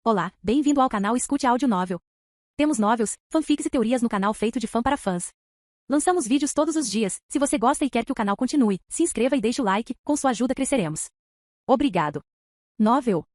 Olá, bem-vindo ao canal Escute Áudio Novel. Temos novels, fanfics e teorias no canal feito de fã para fãs. Lançamos vídeos todos os dias. Se você gosta e quer que o canal continue, se inscreva e deixe o like, com sua ajuda cresceremos. Obrigado. Novel.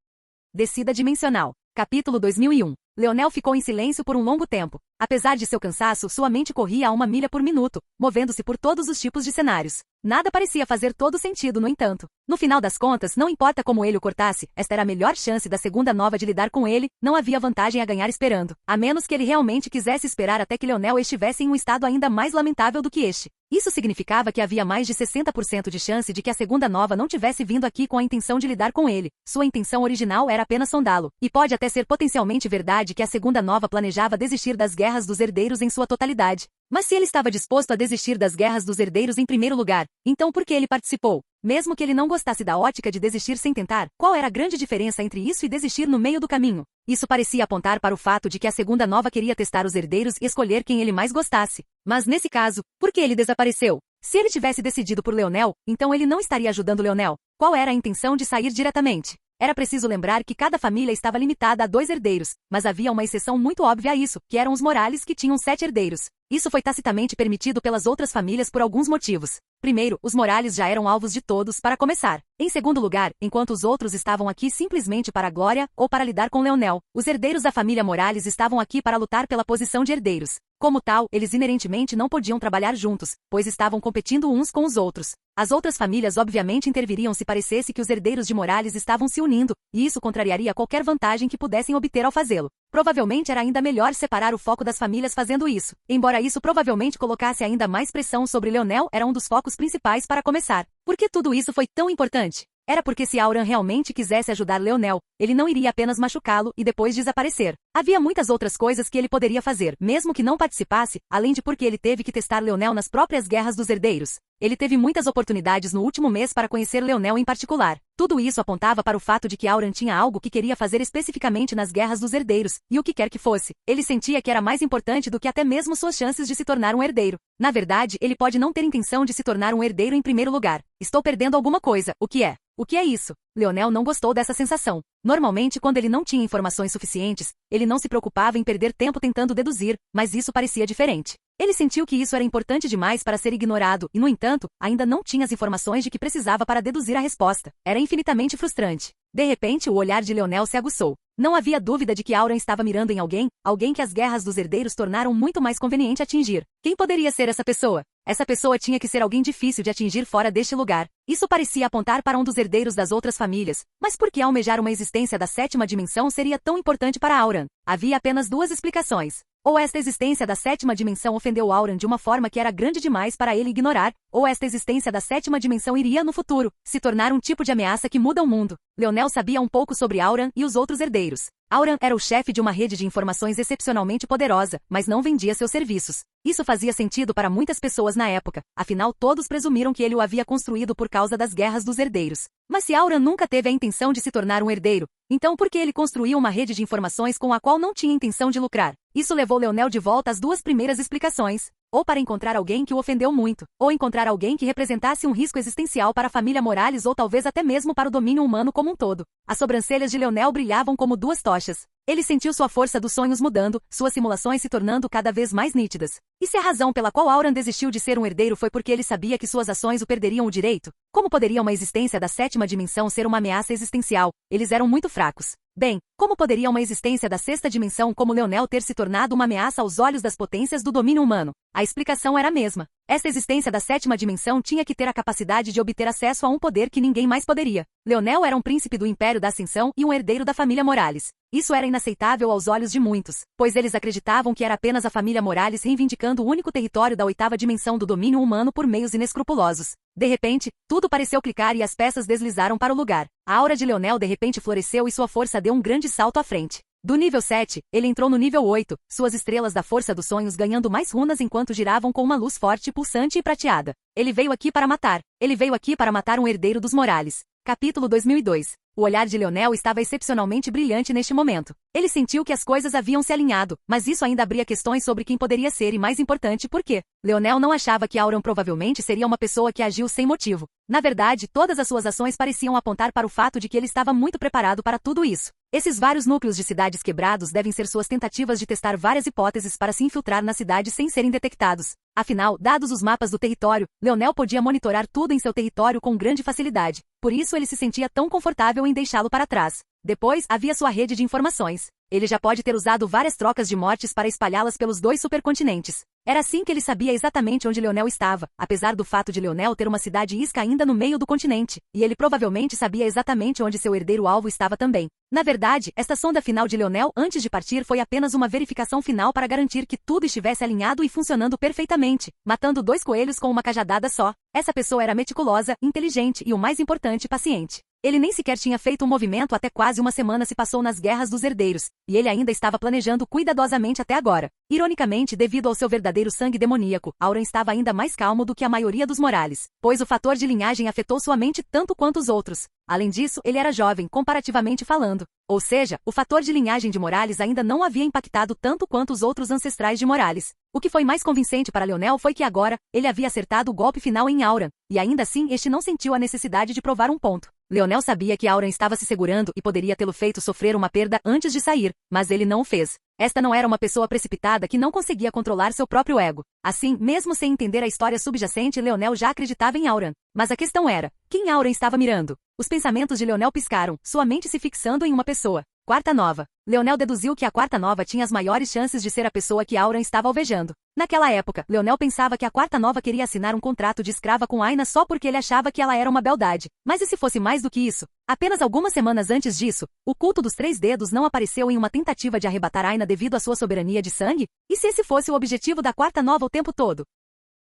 Descida Dimensional. Capítulo 2001. Leonel ficou em silêncio por um longo tempo. Apesar de seu cansaço, sua mente corria a 1 milha por minuto, movendo-se por todos os tipos de cenários. Nada parecia fazer todo sentido, no entanto. No final das contas, não importa como ele o cortasse, esta era a melhor chance da segunda nova de lidar com ele, não havia vantagem a ganhar esperando. A menos que ele realmente quisesse esperar até que Leonel estivesse em um estado ainda mais lamentável do que este. Isso significava que havia mais de 60% de chance de que a segunda nova não tivesse vindo aqui com a intenção de lidar com ele. Sua intenção original era apenas sondá-lo. E pode até ser potencialmente verdade que a segunda nova planejava desistir das guerras dos herdeiros em sua totalidade. Mas se ele estava disposto a desistir das guerras dos herdeiros em primeiro lugar, então por que ele participou? Mesmo que ele não gostasse da ótica de desistir sem tentar, qual era a grande diferença entre isso e desistir no meio do caminho? Isso parecia apontar para o fato de que a segunda nova queria testar os herdeiros e escolher quem ele mais gostasse. Mas nesse caso, por que ele desapareceu? Se ele tivesse decidido por Leonel, então ele não estaria ajudando Leonel. Qual era a intenção de sair diretamente? Era preciso lembrar que cada família estava limitada a 2 herdeiros, mas havia uma exceção muito óbvia a isso, que eram os Morales que tinham 7 herdeiros. Isso foi tacitamente permitido pelas outras famílias por alguns motivos. Primeiro, os Morales já eram alvos de todos, para começar. Em segundo lugar, enquanto os outros estavam aqui simplesmente para a glória ou para lidar com Leonel, os herdeiros da família Morales estavam aqui para lutar pela posição de herdeiros. Como tal, eles inerentemente não podiam trabalhar juntos, pois estavam competindo uns com os outros. As outras famílias obviamente interviriam se parecesse que os herdeiros de Morales estavam se unindo, e isso contrariaria qualquer vantagem que pudessem obter ao fazê-lo. Provavelmente era ainda melhor separar o foco das famílias fazendo isso. Embora isso provavelmente colocasse ainda mais pressão sobre Leonel, era um dos focos principais para começar. Por que tudo isso foi tão importante? Era porque se Auran realmente quisesse ajudar Leonel, ele não iria apenas machucá-lo e depois desaparecer. Havia muitas outras coisas que ele poderia fazer, mesmo que não participasse, além de porque ele teve que testar Leonel nas próprias guerras dos herdeiros. Ele teve muitas oportunidades no último mês para conhecer Leonel em particular. Tudo isso apontava para o fato de que Auran tinha algo que queria fazer especificamente nas guerras dos herdeiros, e o que quer que fosse. Ele sentia que era mais importante do que até mesmo suas chances de se tornar um herdeiro. Na verdade, ele pode não ter intenção de se tornar um herdeiro em primeiro lugar. Estou perdendo alguma coisa, o que é? O que é isso? Leonel não gostou dessa sensação. Normalmente, quando ele não tinha informações suficientes, ele não se preocupava em perder tempo tentando deduzir, mas isso parecia diferente. Ele sentiu que isso era importante demais para ser ignorado e, no entanto, ainda não tinha as informações de que precisava para deduzir a resposta. Era infinitamente frustrante. De repente, o olhar de Leonel se aguçou. Não havia dúvida de que Auran estava mirando em alguém que as guerras dos herdeiros tornaram muito mais conveniente atingir. Quem poderia ser essa pessoa? Essa pessoa tinha que ser alguém difícil de atingir fora deste lugar. Isso parecia apontar para um dos herdeiros das outras famílias. Mas por que almejar uma existência da 7ª dimensão seria tão importante para Auran? Havia apenas 2 explicações. Ou esta existência da 7ª dimensão ofendeu Auran de uma forma que era grande demais para ele ignorar, ou esta existência da 7ª dimensão iria, no futuro, se tornar um tipo de ameaça que muda o mundo. Leonel sabia um pouco sobre Auran e os outros herdeiros. Auran era o chefe de uma rede de informações excepcionalmente poderosa, mas não vendia seus serviços. Isso fazia sentido para muitas pessoas na época, afinal todos presumiram que ele o havia construído por causa das guerras dos herdeiros. Mas se Auran nunca teve a intenção de se tornar um herdeiro, então por que ele construiu uma rede de informações com a qual não tinha intenção de lucrar? Isso levou Leonel de volta às 2 primeiras explicações. Ou para encontrar alguém que o ofendeu muito, ou encontrar alguém que representasse um risco existencial para a família Morales ou talvez até mesmo para o domínio humano como um todo. As sobrancelhas de Leonel brilhavam como 2 tochas. Ele sentiu sua força dos sonhos mudando, suas simulações se tornando cada vez mais nítidas. E se a razão pela qual Auran desistiu de ser um herdeiro foi porque ele sabia que suas ações o perderiam o direito? Como poderia uma existência da 7ª dimensão ser uma ameaça existencial? Eles eram muito fracos. Bem, como poderia uma existência da 6ª dimensão como Leonel ter se tornado uma ameaça aos olhos das potências do domínio humano? A explicação era a mesma. Essa existência da 7ª dimensão tinha que ter a capacidade de obter acesso a um poder que ninguém mais poderia. Leonel era um príncipe do Império da Ascensão e um herdeiro da família Morales. Isso era inaceitável aos olhos de muitos, pois eles acreditavam que era apenas a família Morales reivindicando o único território da 8ª dimensão do domínio humano por meios inescrupulosos. De repente, tudo pareceu clicar e as peças deslizaram para o lugar. A aura de Leonel de repente floresceu e sua força deu um grande salto à frente. Do nível 7, ele entrou no nível 8, suas estrelas da força dos sonhos ganhando mais runas enquanto giravam com uma luz forte, pulsante e prateada. Ele veio aqui para matar. Ele veio aqui para matar um herdeiro dos Morales. Capítulo 2002. O olhar de Leonel estava excepcionalmente brilhante neste momento. Ele sentiu que as coisas haviam se alinhado, mas isso ainda abria questões sobre quem poderia ser e, mais importante, por quê. Leonel não achava que Auran provavelmente seria uma pessoa que agiu sem motivo. Na verdade, todas as suas ações pareciam apontar para o fato de que ele estava muito preparado para tudo isso. Esses vários núcleos de cidades quebrados devem ser suas tentativas de testar várias hipóteses para se infiltrar na cidade sem serem detectados. Afinal, dados os mapas do território, Leonel podia monitorar tudo em seu território com grande facilidade. Por isso ele se sentia tão confortável em deixá-lo para trás. Depois, havia sua rede de informações. Ele já pode ter usado várias trocas de mortes para espalhá-las pelos 2 supercontinentes. Era assim que ele sabia exatamente onde Leonel estava, apesar do fato de Leonel ter uma cidade isca ainda no meio do continente, e ele provavelmente sabia exatamente onde seu herdeiro-alvo estava também. Na verdade, esta sonda final de Leonel antes de partir foi apenas uma verificação final para garantir que tudo estivesse alinhado e funcionando perfeitamente, matando 2 coelhos com uma cajadada só. Essa pessoa era meticulosa, inteligente e, o mais importante, paciente. Ele nem sequer tinha feito um movimento até quase uma semana se passou nas guerras dos herdeiros, e ele ainda estava planejando cuidadosamente até agora. Ironicamente, devido ao seu verdadeiro sangue demoníaco, Auran estava ainda mais calmo do que a maioria dos Morales, pois o fator de linhagem afetou sua mente tanto quanto os outros. Além disso, ele era jovem, comparativamente falando. Ou seja, o fator de linhagem de Morales ainda não havia impactado tanto quanto os outros ancestrais de Morales. O que foi mais convincente para Leonel foi que agora, ele havia acertado o golpe final em Auran, e ainda assim este não sentiu a necessidade de provar um ponto. Leonel sabia que Auran estava se segurando e poderia tê-lo feito sofrer uma perda antes de sair, mas ele não o fez. Esta não era uma pessoa precipitada que não conseguia controlar seu próprio ego. Assim, mesmo sem entender a história subjacente, Leonel já acreditava em Auran. Mas a questão era, quem Auran estava mirando? Os pensamentos de Leonel piscaram, sua mente se fixando em uma pessoa. Quarta Nova. Leonel deduziu que a Quarta Nova tinha as maiores chances de ser a pessoa que Auran estava alvejando. Naquela época, Leonel pensava que a Quarta Nova queria assinar um contrato de escrava com Aina só porque ele achava que ela era uma beldade. Mas e se fosse mais do que isso? Apenas algumas semanas antes disso, o culto dos 3 dedos não apareceu em uma tentativa de arrebatar Aina devido à sua soberania de sangue? E se esse fosse o objetivo da Quarta Nova o tempo todo?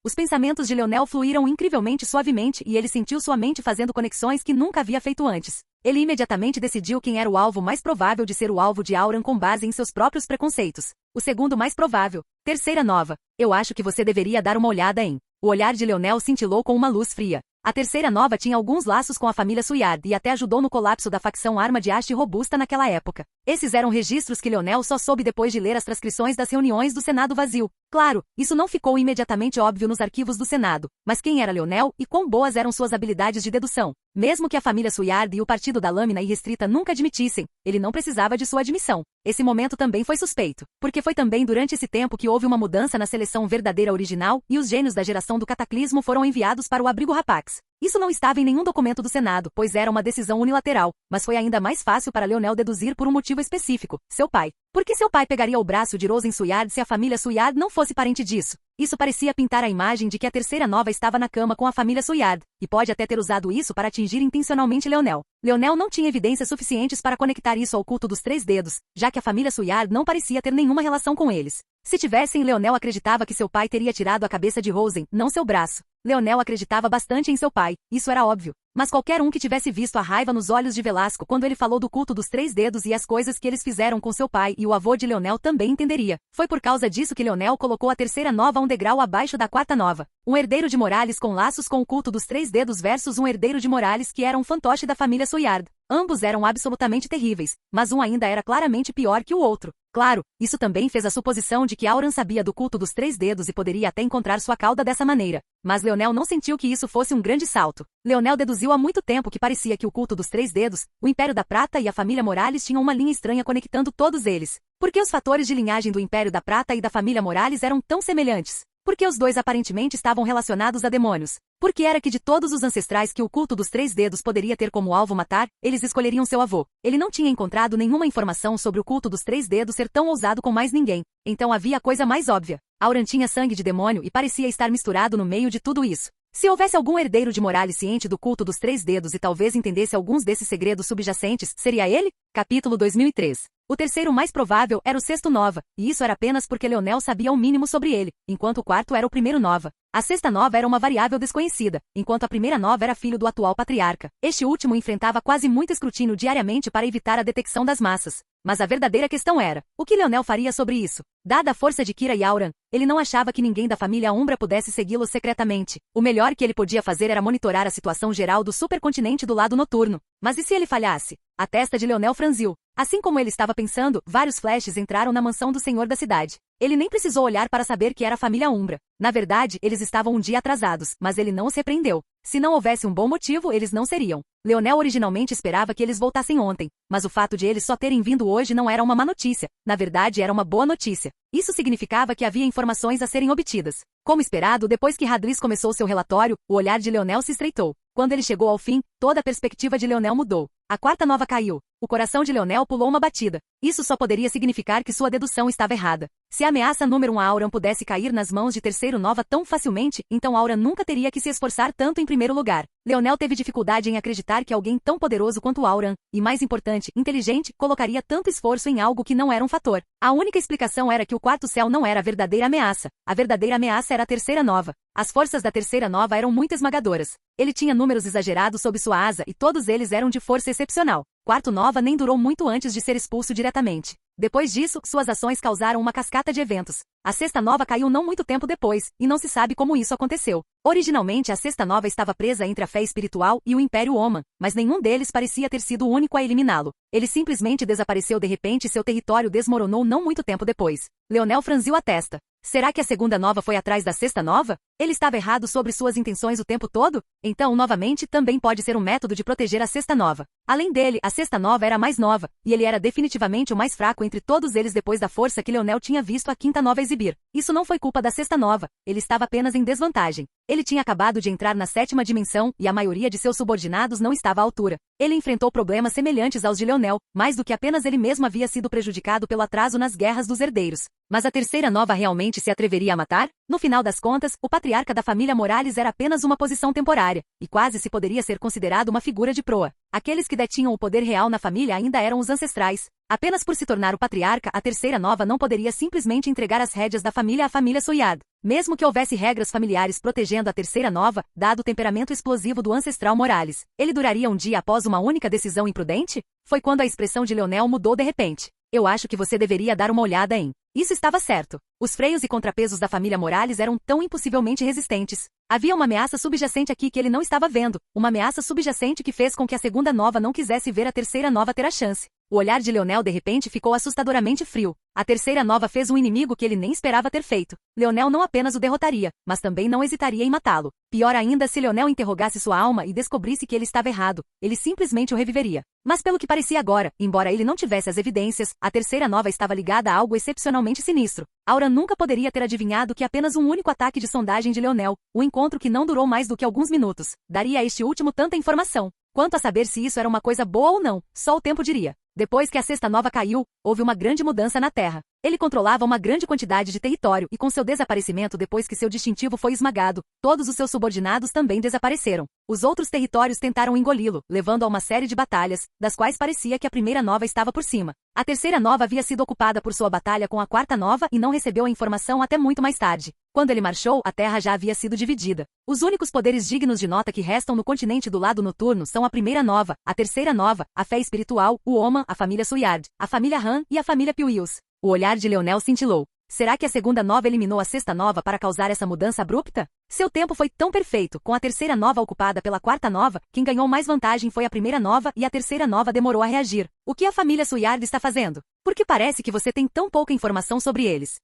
Os pensamentos de Leonel fluíram incrivelmente suavemente e ele sentiu sua mente fazendo conexões que nunca havia feito antes. Ele imediatamente decidiu quem era o alvo mais provável de ser o alvo de Auran com base em seus próprios preconceitos. O segundo mais provável. Terceira Nova. Eu acho que você deveria dar uma olhada em. O olhar de Leonel cintilou com uma luz fria. A Terceira Nova tinha alguns laços com a família Suyard e até ajudou no colapso da facção Arma de Haste robusta naquela época. Esses eram registros que Leonel só soube depois de ler as transcrições das reuniões do Senado vazio. Claro, isso não ficou imediatamente óbvio nos arquivos do Senado, mas quem era Leonel e quão boas eram suas habilidades de dedução? Mesmo que a família Suyard e o Partido da Lâmina Irrestrita nunca admitissem, ele não precisava de sua admissão. Esse momento também foi suspeito, porque foi também durante esse tempo que houve uma mudança na seleção verdadeira original e os gênios da geração do cataclismo foram enviados para o abrigo Rapax. Isso não estava em nenhum documento do Senado, pois era uma decisão unilateral, mas foi ainda mais fácil para Leonel deduzir por um motivo específico, seu pai. Por que seu pai pegaria o braço de Rosen Suyard se a família Suyard não fosse parente disso? Isso parecia pintar a imagem de que a Terceira Nova estava na cama com a família Suyard, e pode até ter usado isso para atingir intencionalmente Leonel. Leonel não tinha evidências suficientes para conectar isso ao culto dos 3 dedos, já que a família Suyard não parecia ter nenhuma relação com eles. Se tivessem, Leonel acreditava que seu pai teria tirado a cabeça de Rosen, não seu braço. Leonel acreditava bastante em seu pai, isso era óbvio. Mas qualquer um que tivesse visto a raiva nos olhos de Velasco quando ele falou do culto dos 3 dedos e as coisas que eles fizeram com seu pai e o avô de Leonel também entenderia. Foi por causa disso que Leonel colocou a Terceira Nova um degrau abaixo da Quarta Nova. Um herdeiro de Morales com laços com o culto dos 3 dedos versus um herdeiro de Morales que era um fantoche da família Suyard. Ambos eram absolutamente terríveis, mas um ainda era claramente pior que o outro. Claro, isso também fez a suposição de que Auran sabia do culto dos 3 dedos e poderia até encontrar sua cauda dessa maneira. Mas Leonel não sentiu que isso fosse um grande salto. Leonel deduziu há muito tempo que parecia que o culto dos 3 dedos, o Império da Prata e a família Morales tinham uma linha estranha conectando todos eles. Por que os fatores de linhagem do Império da Prata e da família Morales eram tão semelhantes? Por que os dois aparentemente estavam relacionados a demônios? Por que era que de todos os ancestrais que o culto dos 3 dedos poderia ter como alvo matar, eles escolheriam seu avô? Ele não tinha encontrado nenhuma informação sobre o culto dos 3 dedos ser tão ousado com mais ninguém. Então havia a coisa mais óbvia. Auran tinha sangue de demônio e parecia estar misturado no meio de tudo isso. Se houvesse algum herdeiro de Morales ciente do culto dos 3 dedos e talvez entendesse alguns desses segredos subjacentes, seria ele? Capítulo 2003. O terceiro mais provável era o Sexto Nova, e isso era apenas porque Leonel sabia o mínimo sobre ele, enquanto o quarto era o Primeiro Nova. A Sexta Nova era uma variável desconhecida, enquanto a Primeira Nova era filho do atual patriarca. Este último enfrentava quase muito escrutínio diariamente para evitar a detecção das massas. Mas a verdadeira questão era, o que Leonel faria sobre isso? Dada a força de Kira e Auran, ele não achava que ninguém da família Umbra pudesse segui-lo secretamente. O melhor que ele podia fazer era monitorar a situação geral do supercontinente do lado noturno. Mas e se ele falhasse? A testa de Leonel franziu. Assim como ele estava pensando, vários flashes entraram na mansão do senhor da cidade. Ele nem precisou olhar para saber que era a família Umbra. Na verdade, eles estavam um dia atrasados, mas ele não os repreendeu. Se não houvesse um bom motivo, eles não seriam. Leonel originalmente esperava que eles voltassem ontem, mas o fato de eles só terem vindo hoje não era uma má notícia. Na verdade, era uma boa notícia. Isso significava que havia informações a serem obtidas. Como esperado, depois que Radlis começou seu relatório, o olhar de Leonel se estreitou. Quando ele chegou ao fim, toda a perspectiva de Leonel mudou. A quarta nova caiu. O coração de Leonel pulou uma batida. Isso só poderia significar que sua dedução estava errada. Se a ameaça número 1 a Auran pudesse cair nas mãos de terceiro nova tão facilmente, então Auran nunca teria que se esforçar tanto em primeiro lugar. Leonel teve dificuldade em acreditar que alguém tão poderoso quanto Auran, e mais importante, inteligente, colocaria tanto esforço em algo que não era um fator. A única explicação era que o quarto céu não era a verdadeira ameaça. A verdadeira ameaça era a terceira nova. As forças da terceira nova eram muito esmagadoras. Ele tinha números exagerados sob sua asa e todos eles eram de força excepcional. Quarto nova nem durou muito antes de ser expulso diretamente. Depois disso, suas ações causaram uma cascata de eventos. A sexta nova caiu não muito tempo depois, e não se sabe como isso aconteceu. Originalmente a sexta nova estava presa entre a fé espiritual e o Império Oman, mas nenhum deles parecia ter sido o único a eliminá-lo. Ele simplesmente desapareceu de repente e seu território desmoronou não muito tempo depois. Leonel franziu a testa. Será que a segunda nova foi atrás da sexta nova? Ele estava errado sobre suas intenções o tempo todo? Então, novamente, também pode ser um método de proteger a sexta nova. Além dele, a sexta nova era a mais nova, e ele era definitivamente o mais fraco entre todos eles depois da força que Leonel tinha visto a quinta nova exibir. Isso não foi culpa da sexta nova, ele estava apenas em desvantagem. Ele tinha acabado de entrar na sétima dimensão, e a maioria de seus subordinados não estava à altura. Ele enfrentou problemas semelhantes aos de Leonel, mais do que apenas ele mesmo havia sido prejudicado pelo atraso nas guerras dos herdeiros. Mas a terceira nova realmente se atreveria a matar? No final das contas, o patriarca da família Morales era apenas uma posição temporária, e quase se poderia ser considerado uma figura de proa. Aqueles que detinham o poder real na família ainda eram os ancestrais. Apenas por se tornar o patriarca, a terceira nova não poderia simplesmente entregar as rédeas da família à família Soyad. Mesmo que houvesse regras familiares protegendo a terceira nova, dado o temperamento explosivo do ancestral Morales, ele duraria um dia após uma única decisão imprudente? Foi quando a expressão de Leonel mudou de repente. Eu acho que você deveria dar uma olhada em... Isso estava certo. Os freios e contrapesos da família Morales eram tão impossivelmente resistentes. Havia uma ameaça subjacente aqui que ele não estava vendo, uma ameaça subjacente que fez com que a segunda nova não quisesse ver a terceira nova ter a chance. O olhar de Leonel de repente ficou assustadoramente frio. A terceira nova fez um inimigo que ele nem esperava ter feito. Leonel não apenas o derrotaria, mas também não hesitaria em matá-lo. Pior ainda se Leonel interrogasse sua alma e descobrisse que ele estava errado, ele simplesmente o reviveria. Mas pelo que parecia agora, embora ele não tivesse as evidências, a terceira nova estava ligada a algo excepcionalmente sinistro. Auran nunca poderia ter adivinhado que apenas um único ataque de sondagem de Leonel, um encontro que não durou mais do que alguns minutos, daria a este último tanta informação. Quanto a saber se isso era uma coisa boa ou não, só o tempo diria. Depois que a sexta nova caiu, houve uma grande mudança na Terra. Ele controlava uma grande quantidade de território e com seu desaparecimento depois que seu distintivo foi esmagado, todos os seus subordinados também desapareceram. Os outros territórios tentaram engoli-lo, levando a uma série de batalhas, das quais parecia que a primeira nova estava por cima. A terceira nova havia sido ocupada por sua batalha com a quarta nova e não recebeu a informação até muito mais tarde. Quando ele marchou, a Terra já havia sido dividida. Os únicos poderes dignos de nota que restam no continente do lado noturno são a primeira nova, a terceira nova, a fé espiritual, o Oman, a família Soyad, a família Han e a família Piuius. O olhar de Leonel cintilou. Será que a segunda nova eliminou a sexta nova para causar essa mudança abrupta? Seu tempo foi tão perfeito, com a terceira nova ocupada pela quarta nova, quem ganhou mais vantagem foi a primeira nova e a terceira nova demorou a reagir. O que a família Soyard está fazendo? Por que parece que você tem tão pouca informação sobre eles?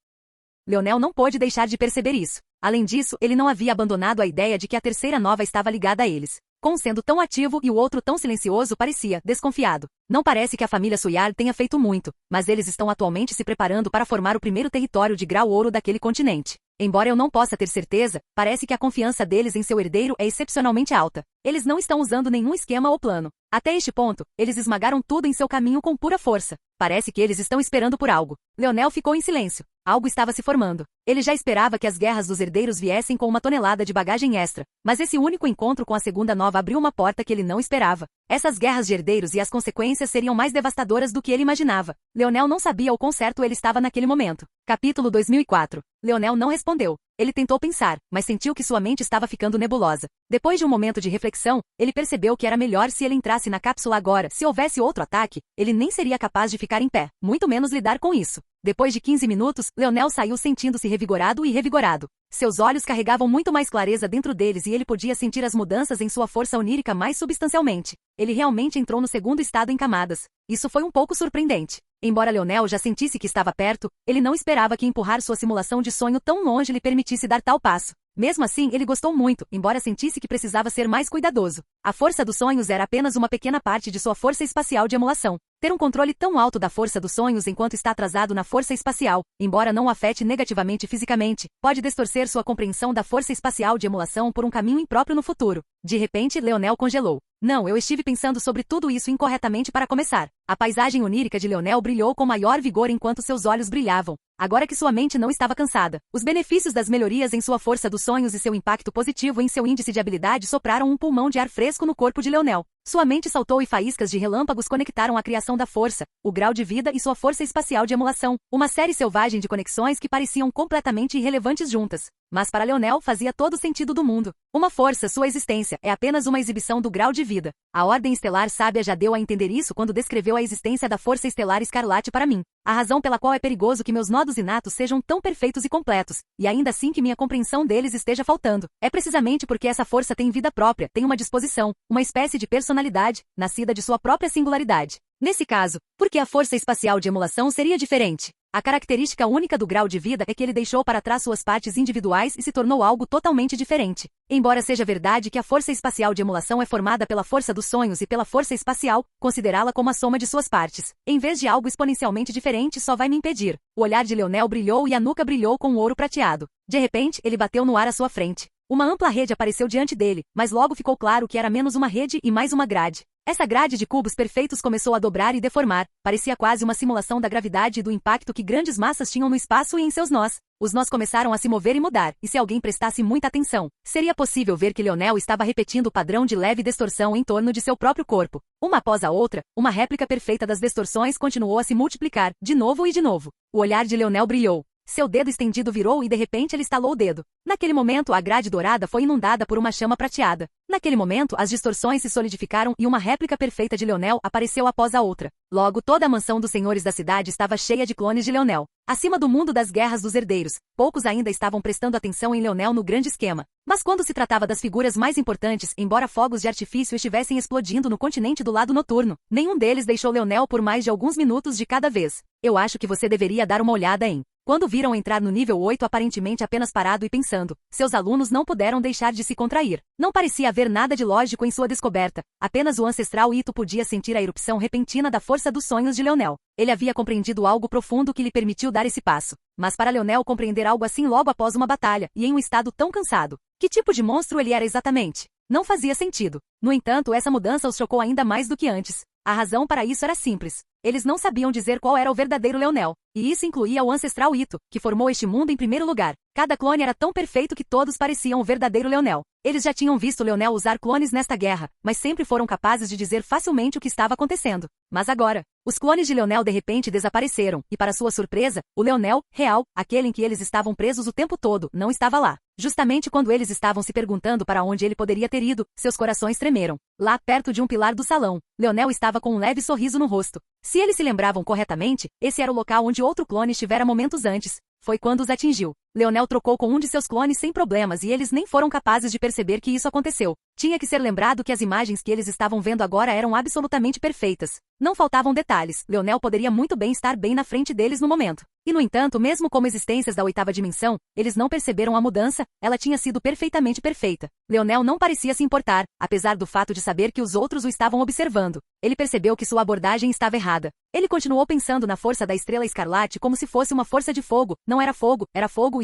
Leonel não pôde deixar de perceber isso. Além disso, ele não havia abandonado a ideia de que a terceira nova estava ligada a eles. Com sendo tão ativo e o outro tão silencioso parecia desconfiado. Não parece que a família Soyard tenha feito muito, mas eles estão atualmente se preparando para formar o primeiro território de grau ouro daquele continente. Embora eu não possa ter certeza, parece que a confiança deles em seu herdeiro é excepcionalmente alta. Eles não estão usando nenhum esquema ou plano. Até este ponto, eles esmagaram tudo em seu caminho com pura força. Parece que eles estão esperando por algo. Leonel ficou em silêncio. Algo estava se formando. Ele já esperava que as guerras dos herdeiros viessem com uma tonelada de bagagem extra, mas esse único encontro com a segunda nova abriu uma porta que ele não esperava. Essas guerras de herdeiros e as consequências seriam mais devastadoras do que ele imaginava. Leonel não sabia o quão certo ele estava naquele momento. Capítulo 2004. Leonel não respondeu. Ele tentou pensar, mas sentiu que sua mente estava ficando nebulosa. Depois de um momento de reflexão, ele percebeu que era melhor se ele entrasse na cápsula agora. Se houvesse outro ataque, ele nem seria capaz de ficar em pé, muito menos lidar com isso. Depois de 15 minutos, Leonel saiu sentindo-se revigorado e revigorado. Seus olhos carregavam muito mais clareza dentro deles e ele podia sentir as mudanças em sua força onírica mais substancialmente. Ele realmente entrou no segundo estado em camadas. Isso foi um pouco surpreendente. Embora Leonel já sentisse que estava perto, ele não esperava que empurrar sua simulação de sonho tão longe lhe permitisse dar tal passo. Mesmo assim, ele gostou muito, embora sentisse que precisava ser mais cuidadoso. A força dos sonhos era apenas uma pequena parte de sua força espacial de emulação. Ter um controle tão alto da força dos sonhos enquanto está atrasado na força espacial, embora não o afete negativamente fisicamente, pode distorcer sua compreensão da força espacial de emulação por um caminho impróprio no futuro. De repente, Leonel congelou. Não, eu estive pensando sobre tudo isso incorretamente para começar. A paisagem onírica de Leonel brilhou com maior vigor enquanto seus olhos brilhavam. Agora que sua mente não estava cansada, os benefícios das melhorias em sua força dos sonhos e seu impacto positivo em seu índice de habilidade sopraram um pulmão de ar fresco no corpo de Leonel. Sua mente saltou e faíscas de relâmpagos conectaram a criação da força, o grau de vida e sua força espacial de emulação, uma série selvagem de conexões que pareciam completamente irrelevantes juntas. Mas para Leonel fazia todo o sentido do mundo. Uma força, sua existência, é apenas uma exibição do grau de vida. A Ordem Estelar Sábia já deu a entender isso quando descreveu a existência da Força Estelar Escarlate para mim. A razão pela qual é perigoso que meus nodos inatos sejam tão perfeitos e completos, e ainda assim que minha compreensão deles esteja faltando, é precisamente porque essa força tem vida própria, tem uma disposição, uma espécie de personalidade, nascida de sua própria singularidade. Nesse caso, por que a força espacial de emulação seria diferente? A característica única do grau de vida é que ele deixou para trás suas partes individuais e se tornou algo totalmente diferente. Embora seja verdade que a força espacial de emulação é formada pela força dos sonhos e pela força espacial, considerá-la como a soma de suas partes, em vez de algo exponencialmente diferente, só vai me impedir. O olhar de Leonel brilhou e a nuca brilhou com um ouro prateado. De repente, ele bateu no ar à sua frente. Uma ampla rede apareceu diante dele, mas logo ficou claro que era menos uma rede e mais uma grade. Essa grade de cubos perfeitos começou a dobrar e deformar, parecia quase uma simulação da gravidade e do impacto que grandes massas tinham no espaço e em seus nós. Os nós começaram a se mover e mudar, e se alguém prestasse muita atenção, seria possível ver que Leonel estava repetindo o padrão de leve distorção em torno de seu próprio corpo. Uma após a outra, uma réplica perfeita das distorções continuou a se multiplicar, de novo e de novo. O olhar de Leonel brilhou. Seu dedo estendido virou e de repente ele estalou o dedo. Naquele momento a grade dourada foi inundada por uma chama prateada. Naquele momento as distorções se solidificaram e uma réplica perfeita de Leonel apareceu após a outra. Logo toda a mansão dos senhores da cidade estava cheia de clones de Leonel. Acima do mundo das guerras dos herdeiros, poucos ainda estavam prestando atenção em Leonel no grande esquema. Mas quando se tratava das figuras mais importantes, embora fogos de artifício estivessem explodindo no continente do lado noturno, nenhum deles deixou Leonel por mais de alguns minutos de cada vez. Eu acho que você deveria dar uma olhada em... Quando viram entrar no nível 8 aparentemente apenas parado e pensando, seus alunos não puderam deixar de se contrair. Não parecia haver nada de lógico em sua descoberta, apenas o ancestral Ito podia sentir a erupção repentina da força dos sonhos de Leonel. Ele havia compreendido algo profundo que lhe permitiu dar esse passo. Mas para Leonel compreender algo assim logo após uma batalha, e em um estado tão cansado, que tipo de monstro ele era exatamente? Não fazia sentido. No entanto, essa mudança os chocou ainda mais do que antes. A razão para isso era simples. Eles não sabiam dizer qual era o verdadeiro Leonel, e isso incluía o ancestral Ito, que formou este mundo em primeiro lugar. Cada clone era tão perfeito que todos pareciam o verdadeiro Leonel. Eles já tinham visto Leonel usar clones nesta guerra, mas sempre foram capazes de dizer facilmente o que estava acontecendo. Mas agora, os clones de Leonel de repente desapareceram, e para sua surpresa, o Leonel, real, aquele em que eles estavam presos o tempo todo, não estava lá. Justamente quando eles estavam se perguntando para onde ele poderia ter ido, seus corações tremeram. Lá, perto de um pilar do salão, Leonel estava com um leve sorriso no rosto. Se eles se lembravam corretamente, esse era o local onde outro clone estivera momentos antes. Foi quando os atingiu. Leonel trocou com um de seus clones sem problemas e eles nem foram capazes de perceber que isso aconteceu. Tinha que ser lembrado que as imagens que eles estavam vendo agora eram absolutamente perfeitas. Não faltavam detalhes. Leonel poderia muito bem estar bem na frente deles no momento. E no entanto, mesmo como existências da oitava dimensão, eles não perceberam a mudança, ela tinha sido perfeitamente perfeita. Leonel não parecia se importar, apesar do fato de saber que os outros o estavam observando. Ele percebeu que sua abordagem estava errada. Ele continuou pensando na força da estrela escarlate como se fosse uma força de fogo. Não era fogo,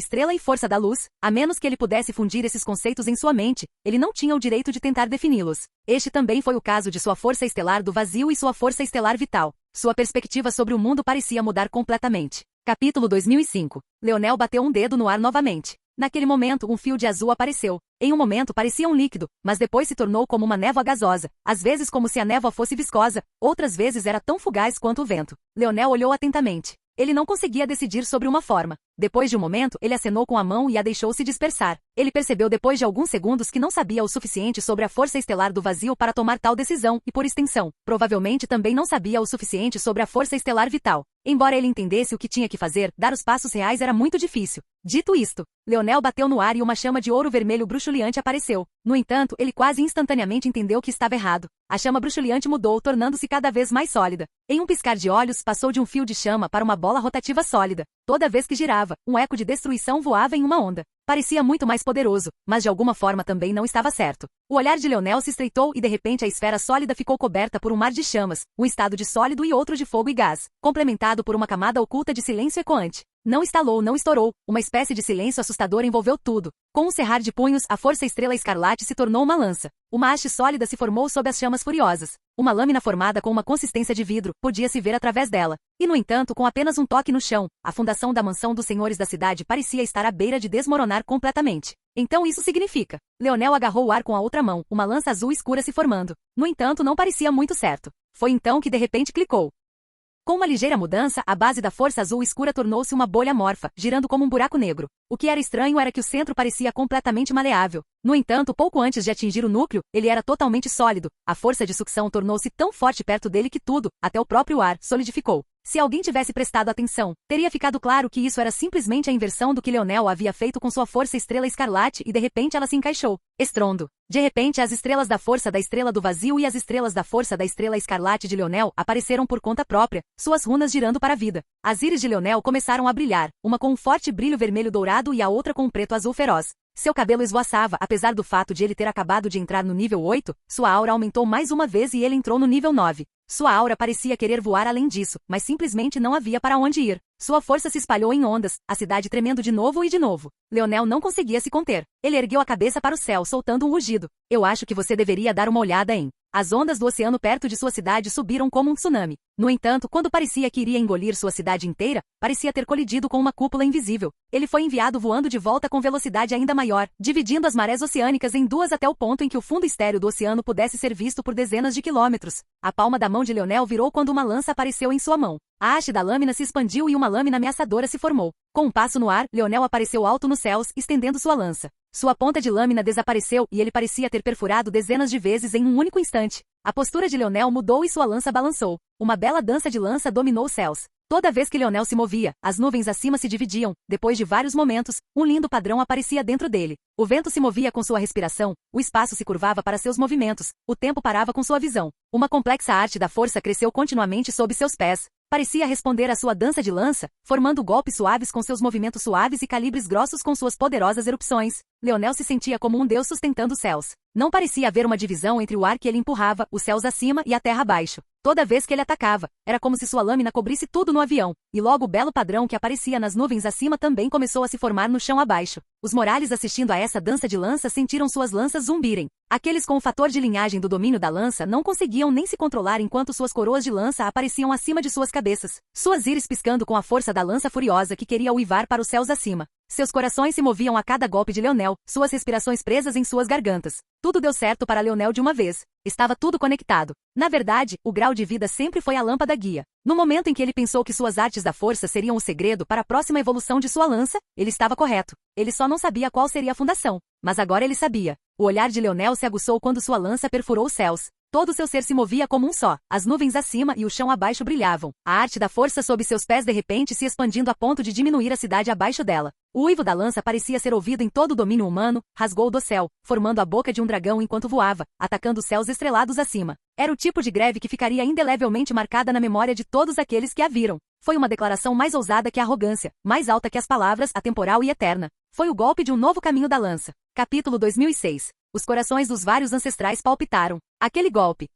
estrela e força da luz. A menos que ele pudesse fundir esses conceitos em sua mente, ele não tinha o direito de tentar defini-los. Este também foi o caso de sua força estelar do vazio e sua força estelar vital. Sua perspectiva sobre o mundo parecia mudar completamente. Capítulo 2005. Leonel bateu um dedo no ar novamente. Naquele momento, um fio de azul apareceu. Em um momento parecia um líquido, mas depois se tornou como uma névoa gasosa, às vezes como se a névoa fosse viscosa, outras vezes era tão fugaz quanto o vento. Leonel olhou atentamente. Ele não conseguia decidir sobre uma forma. Depois de um momento, ele acenou com a mão e a deixou se dispersar. Ele percebeu depois de alguns segundos que não sabia o suficiente sobre a força estelar do vazio para tomar tal decisão, e por extensão, provavelmente também não sabia o suficiente sobre a força estelar vital. Embora ele entendesse o que tinha que fazer, dar os passos reais era muito difícil. Dito isto, Leonel bateu no ar e uma chama de ouro vermelho bruxuleante apareceu. No entanto, ele quase instantaneamente entendeu que estava errado. A chama bruxuleante mudou, tornando-se cada vez mais sólida. Em um piscar de olhos, passou de um fio de chama para uma bola rotativa sólida. Toda vez que girava, um eco de destruição voava em uma onda. Parecia muito mais poderoso, mas de alguma forma também não estava certo. O olhar de Leonel se estreitou e de repente a esfera sólida ficou coberta por um mar de chamas, um estado de sólido e outro de fogo e gás, complementado por uma camada oculta de silêncio ecoante. Não estalou, não estourou, uma espécie de silêncio assustador envolveu tudo. Com um cerrar de punhos, a força estrela escarlate se tornou uma lança. Uma haste sólida se formou sob as chamas furiosas. Uma lâmina formada com uma consistência de vidro, podia-se ver através dela. E no entanto, com apenas um toque no chão, a fundação da mansão dos senhores da cidade parecia estar à beira de desmoronar completamente. Então isso significa. Leonel agarrou o ar com a outra mão, uma lança azul escura se formando. No entanto, não parecia muito certo. Foi então que de repente clicou. Com uma ligeira mudança, a base da força azul escura tornou-se uma bolha amorfa, girando como um buraco negro. O que era estranho era que o centro parecia completamente maleável. No entanto, pouco antes de atingir o núcleo, ele era totalmente sólido. A força de sucção tornou-se tão forte perto dele que tudo, até o próprio ar, solidificou. Se alguém tivesse prestado atenção, teria ficado claro que isso era simplesmente a inversão do que Leonel havia feito com sua força estrela escarlate e de repente ela se encaixou. Estrondo. De repente as estrelas da força da estrela do vazio e as estrelas da força da estrela escarlate de Leonel apareceram por conta própria, suas runas girando para a vida. As íris de Leonel começaram a brilhar, uma com um forte brilho vermelho dourado e a outra com um preto azul feroz. Seu cabelo esvoaçava, apesar do fato de ele ter acabado de entrar no nível 8, sua aura aumentou mais uma vez e ele entrou no nível 9. Sua aura parecia querer voar além disso, mas simplesmente não havia para onde ir. Sua força se espalhou em ondas, a cidade tremendo de novo e de novo. Leonel não conseguia se conter. Ele ergueu a cabeça para o céu, soltando um rugido. Eu acho que você deveria dar uma olhada em. As ondas do oceano perto de sua cidade subiram como um tsunami. No entanto, quando parecia que iria engolir sua cidade inteira, parecia ter colidido com uma cúpula invisível. Ele foi enviado voando de volta com velocidade ainda maior, dividindo as marés oceânicas em duas até o ponto em que o fundo estéril do oceano pudesse ser visto por dezenas de quilômetros. A palma da mão de Leonel virou quando uma lança apareceu em sua mão. A haste da lâmina se expandiu e uma lâmina ameaçadora se formou. Com um passo no ar, Leonel apareceu alto nos céus, estendendo sua lança. Sua ponta de lâmina desapareceu e ele parecia ter perfurado dezenas de vezes em um único instante. A postura de Leonel mudou e sua lança balançou. Uma bela dança de lança dominou os céus. Toda vez que Leonel se movia, as nuvens acima se dividiam. Depois de vários momentos, um lindo padrão aparecia dentro dele. O vento se movia com sua respiração, o espaço se curvava para seus movimentos, o tempo parava com sua visão. Uma complexa arte da força cresceu continuamente sob seus pés. Parecia responder à sua dança de lança, formando golpes suaves com seus movimentos suaves e calibres grossos com suas poderosas erupções. Leonel se sentia como um deus sustentando os céus. Não parecia haver uma divisão entre o ar que ele empurrava, os céus acima e a terra abaixo. Toda vez que ele atacava, era como se sua lâmina cobrisse tudo no avião, e logo o belo padrão que aparecia nas nuvens acima também começou a se formar no chão abaixo. Os Morales assistindo a essa dança de lança sentiram suas lanças zumbirem. Aqueles com o fator de linhagem do domínio da lança não conseguiam nem se controlar enquanto suas coroas de lança apareciam acima de suas cabeças. Suas íris piscando com a força da lança furiosa que queria uivar para os céus acima. Seus corações se moviam a cada golpe de Leonel, suas respirações presas em suas gargantas. Tudo deu certo para Leonel de uma vez. Estava tudo conectado. Na verdade, o grau de vida sempre foi a lâmpada guia. No momento em que ele pensou que suas artes da força seriam o segredo para a próxima evolução de sua lança, ele estava correto. Ele só não sabia qual seria a fundação. Mas agora ele sabia. O olhar de Leonel se aguçou quando sua lança perfurou os céus. Todo seu ser se movia como um só. As nuvens acima e o chão abaixo brilhavam. A arte da força sob seus pés de repente se expandindo a ponto de diminuir a cidade abaixo dela. O uivo da lança parecia ser ouvido em todo o domínio humano, rasgou do céu, formando a boca de um dragão enquanto voava, atacando os céus estrelados acima. Era o tipo de greve que ficaria indelevelmente marcada na memória de todos aqueles que a viram. Foi uma declaração mais ousada que a arrogância, mais alta que as palavras, atemporal e eterna. Foi o golpe de um novo caminho da lança. Capítulo 2006. Os corações dos vários ancestrais palpitaram. Aquele golpe.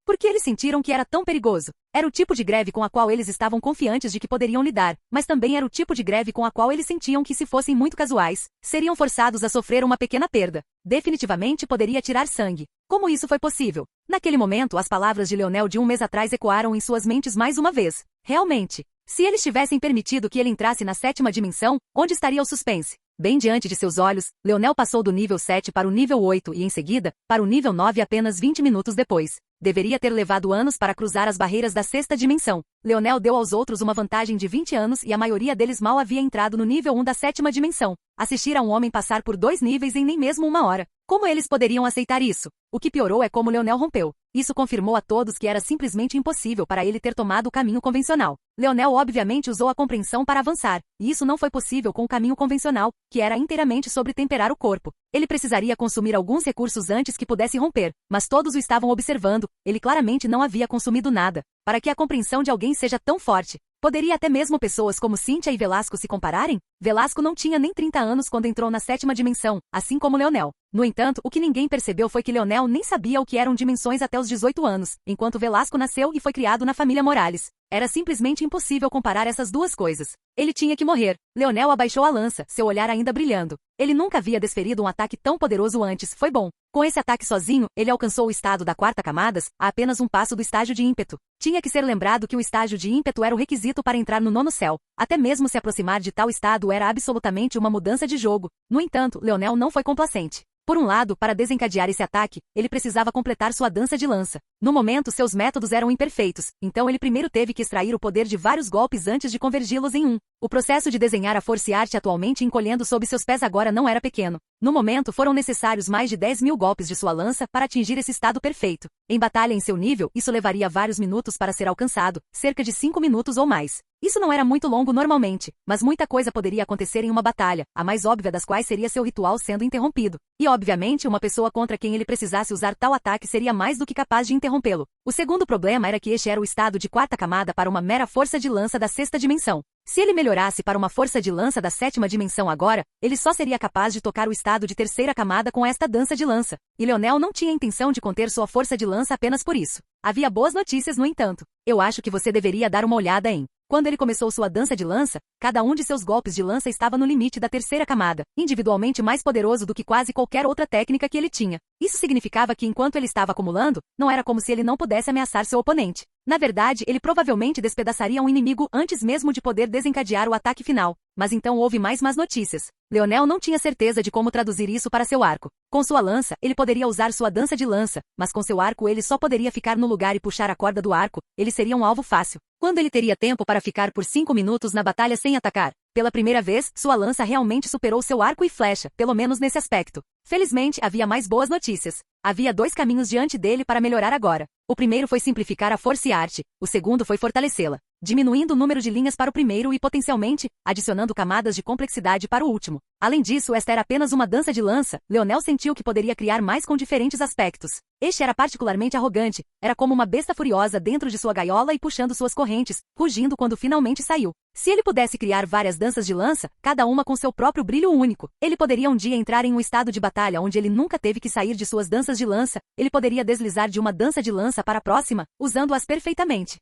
Porque eles sentiram que era tão perigoso. Era o tipo de greve com a qual eles estavam confiantes de que poderiam lidar, mas também era o tipo de greve com a qual eles sentiam que se fossem muito casuais, seriam forçados a sofrer uma pequena perda. Definitivamente poderia tirar sangue. Como isso foi possível? Naquele momento, as palavras de Leonel de um mês atrás ecoaram em suas mentes mais uma vez. Realmente. Se eles tivessem permitido que ele entrasse na 7ª dimensão, onde estaria o suspense? Bem diante de seus olhos, Leonel passou do nível 7 para o nível 8 e, em seguida, para o nível 9 apenas 20 minutos depois. Deveria ter levado anos para cruzar as barreiras da sexta dimensão. Leonel deu aos outros uma vantagem de 20 anos e a maioria deles mal havia entrado no nível 1 da sétima dimensão. Assistir a um homem passar por 2 níveis em nem mesmo uma hora. Como eles poderiam aceitar isso? O que piorou é como Leonel rompeu. Isso confirmou a todos que era simplesmente impossível para ele ter tomado o caminho convencional. Leonel obviamente usou a compreensão para avançar, e isso não foi possível com o caminho convencional, que era inteiramente sobre temperar o corpo. Ele precisaria consumir alguns recursos antes que pudesse romper, mas todos o estavam observando, ele claramente não havia consumido nada. Para que a compreensão de alguém seja tão forte, poderia até mesmo pessoas como Cynthia e Velasco se compararem? Velasco não tinha nem 30 anos quando entrou na sétima dimensão, assim como Leonel. No entanto, o que ninguém percebeu foi que Leonel nem sabia o que eram dimensões até os 18 anos, enquanto Velasco nasceu e foi criado na família Morales. Era simplesmente impossível comparar essas duas coisas. Ele tinha que morrer. Leonel abaixou a lança, seu olhar ainda brilhando. Ele nunca havia desferido um ataque tão poderoso antes, foi bom. Com esse ataque sozinho, ele alcançou o estado da quarta camadas, a apenas um passo do estágio de ímpeto. Tinha que ser lembrado que o estágio de ímpeto era o requisito para entrar no nono céu. Até mesmo se aproximar de tal estado era absolutamente uma mudança de jogo. No entanto, Leonel não foi complacente. Por um lado, para desencadear esse ataque, ele precisava completar sua dança de lança. No momento, seus métodos eram imperfeitos, então ele primeiro teve que extrair o poder de vários golpes antes de convergi-los em um. O processo de desenhar a Force Art atualmente encolhendo sob seus pés agora não era pequeno. No momento, foram necessários mais de 10.000 golpes de sua lança para atingir esse estado perfeito. Em batalha em seu nível, isso levaria vários minutos para ser alcançado, cerca de 5 minutos ou mais. Isso não era muito longo normalmente, mas muita coisa poderia acontecer em uma batalha, a mais óbvia das quais seria seu ritual sendo interrompido. E obviamente, uma pessoa contra quem ele precisasse usar tal ataque seria mais do que capaz de interrompê-lo. O segundo problema era que este era o estado de quarta camada para uma mera força de lança da sexta dimensão. Se ele melhorasse para uma força de lança da sétima dimensão agora, ele só seria capaz de tocar o estado de terceira camada com esta dança de lança. E Leonel não tinha intenção de conter sua força de lança apenas por isso. Havia boas notícias, no entanto. Eu acho que você deveria dar uma olhada em... Quando ele começou sua dança de lança, cada um de seus golpes de lança estava no limite da terceira camada, individualmente mais poderoso do que quase qualquer outra técnica que ele tinha. Isso significava que enquanto ele estava acumulando, não era como se ele não pudesse ameaçar seu oponente. Na verdade, ele provavelmente despedaçaria um inimigo antes mesmo de poder desencadear o ataque final. Mas então houve mais más notícias. Leonel não tinha certeza de como traduzir isso para seu arco. Com sua lança, ele poderia usar sua dança de lança, mas com seu arco ele só poderia ficar no lugar e puxar a corda do arco, ele seria um alvo fácil. Quando ele teria tempo para ficar por 5 minutos na batalha sem atacar? Pela primeira vez, sua lança realmente superou seu arco e flecha, pelo menos nesse aspecto. Felizmente, havia mais boas notícias. Havia 2 caminhos diante dele para melhorar agora. O primeiro foi simplificar a Force Art, o segundo foi fortalecê-la, diminuindo o número de linhas para o primeiro e, potencialmente, adicionando camadas de complexidade para o último. Além disso, esta era apenas uma dança de lança, Leonel sentiu que poderia criar mais com diferentes aspectos. Este era particularmente arrogante, era como uma besta furiosa dentro de sua gaiola e puxando suas correntes, rugindo quando finalmente saiu. Se ele pudesse criar várias danças de lança, cada uma com seu próprio brilho único, ele poderia um dia entrar em um estado de batalha onde ele nunca teve que sair de suas danças de lança, ele poderia deslizar de uma dança de lança para a próxima, usando-as perfeitamente.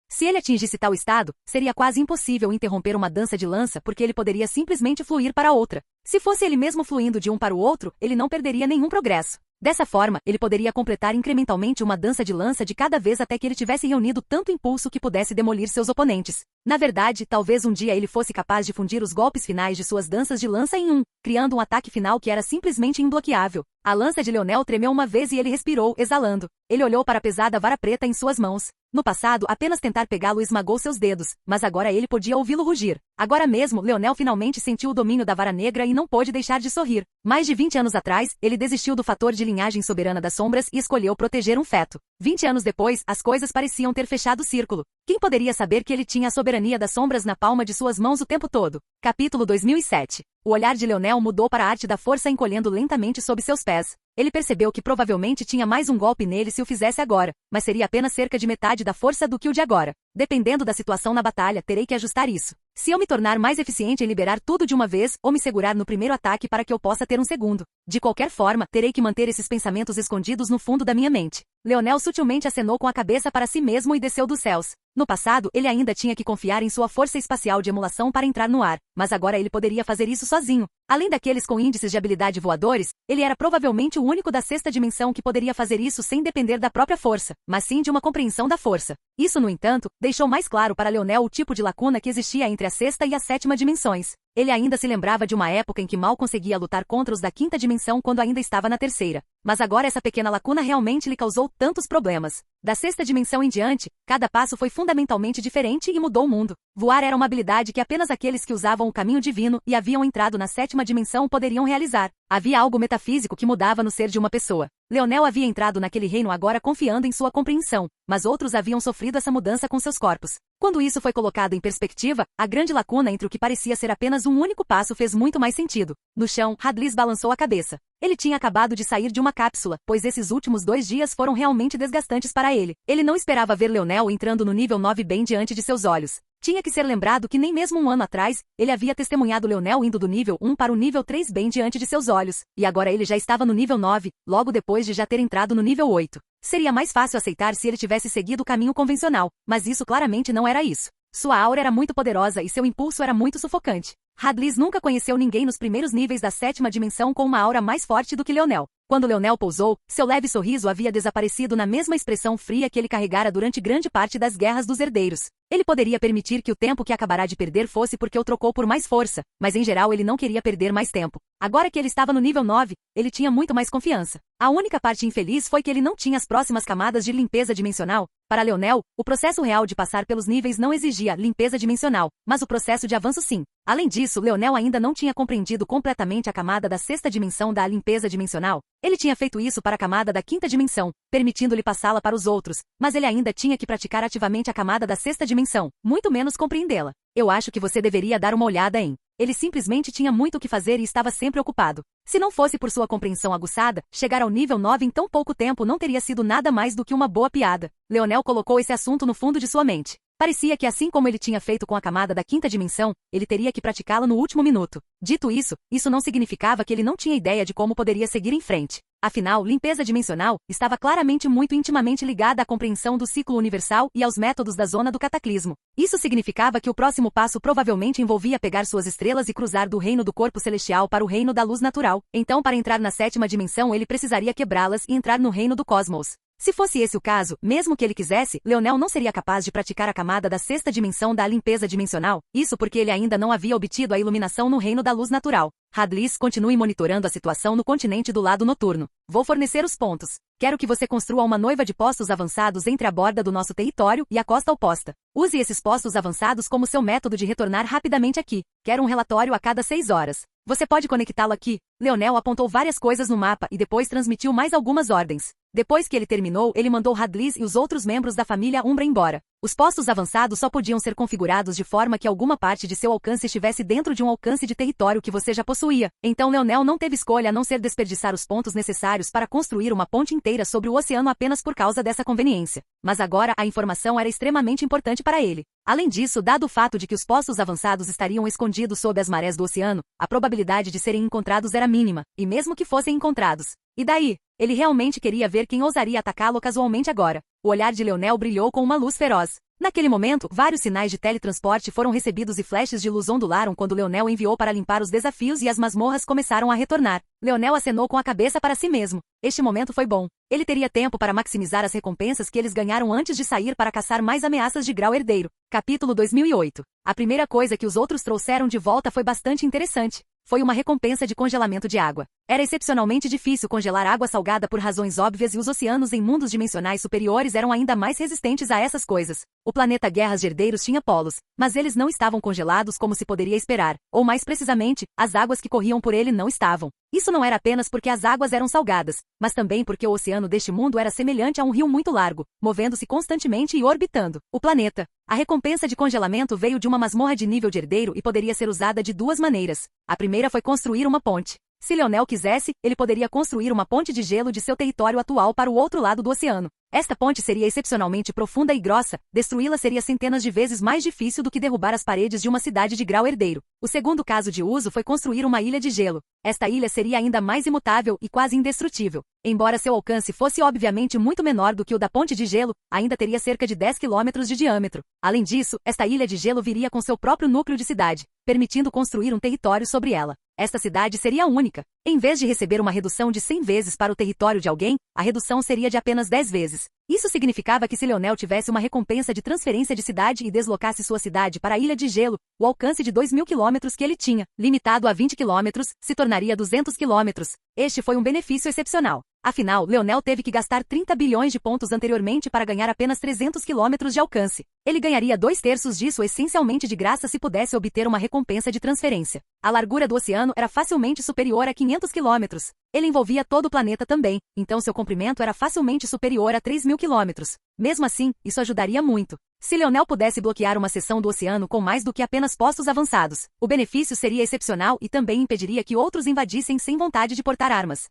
Se ele atingisse tal estado, seria quase impossível interromper uma dança de lança porque ele poderia simplesmente fluir para outra. Se fosse ele mesmo fluindo de um para o outro, ele não perderia nenhum progresso. Dessa forma, ele poderia completar incrementalmente uma dança de lança de cada vez até que ele tivesse reunido tanto impulso que pudesse demolir seus oponentes. Na verdade, talvez um dia ele fosse capaz de fundir os golpes finais de suas danças de lança em um, criando um ataque final que era simplesmente imbloqueável. A lança de Leonel tremeu uma vez e ele respirou, exalando. Ele olhou para a pesada vara preta em suas mãos. No passado, apenas tentar pegá-lo esmagou seus dedos, mas agora ele podia ouvi-lo rugir. Agora mesmo, Leonel finalmente sentiu o domínio da vara negra e não pôde deixar de sorrir. Mais de 20 anos atrás, ele desistiu do fator de linhagem soberana das sombras e escolheu proteger um feto. 20 anos depois, as coisas pareciam ter fechado o círculo. Quem poderia saber que ele tinha a soberania das sombras na palma de suas mãos o tempo todo? Capítulo 2007. O olhar de Leonel mudou para a arte da força encolhendo lentamente sob seus pés. Ele percebeu que provavelmente tinha mais um golpe nele se o fizesse agora, mas seria apenas cerca de metade da força do que o de agora. Dependendo da situação na batalha, terei que ajustar isso. Se eu me tornar mais eficiente em liberar tudo de uma vez, ou me segurar no primeiro ataque para que eu possa ter um segundo. De qualquer forma, terei que manter esses pensamentos escondidos no fundo da minha mente. Leonel sutilmente acenou com a cabeça para si mesmo e desceu dos céus. No passado, ele ainda tinha que confiar em sua força espacial de emulação para entrar no ar, mas agora ele poderia fazer isso sozinho. Além daqueles com índices de habilidade voadores, ele era provavelmente o único da sexta dimensão que poderia fazer isso sem depender da própria força, mas sim de uma compreensão da força. Isso, no entanto, deixou mais claro para Leonel o tipo de lacuna que existia entre a sexta e a sétima dimensões. Ele ainda se lembrava de uma época em que mal conseguia lutar contra os da quinta dimensão quando ainda estava na terceira. Mas agora essa pequena lacuna realmente lhe causou tantos problemas. Da sexta dimensão em diante, cada passo foi fundamentalmente diferente e mudou o mundo. Voar era uma habilidade que apenas aqueles que usavam o caminho divino e haviam entrado na sétima dimensão poderiam realizar. Havia algo metafísico que mudava no ser de uma pessoa. Leonel havia entrado naquele reino agora confiando em sua compreensão, mas outros haviam sofrido essa mudança com seus corpos. Quando isso foi colocado em perspectiva, a grande lacuna entre o que parecia ser apenas um único passo fez muito mais sentido. No chão, Hadlis balançou a cabeça. Ele tinha acabado de sair de uma cápsula, pois esses últimos 2 dias foram realmente desgastantes para ele. Ele não esperava ver Leonel entrando no nível 9 bem diante de seus olhos. Tinha que ser lembrado que nem mesmo um ano atrás, ele havia testemunhado Leonel indo do nível 1 para o nível 3 bem diante de seus olhos, e agora ele já estava no nível 9, logo depois de já ter entrado no nível 8. Seria mais fácil aceitar se ele tivesse seguido o caminho convencional, mas isso claramente não era isso. Sua aura era muito poderosa e seu impulso era muito sufocante. Hadlis nunca conheceu ninguém nos primeiros níveis da sétima dimensão com uma aura mais forte do que Leonel. Quando Leonel pousou, seu leve sorriso havia desaparecido na mesma expressão fria que ele carregara durante grande parte das guerras dos herdeiros. Ele poderia permitir que o tempo que acabará de perder fosse porque o trocou por mais força, mas em geral ele não queria perder mais tempo. Agora que ele estava no nível 9, ele tinha muito mais confiança. A única parte infeliz foi que ele não tinha as próximas camadas de limpeza dimensional. Para Leonel, o processo real de passar pelos níveis não exigia limpeza dimensional, mas o processo de avanço sim. Além disso, Leonel ainda não tinha compreendido completamente a camada da sexta dimensão da limpeza dimensional. Ele tinha feito isso para a camada da quinta dimensão, permitindo-lhe passá-la para os outros, mas ele ainda tinha que praticar ativamente a camada da sexta dimensão, muito menos compreendê-la. Eu acho que você deveria dar uma olhada em. Ele simplesmente tinha muito o que fazer e estava sempre ocupado. Se não fosse por sua compreensão aguçada, chegar ao nível 9 em tão pouco tempo não teria sido nada mais do que uma boa piada. Leonel colocou esse assunto no fundo de sua mente. Parecia que assim como ele tinha feito com a camada da quinta dimensão, ele teria que praticá-la no último minuto. Dito isso, isso não significava que ele não tinha ideia de como poderia seguir em frente. Afinal, limpeza dimensional estava claramente muito intimamente ligada à compreensão do ciclo universal e aos métodos da zona do cataclismo. Isso significava que o próximo passo provavelmente envolvia pegar suas estrelas e cruzar do reino do corpo celestial para o reino da luz natural. Então, para entrar na sétima dimensão, ele precisaria quebrá-las e entrar no reino do cosmos. Se fosse esse o caso, mesmo que ele quisesse, Leonel não seria capaz de praticar a camada da sexta dimensão da limpeza dimensional, isso porque ele ainda não havia obtido a iluminação no reino da luz natural. Hadlis, continue monitorando a situação no continente do lado noturno. Vou fornecer os pontos. Quero que você construa uma noiva de postos avançados entre a borda do nosso território e a costa oposta. Use esses postos avançados como seu método de retornar rapidamente aqui. Quero um relatório a cada 6 horas. Você pode conectá-lo aqui. Leonel apontou várias coisas no mapa e depois transmitiu mais algumas ordens. Depois que ele terminou, ele mandou Hadlis e os outros membros da família Umbra embora. Os postos avançados só podiam ser configurados de forma que alguma parte de seu alcance estivesse dentro de um alcance de território que você já possuía. Então Leonel não teve escolha a não ser desperdiçar os pontos necessários para construir uma ponte inteira sobre o oceano apenas por causa dessa conveniência. Mas agora a informação era extremamente importante para ele. Além disso, dado o fato de que os postos avançados estariam escondidos sob as marés do oceano, a probabilidade de serem encontrados era mínima, e mesmo que fossem encontrados. E daí? Ele realmente queria ver quem ousaria atacá-lo casualmente agora. O olhar de Leonel brilhou com uma luz feroz. Naquele momento, vários sinais de teletransporte foram recebidos e flashes de luz ondularam quando Leonel enviou para limpar os desafios e as masmorras começaram a retornar. Leonel acenou com a cabeça para si mesmo. Este momento foi bom. Ele teria tempo para maximizar as recompensas que eles ganharam antes de sair para caçar mais ameaças de grau herdeiro. Capítulo 2008. A primeira coisa que os outros trouxeram de volta foi bastante interessante. Foi uma recompensa de congelamento de água. Era excepcionalmente difícil congelar água salgada por razões óbvias e os oceanos em mundos dimensionais superiores eram ainda mais resistentes a essas coisas. O planeta Guerras de Herdeiros tinha polos, mas eles não estavam congelados como se poderia esperar, ou mais precisamente, as águas que corriam por ele não estavam. Isso não era apenas porque as águas eram salgadas, mas também porque o oceano deste mundo era semelhante a um rio muito largo, movendo-se constantemente e orbitando o planeta. A recompensa de congelamento veio de uma masmorra de nível de herdeiro e poderia ser usada de 2 maneiras. A primeira foi construir uma ponte. Se Leonel quisesse, ele poderia construir uma ponte de gelo de seu território atual para o outro lado do oceano. Esta ponte seria excepcionalmente profunda e grossa, destruí-la seria centenas de vezes mais difícil do que derrubar as paredes de uma cidade de grau herdeiro. O segundo caso de uso foi construir uma ilha de gelo. Esta ilha seria ainda mais imutável e quase indestrutível. Embora seu alcance fosse obviamente muito menor do que o da ponte de gelo, ainda teria cerca de 10 quilômetros de diâmetro. Além disso, esta ilha de gelo viria com seu próprio núcleo de cidade, permitindo construir um território sobre ela. Esta cidade seria única. Em vez de receber uma redução de 100 vezes para o território de alguém, a redução seria de apenas 10 vezes. Isso significava que se Leonel tivesse uma recompensa de transferência de cidade e deslocasse sua cidade para a Ilha de Gelo, o alcance de 2.000 quilômetros que ele tinha, limitado a 20 quilômetros, se tornaria 200 quilômetros. Este foi um benefício excepcional. Afinal, Leonel teve que gastar 30 bilhões de pontos anteriormente para ganhar apenas 300 quilômetros de alcance. Ele ganharia 2/3 disso essencialmente de graça se pudesse obter uma recompensa de transferência. A largura do oceano era facilmente superior a 500 quilômetros. Ele envolvia todo o planeta também, então seu comprimento era facilmente superior a 3.000 quilômetros. Mesmo assim, isso ajudaria muito. Se Leonel pudesse bloquear uma seção do oceano com mais do que apenas postos avançados, o benefício seria excepcional e também impediria que outros invadissem sem vontade de portar armas.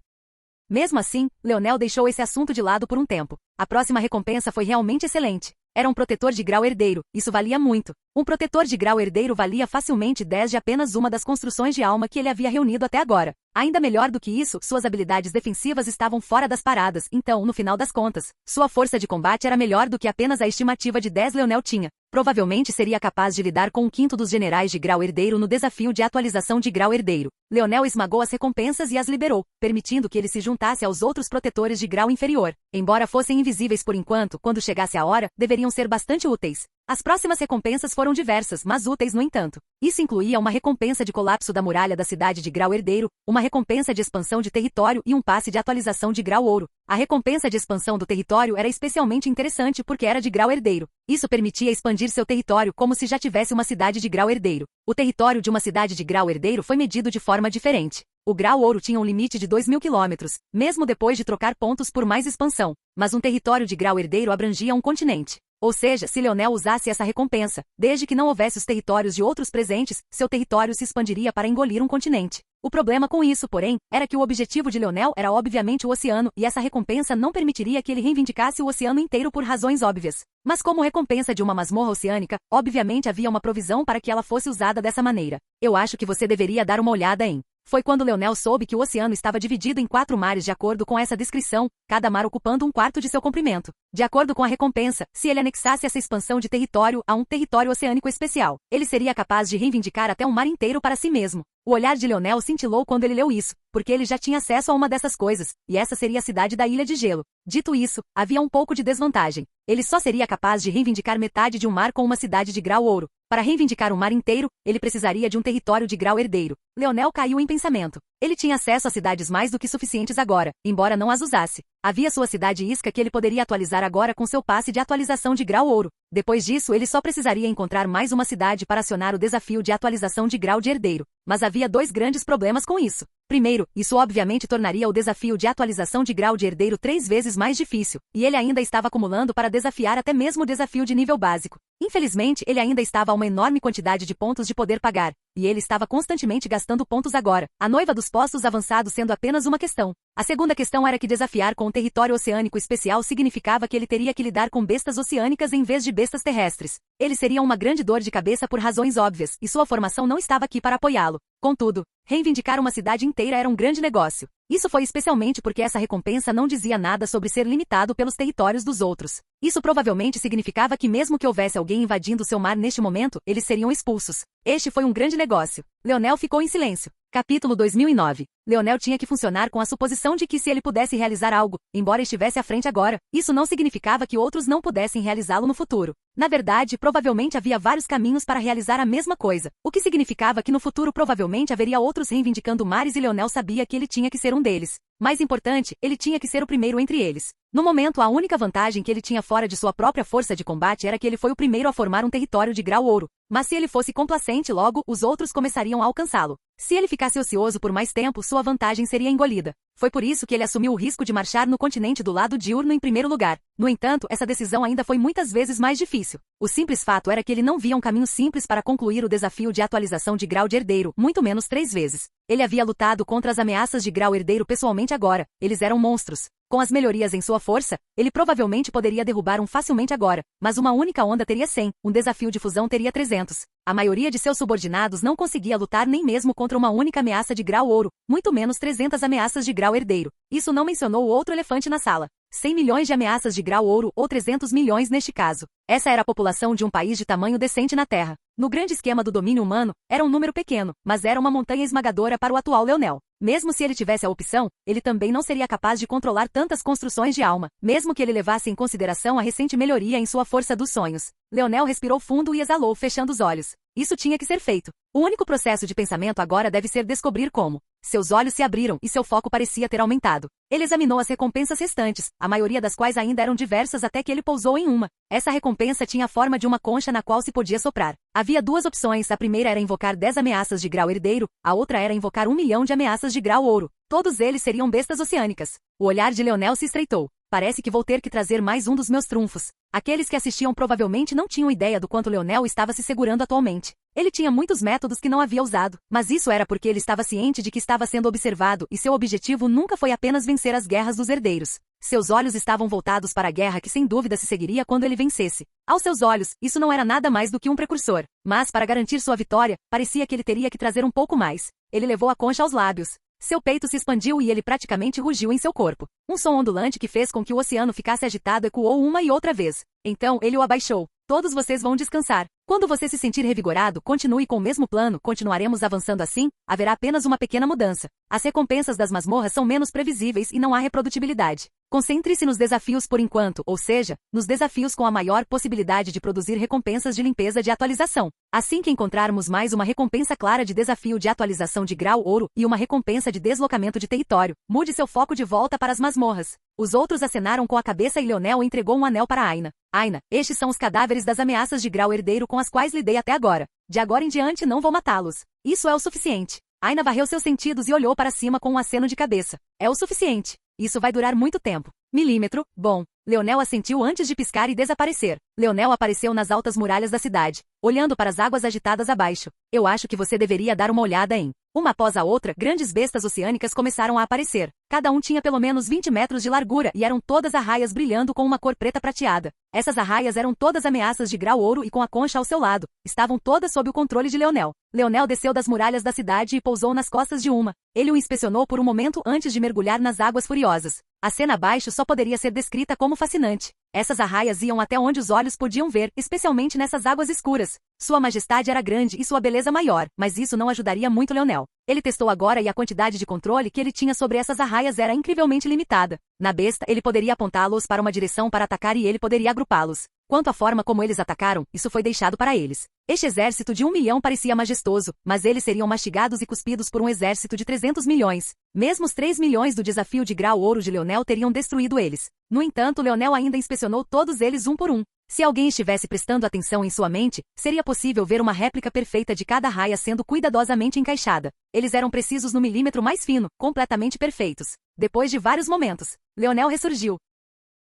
Mesmo assim, Leonel deixou esse assunto de lado por um tempo. A próxima recompensa foi realmente excelente. Era um protetor de grau herdeiro, isso valia muito. Um protetor de grau herdeiro valia facilmente 10 de apenas uma das construções de alma que ele havia reunido até agora. Ainda melhor do que isso, suas habilidades defensivas estavam fora das paradas, então, no final das contas, sua força de combate era melhor do que apenas a estimativa de 10 Leonel tinha. Provavelmente seria capaz de lidar com um quinto dos generais de grau herdeiro no desafio de atualização de grau herdeiro. Leonel esmagou as recompensas e as liberou, permitindo que ele se juntasse aos outros protetores de grau inferior. Embora fossem invisíveis por enquanto, quando chegasse a hora, deveriam ser bastante úteis. As próximas recompensas foram diversas, mas úteis no entanto. Isso incluía uma recompensa de colapso da muralha da cidade de grau herdeiro, uma recompensa de expansão de território e um passe de atualização de grau ouro. A recompensa de expansão do território era especialmente interessante porque era de grau herdeiro. Isso permitia expandir seu território como se já tivesse uma cidade de grau herdeiro. O território de uma cidade de grau herdeiro foi medido de forma diferente. O grau ouro tinha um limite de 2.000 quilômetros, mesmo depois de trocar pontos por mais expansão. Mas um território de grau herdeiro abrangia um continente. Ou seja, se Leonel usasse essa recompensa, desde que não houvesse os territórios de outros presentes, seu território se expandiria para engolir um continente. O problema com isso, porém, era que o objetivo de Leonel era obviamente o oceano, e essa recompensa não permitiria que ele reivindicasse o oceano inteiro por razões óbvias. Mas como recompensa de uma masmorra oceânica, obviamente havia uma provisão para que ela fosse usada dessa maneira. Eu acho que você deveria dar uma olhada em. Foi quando Leonel soube que o oceano estava dividido em 4 mares de acordo com essa descrição, cada mar ocupando um quarto de seu comprimento. De acordo com a recompensa, se ele anexasse essa expansão de território a um território oceânico especial, ele seria capaz de reivindicar até um mar inteiro para si mesmo. O olhar de Leonel cintilou quando ele leu isso, porque ele já tinha acesso a uma dessas coisas, e essa seria a cidade da Ilha de Gelo. Dito isso, havia um pouco de desvantagem. Ele só seria capaz de reivindicar metade de um mar com uma cidade de grau ouro. Para reivindicar um mar inteiro, ele precisaria de um território de grau herdeiro. Leonel caiu em pensamento. Ele tinha acesso a cidades mais do que suficientes agora, embora não as usasse. Havia sua cidade isca que ele poderia atualizar agora com seu passe de atualização de grau ouro. Depois disso, ele só precisaria encontrar mais uma cidade para acionar o desafio de atualização de grau de herdeiro. Mas havia 2 grandes problemas com isso. Primeiro, isso obviamente tornaria o desafio de atualização de grau de herdeiro 3 vezes mais difícil, e ele ainda estava acumulando para desafiar até mesmo o desafio de nível básico. Infelizmente, ele ainda estava a uma enorme quantidade de pontos de poder pagar, e ele estava constantemente gastando pontos agora, a noiva dos postos avançados sendo apenas uma questão. A segunda questão era que desafiar com um território oceânico especial significava que ele teria que lidar com bestas oceânicas em vez de bestas terrestres. Ele seria uma grande dor de cabeça por razões óbvias, e sua formação não estava aqui para apoiá-lo. Contudo, reivindicar uma cidade inteira era um grande negócio. Isso foi especialmente porque essa recompensa não dizia nada sobre ser limitado pelos territórios dos outros. Isso provavelmente significava que mesmo que houvesse alguém invadindo seu mar neste momento, eles seriam expulsos. Este foi um grande negócio. Leonel ficou em silêncio. Capítulo 2009. Leonel tinha que funcionar com a suposição de que se ele pudesse realizar algo, embora estivesse à frente agora, isso não significava que outros não pudessem realizá-lo no futuro. Na verdade, provavelmente havia vários caminhos para realizar a mesma coisa, o que significava que no futuro provavelmente haveria outros reivindicando mares e Leonel sabia que ele tinha que ser um deles. Mais importante, ele tinha que ser o primeiro entre eles. No momento, a única vantagem que ele tinha fora de sua própria força de combate era que ele foi o primeiro a formar um território de grau ouro. Mas se ele fosse complacente logo, os outros começariam a alcançá-lo. Se ele ficasse ocioso por mais tempo, sua vantagem seria engolida. Foi por isso que ele assumiu o risco de marchar no continente do lado diurno em primeiro lugar. No entanto, essa decisão ainda foi muitas vezes mais difícil. O simples fato era que ele não via um caminho simples para concluir o desafio de atualização de grau de herdeiro, muito menos 3 vezes. Ele havia lutado contra as ameaças de grau herdeiro pessoalmente agora. Eles eram monstros. Com as melhorias em sua força, ele provavelmente poderia derrubar um facilmente agora, mas uma única onda teria 100, um desafio de fusão teria 300. A maioria de seus subordinados não conseguia lutar nem mesmo contra uma única ameaça de grau ouro, muito menos 300 ameaças de grau herdeiro. Isso não mencionou o outro elefante na sala. 100 milhões de ameaças de grau ouro ou 300 milhões neste caso. Essa era a população de um país de tamanho decente na Terra. No grande esquema do domínio humano, era um número pequeno, mas era uma montanha esmagadora para o atual Leonel. Mesmo se ele tivesse a opção, ele também não seria capaz de controlar tantas construções de alma, mesmo que ele levasse em consideração a recente melhoria em sua força dos sonhos. Leonel respirou fundo e exalou, fechando os olhos. Isso tinha que ser feito. O único processo de pensamento agora deve ser descobrir como. Seus olhos se abriram e seu foco parecia ter aumentado. Ele examinou as recompensas restantes, a maioria das quais ainda eram diversas até que ele pousou em uma. Essa recompensa tinha a forma de uma concha na qual se podia soprar. Havia duas opções, a primeira era invocar 10 ameaças de grau herdeiro, a outra era invocar 1 milhão de ameaças de grau ouro. Todos eles seriam bestas oceânicas. O olhar de Leonel se estreitou. Parece que vou ter que trazer mais um dos meus trunfos. Aqueles que assistiam provavelmente não tinham ideia do quanto Leonel estava se segurando atualmente. Ele tinha muitos métodos que não havia usado, mas isso era porque ele estava ciente de que estava sendo observado e seu objetivo nunca foi apenas vencer as guerras dos herdeiros. Seus olhos estavam voltados para a guerra que sem dúvida se seguiria quando ele vencesse. Aos seus olhos, isso não era nada mais do que um precursor. Mas para garantir sua vitória, parecia que ele teria que trazer um pouco mais. Ele levou a concha aos lábios. Seu peito se expandiu e ele praticamente rugiu em seu corpo. Um som ondulante que fez com que o oceano ficasse agitado ecoou uma e outra vez. Então ele o abaixou. Todos vocês vão descansar. Quando você se sentir revigorado, continue com o mesmo plano, continuaremos avançando assim, haverá apenas uma pequena mudança. As recompensas das masmorras são menos previsíveis e não há reprodutibilidade. Concentre-se nos desafios por enquanto, ou seja, nos desafios com a maior possibilidade de produzir recompensas de limpeza de atualização. Assim que encontrarmos mais uma recompensa clara de desafio de atualização de grau ouro e uma recompensa de deslocamento de território, mude seu foco de volta para as masmorras. Os outros acenaram com a cabeça e Leonel entregou um anel para Aina. Aina, estes são os cadáveres das ameaças de grau herdeiro com as quais lidei até agora. De agora em diante não vou matá-los. Isso é o suficiente. Aina varreu seus sentidos e olhou para cima com um aceno de cabeça. É o suficiente. Isso vai durar muito tempo. Milímetro, bom. Leonel assentiu antes de piscar e desaparecer. Leonel apareceu nas altas muralhas da cidade, olhando para as águas agitadas abaixo. Eu acho que você deveria dar uma olhada em... Uma após a outra, grandes bestas oceânicas começaram a aparecer. Cada um tinha pelo menos 20 metros de largura e eram todas arraias brilhando com uma cor preta prateada. Essas arraias eram todas ameaças de grau ouro e com a concha ao seu lado. Estavam todas sob o controle de Leonel. Leonel desceu das muralhas da cidade e pousou nas costas de uma. Ele o inspecionou por um momento antes de mergulhar nas águas furiosas. A cena abaixo só poderia ser descrita como fascinante. Essas arraias iam até onde os olhos podiam ver, especialmente nessas águas escuras. Sua majestade era grande e sua beleza maior, mas isso não ajudaria muito Leonel. Ele testou agora e a quantidade de controle que ele tinha sobre essas arraias era incrivelmente limitada. Na besta, ele poderia apontá-los para uma direção para atacar e ele poderia agrupá-los. Quanto à forma como eles atacaram, isso foi deixado para eles. Este exército de 1 milhão parecia majestoso, mas eles seriam mastigados e cuspidos por um exército de 300 milhões. Mesmo os 3 milhões do desafio de grau ouro de Leonel teriam destruído eles. No entanto, Leonel ainda inspecionou todos eles um por um. Se alguém estivesse prestando atenção em sua mente, seria possível ver uma réplica perfeita de cada raia sendo cuidadosamente encaixada. Eles eram precisos no milímetro mais fino, completamente perfeitos. Depois de vários momentos, Leonel ressurgiu.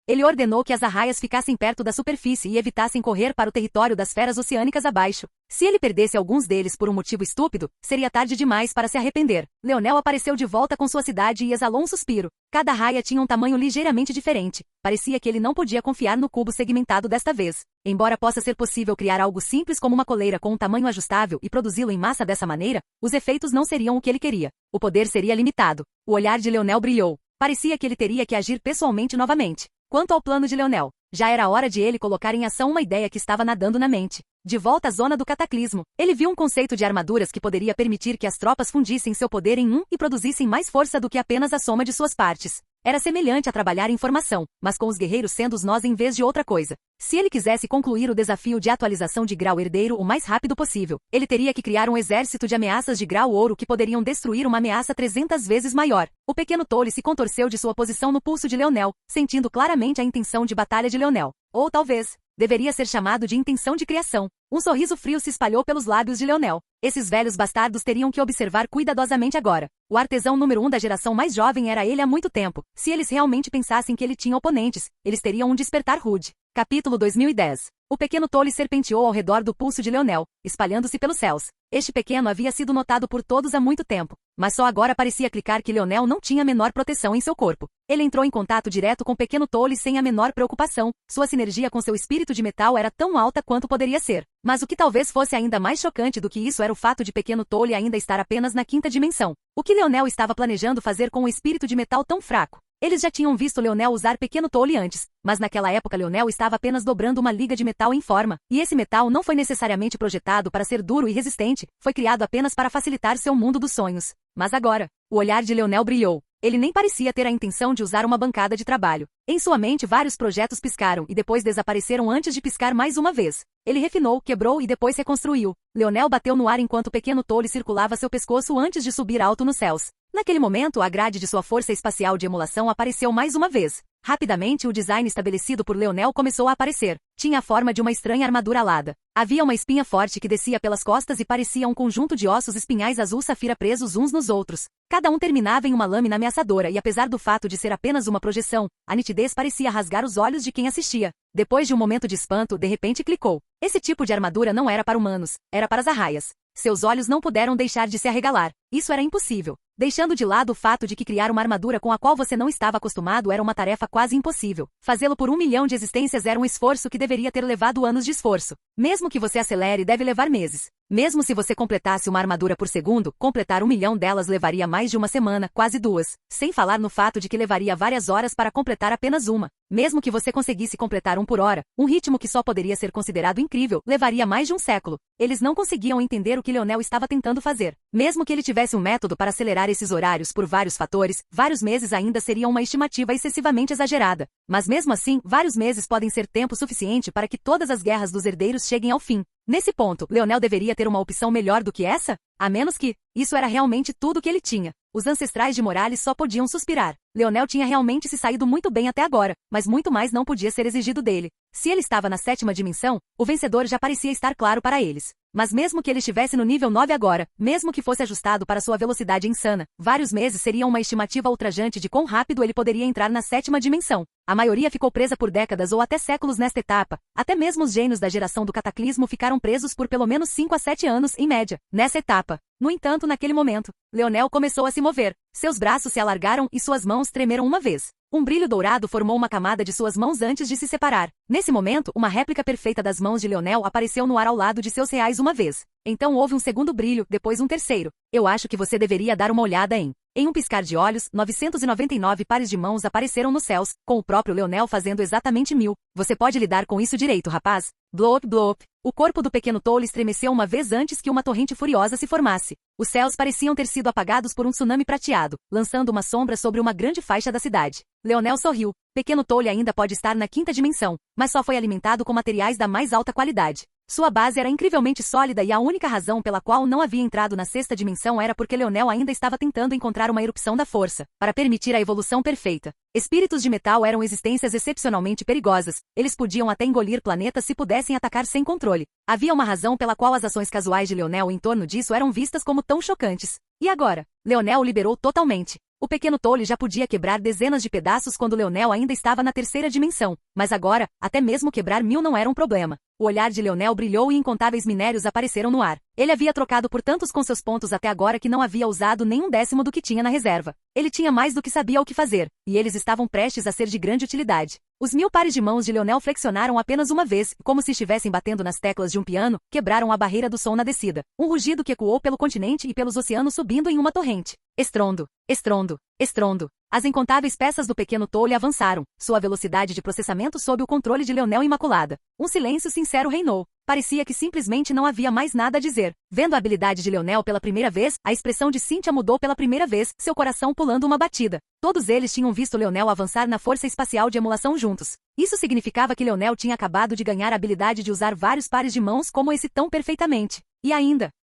Ele ordenou que as arraias ficassem perto da superfície e evitassem correr para o território das feras oceânicas abaixo. Se ele perdesse alguns deles por um motivo estúpido, seria tarde demais para se arrepender. Leonel apareceu de volta com sua cidade e exalou um suspiro. Cada raia tinha um tamanho ligeiramente diferente. Parecia que ele não podia confiar no cubo segmentado desta vez. Embora possa ser possível criar algo simples como uma coleira com um tamanho ajustável e produzi-lo em massa dessa maneira, os efeitos não seriam o que ele queria. O poder seria limitado. O olhar de Leonel brilhou. Parecia que ele teria que agir pessoalmente novamente. Quanto ao plano de Leonel, já era hora de ele colocar em ação uma ideia que estava nadando na mente. De volta à zona do cataclismo, ele viu um conceito de armaduras que poderia permitir que as tropas fundissem seu poder em um e produzissem mais força do que apenas a soma de suas partes. Era semelhante a trabalhar em formação, mas com os guerreiros sendo os nós em vez de outra coisa. Se ele quisesse concluir o desafio de atualização de grau herdeiro o mais rápido possível, ele teria que criar um exército de ameaças de grau ouro que poderiam destruir uma ameaça 300 vezes maior. O pequeno Tole se contorceu de sua posição no pulso de Leonel, sentindo claramente a intenção de batalha de Leonel. Ou talvez, deveria ser chamado de intenção de criação. Um sorriso frio se espalhou pelos lábios de Leonel. Esses velhos bastardos teriam que observar cuidadosamente agora. O artesão número 1 da geração mais jovem era ele há muito tempo. Se eles realmente pensassem que ele tinha oponentes, eles teriam um despertar rude. Capítulo 2010. O pequeno Tole serpenteou ao redor do pulso de Leonel, espalhando-se pelos céus. Este pequeno havia sido notado por todos há muito tempo, mas só agora parecia clicar que Leonel não tinha a menor proteção em seu corpo. Ele entrou em contato direto com o pequeno Tole sem a menor preocupação. Sua sinergia com seu espírito de metal era tão alta quanto poderia ser. Mas o que talvez fosse ainda mais chocante do que isso era o fato de pequeno Tole ainda estar apenas na 5ª dimensão. O que Leonel estava planejando fazer com um espírito de metal tão fraco? Eles já tinham visto Leonel usar Pequeno Tolle antes, mas naquela época Leonel estava apenas dobrando uma liga de metal em forma, e esse metal não foi necessariamente projetado para ser duro e resistente, foi criado apenas para facilitar seu mundo dos sonhos. Mas agora, o olhar de Leonel brilhou. Ele nem parecia ter a intenção de usar uma bancada de trabalho. Em sua mente vários projetos piscaram e depois desapareceram antes de piscar mais uma vez. Ele refinou, quebrou e depois reconstruiu. Leonel bateu no ar enquanto o Pequeno Tolle circulava seu pescoço antes de subir alto nos céus. Naquele momento, a grade de sua força espacial de emulação apareceu mais uma vez. Rapidamente, o design estabelecido por Leonel começou a aparecer. Tinha a forma de uma estranha armadura alada. Havia uma espinha forte que descia pelas costas e parecia um conjunto de ossos espinhais azul safira presos uns nos outros. Cada um terminava em uma lâmina ameaçadora e apesar do fato de ser apenas uma projeção, a nitidez parecia rasgar os olhos de quem assistia. Depois de um momento de espanto, de repente clicou. Esse tipo de armadura não era para humanos, era para as arraias. Seus olhos não puderam deixar de se arregalar. Isso era impossível. Deixando de lado o fato de que criar uma armadura com a qual você não estava acostumado era uma tarefa quase impossível. Fazê-lo por 1 milhão de existências era um esforço que deveria ter levado anos de esforço. Mesmo que você acelere, deve levar meses. Mesmo se você completasse uma armadura por segundo, completar 1 milhão delas levaria mais de uma semana, quase 2. Sem falar no fato de que levaria várias horas para completar apenas uma. Mesmo que você conseguisse completar 1 por hora, um ritmo que só poderia ser considerado incrível, levaria mais de um século. Eles não conseguiam entender o que Leonel estava tentando fazer. Mesmo que ele tivesse um método para acelerar esses horários por vários fatores, vários meses ainda seriam uma estimativa excessivamente exagerada. Mas mesmo assim, vários meses podem ser tempo suficiente para que todas as guerras dos herdeiros cheguem ao fim. Nesse ponto, Leonel deveria ter uma opção melhor do que essa? A menos que, isso era realmente tudo que ele tinha. Os ancestrais de Morales só podiam suspirar. Leonel tinha realmente se saído muito bem até agora, mas muito mais não podia ser exigido dele. Se ele estava na 7ª dimensão, o vencedor já parecia estar claro para eles. Mas mesmo que ele estivesse no nível 9 agora, mesmo que fosse ajustado para sua velocidade insana, vários meses seriam uma estimativa ultrajante de quão rápido ele poderia entrar na 7ª dimensão. A maioria ficou presa por décadas ou até séculos nesta etapa. Até mesmo os gênios da geração do cataclismo ficaram presos por pelo menos 5 a 7 anos, em média, nessa etapa. No entanto, naquele momento, Leonel começou a se mover. Seus braços se alargaram e suas mãos tremeram uma vez. Um brilho dourado formou uma camada de suas mãos antes de se separar. Nesse momento, uma réplica perfeita das mãos de Leonel apareceu no ar ao lado de seus reais uma vez. Então houve um segundo brilho, depois um terceiro. Eu acho que você deveria dar uma olhada em... Em um piscar de olhos, 999 pares de mãos apareceram nos céus, com o próprio Leonel fazendo exatamente 1000. Você pode lidar com isso direito, rapaz. Blop, blop. O corpo do Pequeno Tolle estremeceu uma vez antes que uma torrente furiosa se formasse. Os céus pareciam ter sido apagados por um tsunami prateado, lançando uma sombra sobre uma grande faixa da cidade. Leonel sorriu. Pequeno Tolle ainda pode estar na 5ª dimensão, mas só foi alimentado com materiais da mais alta qualidade. Sua base era incrivelmente sólida e a única razão pela qual não havia entrado na 6ª dimensão era porque Leonel ainda estava tentando encontrar uma erupção da força, para permitir a evolução perfeita. Espíritos de metal eram existências excepcionalmente perigosas. Eles podiam até engolir planetas se pudessem atacar sem controle. Havia uma razão pela qual as ações casuais de Leonel em torno disso eram vistas como tão chocantes. E agora? Leonel o liberou totalmente. O Pequeno Tolle já podia quebrar dezenas de pedaços quando Leonel ainda estava na 3ª dimensão, mas agora, até mesmo quebrar 1000 não era um problema. O olhar de Leonel brilhou e incontáveis minérios apareceram no ar. Ele havia trocado por tantos com seus pontos até agora que não havia usado nem 1/10 do que tinha na reserva. Ele tinha mais do que sabia o que fazer, e eles estavam prestes a ser de grande utilidade. Os 1000 pares de mãos de Leonel flexionaram apenas uma vez, como se estivessem batendo nas teclas de um piano, quebraram a barreira do som na descida. Um rugido que ecoou pelo continente e pelos oceanos subindo em uma torrente. Estrondo, estrondo, estrondo. As incontáveis peças do Pequeno Tolle avançaram, sua velocidade de processamento sob o controle de Leonel imaculada. Um silêncio sincero reinou. Parecia que simplesmente não havia mais nada a dizer. Vendo a habilidade de Leonel pela primeira vez, a expressão de Cynthia mudou pela primeira vez, seu coração pulando uma batida. Todos eles tinham visto Leonel avançar na força espacial de emulação juntos. Isso significava que Leonel tinha acabado de ganhar a habilidade de usar vários pares de mãos como esse tão perfeitamente.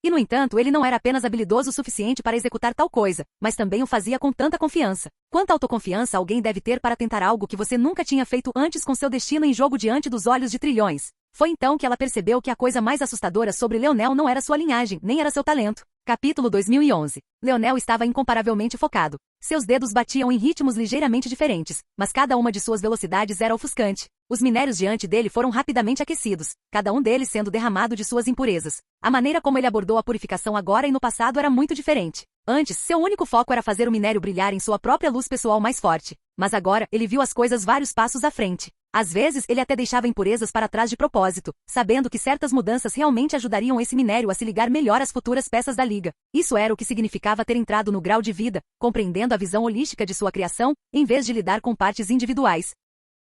E no entanto, ele não era apenas habilidoso o suficiente para executar tal coisa, mas também o fazia com tanta confiança. Quanta autoconfiança alguém deve ter para tentar algo que você nunca tinha feito antes com seu destino em jogo diante dos olhos de trilhões? Foi então que ela percebeu que a coisa mais assustadora sobre Leonel não era sua linhagem, nem era seu talento. Capítulo 2011. Leonel estava incomparavelmente focado. Seus dedos batiam em ritmos ligeiramente diferentes, mas cada uma de suas velocidades era ofuscante. Os minérios diante dele foram rapidamente aquecidos, cada um deles sendo derramado de suas impurezas. A maneira como ele abordou a purificação agora e no passado era muito diferente. Antes, seu único foco era fazer o minério brilhar em sua própria luz pessoal mais forte. Mas agora, ele viu as coisas vários passos à frente. Às vezes, ele até deixava impurezas para trás de propósito, sabendo que certas mudanças realmente ajudariam esse minério a se ligar melhor às futuras peças da liga. Isso era o que significava ter entrado no grau de vida, compreendendo a visão holística de sua criação, em vez de lidar com partes individuais.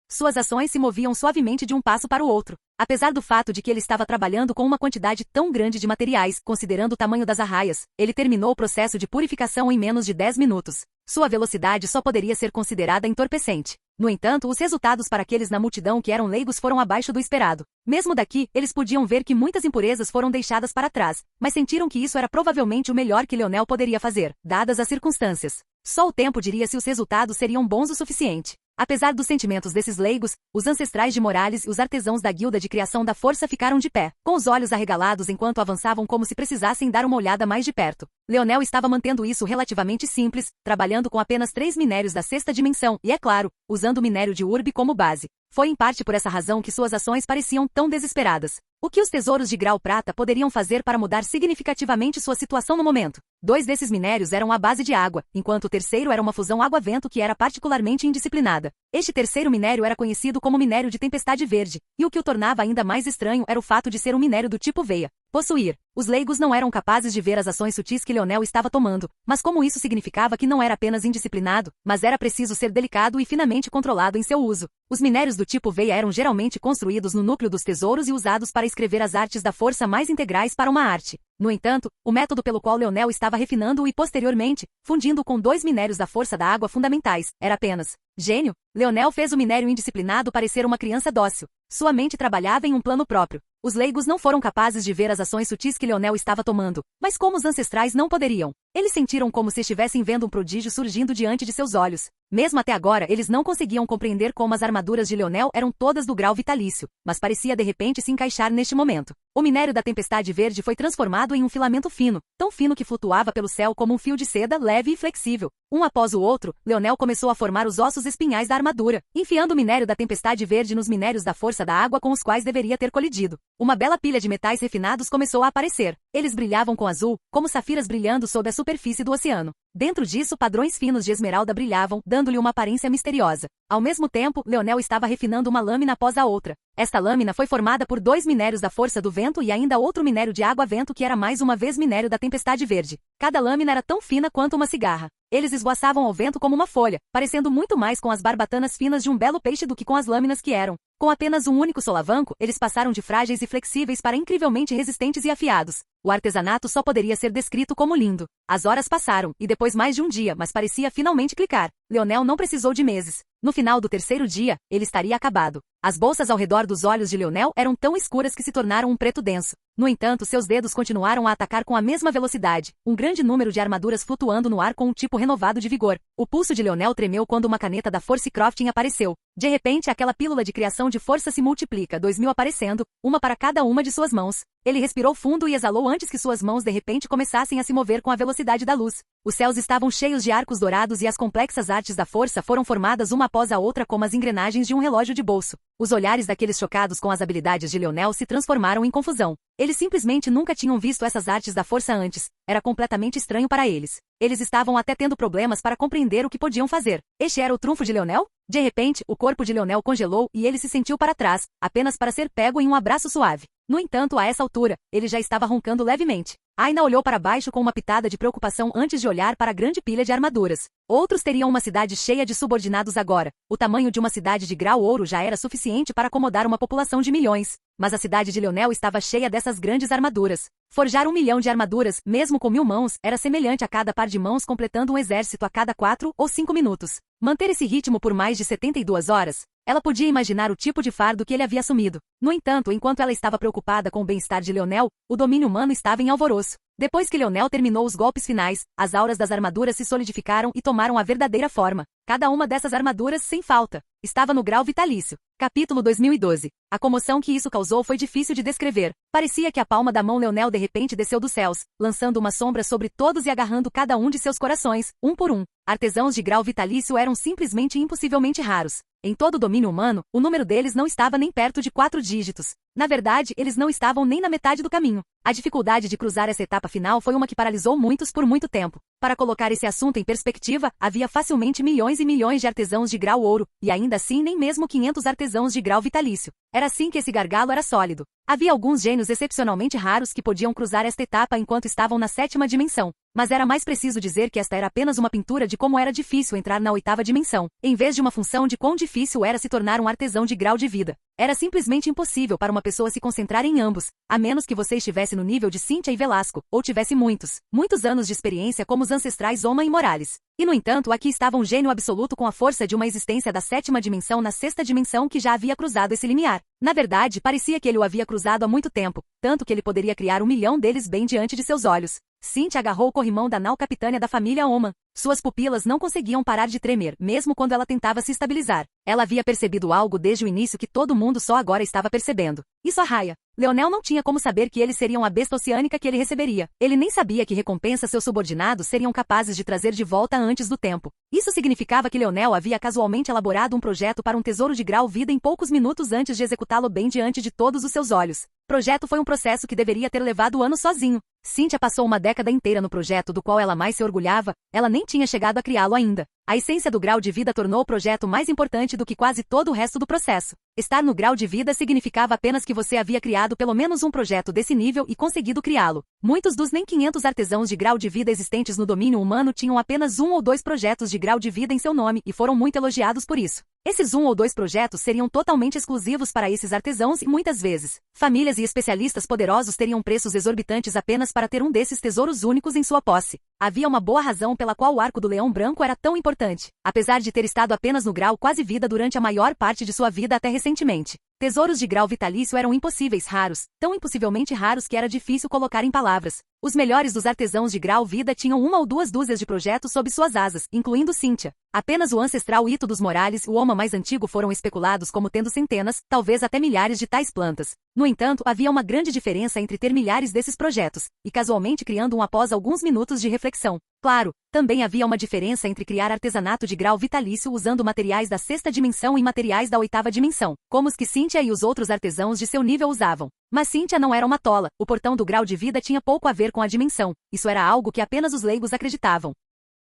Suas ações se moviam suavemente de um passo para o outro. Apesar do fato de que ele estava trabalhando com uma quantidade tão grande de materiais, considerando o tamanho das arraias, ele terminou o processo de purificação em menos de 10 minutos. Sua velocidade só poderia ser considerada entorpecente. No entanto, os resultados para aqueles na multidão que eram leigos foram abaixo do esperado. Mesmo daqui, eles podiam ver que muitas impurezas foram deixadas para trás, mas sentiram que isso era provavelmente o melhor que Leonel poderia fazer, dadas as circunstâncias. Só o tempo diria se os resultados seriam bons o suficiente. Apesar dos sentimentos desses leigos, os ancestrais de Morales e os artesãos da guilda de criação da força ficaram de pé, com os olhos arregalados enquanto avançavam como se precisassem dar uma olhada mais de perto. Leonel estava mantendo isso relativamente simples, trabalhando com apenas 3 minérios da sexta dimensão e, é claro, usando o minério de Urbe como base. Foi em parte por essa razão que suas ações pareciam tão desesperadas. O que os tesouros de grau prata poderiam fazer para mudar significativamente sua situação no momento? 2 desses minérios eram à base de água, enquanto o terceiro era uma fusão água-vento que era particularmente indisciplinada. Este terceiro minério era conhecido como minério de tempestade verde, e o que o tornava ainda mais estranho era o fato de ser um minério do tipo veia. Possuir. Os leigos não eram capazes de ver as ações sutis que Leonel estava tomando, mas como isso significava que não era apenas indisciplinado, mas era preciso ser delicado e finamente controlado em seu uso. Os minérios do tipo veia eram geralmente construídos no núcleo dos tesouros e usados para escrever as artes da força mais integrais para uma arte. No entanto, o método pelo qual Leonel estava refinando-o e posteriormente, fundindo com 2 minérios da força da água fundamentais, era apenas gênio. Leonel fez o minério indisciplinado parecer uma criança dócil. Sua mente trabalhava em um plano próprio. Os leigos não foram capazes de ver as ações sutis que Leonel estava tomando, mas como os ancestrais não poderiam. Eles sentiram como se estivessem vendo um prodígio surgindo diante de seus olhos. Mesmo até agora, eles não conseguiam compreender como as armaduras de Leonel eram todas do grau vitalício, mas parecia de repente se encaixar neste momento. O minério da tempestade verde foi transformado em um filamento fino, tão fino que flutuava pelo céu como um fio de seda leve e flexível. Um após o outro, Leonel começou a formar os ossos espinhais da armadura, enfiando o minério da tempestade verde nos minérios da força da água com os quais deveria ter colidido. Uma bela pilha de metais refinados começou a aparecer. Eles brilhavam com azul, como safiras brilhando sob a superfície do oceano. Dentro disso, padrões finos de esmeralda brilhavam, dando-lhe uma aparência misteriosa. Ao mesmo tempo, Leonel estava refinando uma lâmina após a outra. Esta lâmina foi formada por 2 minérios da força do vento e ainda outro minério de água-vento que era mais uma vez minério da tempestade verde. Cada lâmina era tão fina quanto uma cigarra. Eles esvoaçavam ao vento como uma folha, parecendo muito mais com as barbatanas finas de um belo peixe do que com as lâminas que eram. Com apenas um único solavanco, eles passaram de frágeis e flexíveis para incrivelmente resistentes e afiados. O artesanato só poderia ser descrito como lindo. As horas passaram, e depois mais de um dia, mas parecia finalmente clicar. Leonel não precisou de meses. No final do terceiro dia, ele estaria acabado. As bolsas ao redor dos olhos de Leonel eram tão escuras que se tornaram um preto denso. No entanto, seus dedos continuaram a atacar com a mesma velocidade, um grande número de armaduras flutuando no ar com um tipo renovado de vigor. O pulso de Leonel tremeu quando uma caneta da Force Crafting apareceu. De repente, aquela pílula de criação de força se multiplica, 2000 aparecendo, uma para cada uma de suas mãos. Ele respirou fundo e exalou antes que suas mãos de repente começassem a se mover com a velocidade da luz. Os céus estavam cheios de arcos dourados e as complexas artes da força foram formadas uma após a outra como as engrenagens de um relógio de bolso. Os olhares daqueles chocados com as habilidades de Leonel se transformaram em confusão. Eles simplesmente nunca tinham visto essas artes da força antes. Era completamente estranho para eles. Eles estavam até tendo problemas para compreender o que podiam fazer. Este era o trunfo de Leonel? De repente, o corpo de Leonel congelou e ele se sentiu para trás, apenas para ser pego em um abraço suave. No entanto, a essa altura, ele já estava roncando levemente. Aina olhou para baixo com uma pitada de preocupação antes de olhar para a grande pilha de armaduras. Outros teriam uma cidade cheia de subordinados agora. O tamanho de uma cidade de grau ouro já era suficiente para acomodar uma população de milhões. Mas a cidade de Leonel estava cheia dessas grandes armaduras. Forjar 1 milhão de armaduras, mesmo com 1000 mãos, era semelhante a cada par de mãos completando um exército a cada 4 ou 5 minutos. Manter esse ritmo por mais de 72 horas? Ela podia imaginar o tipo de fardo que ele havia assumido. No entanto, enquanto ela estava preocupada com o bem-estar de Leonel, o domínio humano estava em alvoroço. Depois que Leonel terminou os golpes finais, as auras das armaduras se solidificaram e tomaram a verdadeira forma. Cada uma dessas armaduras, sem falta, estava no grau vitalício. Capítulo 2012. A comoção que isso causou foi difícil de descrever. Parecia que a palma da mão Leonel de repente desceu dos céus, lançando uma sombra sobre todos e agarrando cada um de seus corações, um por um. Artesãos de grau vitalício eram simplesmente impossivelmente raros. Em todo o domínio humano, o número deles não estava nem perto de 4 dígitos. Na verdade, eles não estavam nem na metade do caminho. A dificuldade de cruzar essa etapa final foi uma que paralisou muitos por muito tempo. Para colocar esse assunto em perspectiva, havia facilmente milhões milhões e milhões de artesãos de grau ouro, e ainda assim nem mesmo 500 artesãos de grau vitalício. Era assim que esse gargalo era sólido. Havia alguns gênios excepcionalmente raros que podiam cruzar esta etapa enquanto estavam na 7ª dimensão. Mas era mais preciso dizer que esta era apenas uma pintura de como era difícil entrar na 8ª dimensão, em vez de uma função de quão difícil era se tornar um artesão de grau de vida. Era simplesmente impossível para uma pessoa se concentrar em ambos, a menos que você estivesse no nível de Cynthia e Velasco, ou tivesse muitos anos de experiência como os ancestrais Oma e Morales. E no entanto, aqui estava um gênio absoluto com a força de uma existência da 7ª dimensão na 6ª dimensão que já havia cruzado esse limiar. Na verdade, parecia que ele o havia cruzado há muito tempo, tanto que ele poderia criar 1 milhão deles bem diante de seus olhos. Cynthia agarrou o corrimão da nau capitânia da família Oman. Suas pupilas não conseguiam parar de tremer, mesmo quando ela tentava se estabilizar. Ela havia percebido algo desde o início que todo mundo só agora estava percebendo. Isso arraia. Leonel não tinha como saber que eles seriam a besta oceânica que ele receberia. Ele nem sabia que recompensa seus subordinados seriam capazes de trazer de volta antes do tempo. Isso significava que Leonel havia casualmente elaborado um projeto para um tesouro de grau vida em poucos minutos antes de executá-lo bem diante de todos os seus olhos. Projeto foi um processo que deveria ter levado anos sozinho. Cynthia passou uma década inteira no projeto do qual ela mais se orgulhava, ela nem tinha chegado a criá-lo ainda. A essência do grau de vida tornou o projeto mais importante do que quase todo o resto do processo. Estar no grau de vida significava apenas que você havia criado pelo menos um projeto desse nível e conseguido criá-lo. Muitos dos nem 500 artesãos de grau de vida existentes no domínio humano tinham apenas 1 ou 2 projetos de grau de vida em seu nome e foram muito elogiados por isso. Esses 1 ou 2 projetos seriam totalmente exclusivos para esses artesãos e muitas vezes, famílias e especialistas poderosos teriam preços exorbitantes apenas para ter um desses tesouros únicos em sua posse. Havia uma boa razão pela qual o arco do leão branco era tão importante, apesar de ter estado apenas no grau quase vida durante a maior parte de sua vida até recentemente. Tesouros de grau vitalício eram impossíveis raros, tão impossivelmente raros que era difícil colocar em palavras. Os melhores dos artesãos de grau vida tinham 1 ou 2 dúzias de projetos sob suas asas, incluindo Cynthia. Apenas o ancestral Ito dos Morales e o Oma mais antigo foram especulados como tendo centenas, talvez até milhares de tais plantas. No entanto, havia uma grande diferença entre ter milhares desses projetos, e casualmente criando um após alguns minutos de reflexão. Claro, também havia uma diferença entre criar artesanato de grau vitalício usando materiais da 6ª dimensão e materiais da 8ª dimensão, como os que Cynthia e os outros artesãos de seu nível usavam. Mas Cynthia não era uma tola, o portão do grau de vida tinha pouco a ver com a dimensão, isso era algo que apenas os leigos acreditavam.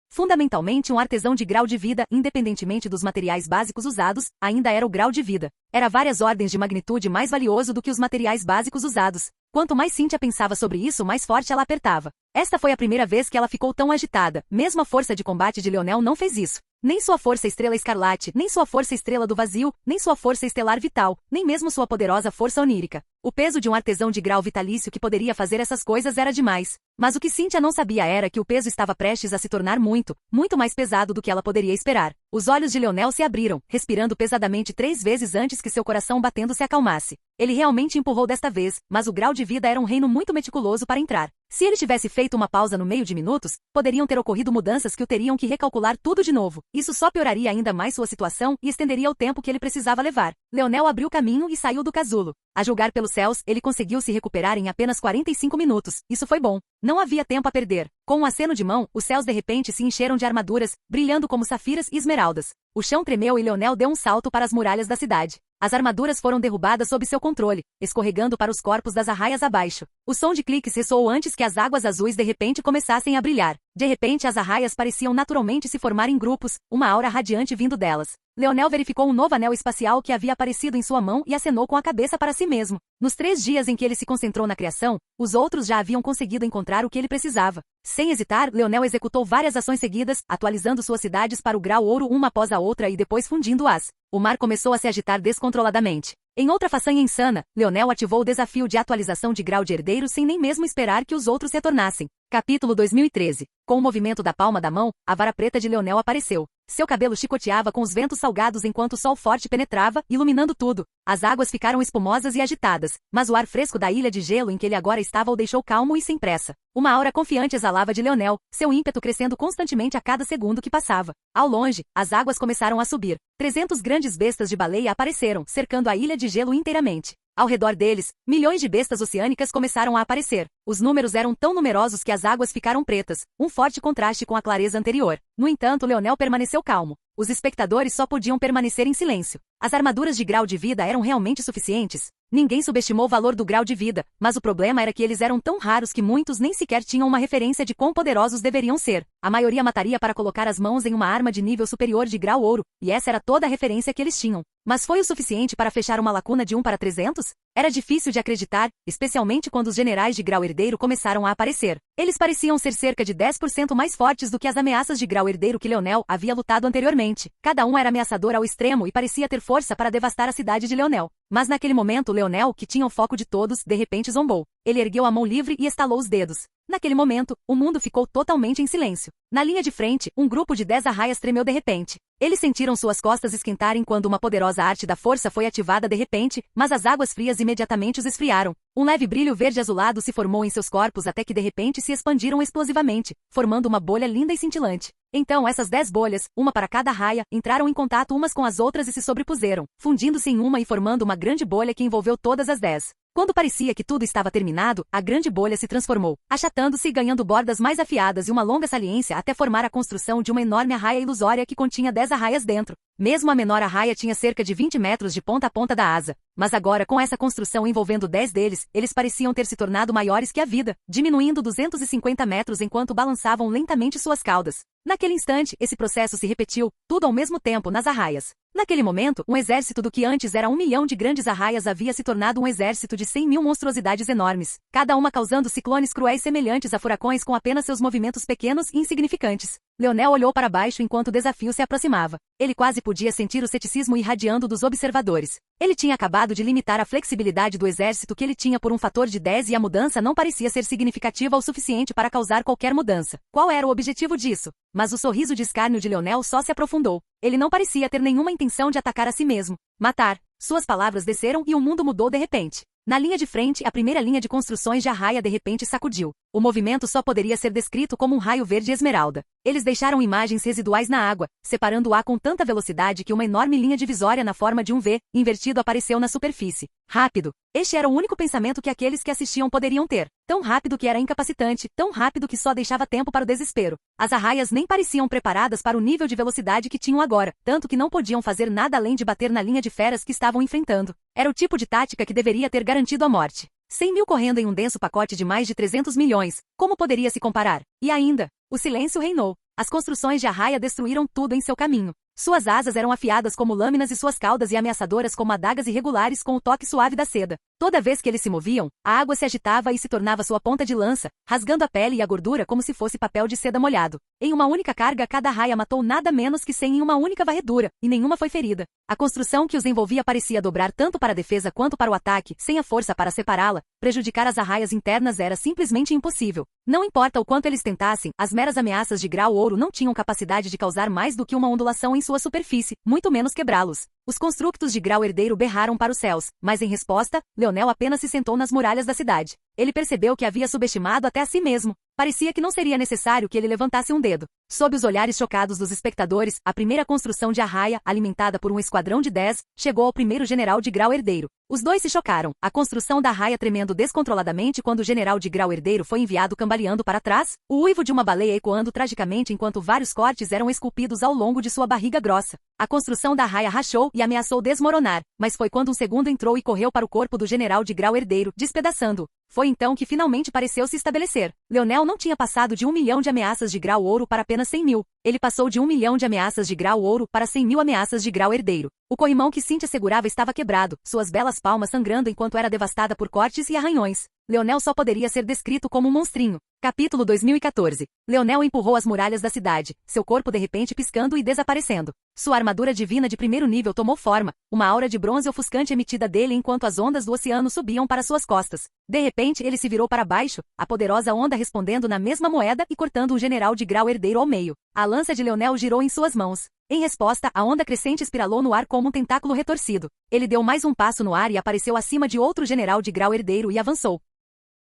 Fundamentalmente, um artesão de grau de vida, independentemente dos materiais básicos usados, ainda era o grau de vida. Era várias ordens de magnitude mais valioso do que os materiais básicos usados. Quanto mais Cynthia pensava sobre isso, mais forte ela apertava. Esta foi a primeira vez que ela ficou tão agitada. Mesmo a força de combate de Leonel não fez isso. Nem sua força estrela escarlate, nem sua força estrela do vazio, nem sua força estelar vital, nem mesmo sua poderosa força onírica. O peso de um artesão de grau vitalício que poderia fazer essas coisas era demais. Mas o que Cynthia não sabia era que o peso estava prestes a se tornar muito mais pesado do que ela poderia esperar. Os olhos de Leonel se abriram, respirando pesadamente 3 vezes antes que seu coração batendo se acalmasse. Ele realmente empurrou desta vez, mas o grau de vida era um reino muito meticuloso para entrar. Se ele tivesse feito uma pausa no meio de minutos, poderiam ter ocorrido mudanças que o teriam que recalcular tudo de novo. Isso só pioraria ainda mais sua situação e estenderia o tempo que ele precisava levar. Leonel abriu caminho e saiu do casulo. A julgar pelos céus, ele conseguiu se recuperar em apenas 45 minutos. Isso foi bom. Não havia tempo a perder. Com um aceno de mão, os céus de repente se encheram de armaduras, brilhando como safiras e esmeraldas. O chão tremeu e Leonel deu um salto para as muralhas da cidade. As armaduras foram derrubadas sob seu controle, escorregando para os corpos das arraias abaixo. O som de cliques ressoou antes que as águas azuis de repente começassem a brilhar. De repente as arraias pareciam naturalmente se formar em grupos, uma aura radiante vindo delas. Leonel verificou um novo anel espacial que havia aparecido em sua mão e acenou com a cabeça para si mesmo. Nos 3 dias em que ele se concentrou na criação, os outros já haviam conseguido encontrar o que ele precisava. Sem hesitar, Leonel executou várias ações seguidas, atualizando suas cidades para o grau ouro uma após a outra e depois fundindo-as. O mar começou a se agitar descontroladamente. Em outra façanha insana, Leonel ativou o desafio de atualização de grau de herdeiro sem nem mesmo esperar que os outros retornassem. Capítulo 2013. Com o movimento da palma da mão, a vara preta de Leonel apareceu. Seu cabelo chicoteava com os ventos salgados enquanto o sol forte penetrava, iluminando tudo. As águas ficaram espumosas e agitadas, mas o ar fresco da ilha de gelo em que ele agora estava o deixou calmo e sem pressa. Uma aura confiante exalava de Leonel, seu ímpeto crescendo constantemente a cada segundo que passava. Ao longe, as águas começaram a subir. 300 grandes bestas de baleia apareceram, cercando a ilha de gelo inteiramente. Ao redor deles, milhões de bestas oceânicas começaram a aparecer. Os números eram tão numerosos que as águas ficaram pretas, um forte contraste com a clareza anterior. No entanto, Leonel permaneceu calmo. Os espectadores só podiam permanecer em silêncio. As armaduras de grau de vida eram realmente suficientes? Ninguém subestimou o valor do grau de vida, mas o problema era que eles eram tão raros que muitos nem sequer tinham uma referência de quão poderosos deveriam ser. A maioria mataria para colocar as mãos em uma arma de nível superior de grau ouro, e essa era toda a referência que eles tinham. Mas foi o suficiente para fechar uma lacuna de 1 para 300? Era difícil de acreditar, especialmente quando os generais de grau herdeiro começaram a aparecer. Eles pareciam ser cerca de 10% mais fortes do que as ameaças de grau herdeiro que Leonel havia lutado anteriormente. Cada um era ameaçador ao extremo e parecia ter força para devastar a cidade de Leonel. Mas naquele momento Leonel, que tinha o foco de todos, de repente zombou. Ele ergueu a mão livre e estalou os dedos. Naquele momento, o mundo ficou totalmente em silêncio. Na linha de frente, um grupo de 10 arraias tremeu de repente. Eles sentiram suas costas esquentarem quando uma poderosa arte da força foi ativada de repente, mas as águas frias imediatamente os esfriaram. Um leve brilho verde-azulado se formou em seus corpos até que de repente se expandiram explosivamente, formando uma bolha linda e cintilante. Então essas 10 bolhas, uma para cada arraia, entraram em contato umas com as outras e se sobrepuseram, fundindo-se em uma e formando uma grande bolha que envolveu todas as 10. Quando parecia que tudo estava terminado, a grande bolha se transformou, achatando-se e ganhando bordas mais afiadas e uma longa saliência até formar a construção de uma enorme arraia ilusória que continha 10 arraias dentro. Mesmo a menor arraia tinha cerca de 20 metros de ponta a ponta da asa. Mas agora, com essa construção envolvendo 10 deles, eles pareciam ter se tornado maiores que a vida, diminuindo 250 metros enquanto balançavam lentamente suas caudas. Naquele instante, esse processo se repetiu, tudo ao mesmo tempo, nas arraias. Naquele momento, um exército do que antes era 1 milhão de grandes arraias havia se tornado um exército de 100 mil monstruosidades enormes, cada uma causando ciclones cruéis semelhantes a furacões com apenas seus movimentos pequenos e insignificantes. Leonel olhou para baixo enquanto o desafio se aproximava. Ele quase podia sentir o ceticismo irradiando dos observadores. Ele tinha acabado de limitar a flexibilidade do exército que ele tinha por um fator de 10 e a mudança não parecia ser significativa o suficiente para causar qualquer mudança. Qual era o objetivo disso? Mas o sorriso de escárnio de Leonel só se aprofundou. Ele não parecia ter nenhuma intenção de atacar a si mesmo. Matar. Suas palavras desceram e o mundo mudou de repente. Na linha de frente, a primeira linha de construções de arraia de repente sacudiu. O movimento só poderia ser descrito como um raio verde esmeralda. Eles deixaram imagens residuais na água, separando-a com tanta velocidade que uma enorme linha divisória na forma de um V, invertido apareceu na superfície. Rápido. Este era o único pensamento que aqueles que assistiam poderiam ter. Tão rápido que era incapacitante, tão rápido que só deixava tempo para o desespero. As arraias nem pareciam preparadas para o nível de velocidade que tinham agora, tanto que não podiam fazer nada além de bater na linha de feras que estavam enfrentando. Era o tipo de tática que deveria ter garantido a morte. 100 mil correndo em um denso pacote de mais de 300 milhões. Como poderia se comparar? E ainda, o silêncio reinou. As construções de arraia destruíram tudo em seu caminho. Suas asas eram afiadas como lâminas e suas caudas e ameaçadoras como adagas irregulares com o toque suave da seda. Toda vez que eles se moviam, a água se agitava e se tornava sua ponta de lança, rasgando a pele e a gordura como se fosse papel de seda molhado. Em uma única carga, cada arraia matou nada menos que 100 em uma única varredura, e nenhuma foi ferida. A construção que os envolvia parecia dobrar tanto para a defesa quanto para o ataque, sem a força para separá-la. Prejudicar as arraias internas era simplesmente impossível. Não importa o quanto eles tentassem, as meras ameaças de grau ouro não tinham capacidade de causar mais do que uma ondulação em sua superfície, muito menos quebrá-los. Os construtos de grau herdeiro berraram para os céus, mas em resposta, Leonel apenas se sentou nas muralhas da cidade. Ele percebeu que havia subestimado até a si mesmo. Parecia que não seria necessário que ele levantasse um dedo. Sob os olhares chocados dos espectadores, a primeira construção de arraia, alimentada por um esquadrão de 10, chegou ao primeiro general de grau herdeiro. Os dois se chocaram, a construção da arraia tremendo descontroladamente quando o general de grau herdeiro foi enviado cambaleando para trás, o uivo de uma baleia ecoando tragicamente enquanto vários cortes eram esculpidos ao longo de sua barriga grossa. A construção da arraia rachou e ameaçou desmoronar, mas foi quando um segundo entrou e correu para o corpo do general de grau herdeiro, despedaçando-o. Foi então que finalmente pareceu se estabelecer. Leonel não tinha passado de 1 milhão de ameaças de grau ouro para apenas 100 mil. Ele passou de 1 milhão de ameaças de grau ouro para 100 mil ameaças de grau herdeiro. O corrimão que Cynthia segurava estava quebrado, suas belas palmas sangrando enquanto era devastada por cortes e arranhões. Leonel só poderia ser descrito como um monstrinho. Capítulo 2014. Leonel empurrou as muralhas da cidade, seu corpo de repente piscando e desaparecendo. Sua armadura divina de primeiro nível tomou forma, uma aura de bronze ofuscante emitida dele enquanto as ondas do oceano subiam para suas costas. De repente ele se virou para baixo, a poderosa onda respondendo na mesma moeda e cortando um general de grau herdeiro ao meio. A lança de Leonel girou em suas mãos. Em resposta, a onda crescente espiralou no ar como um tentáculo retorcido. Ele deu mais um passo no ar e apareceu acima de outro general de grau herdeiro e avançou.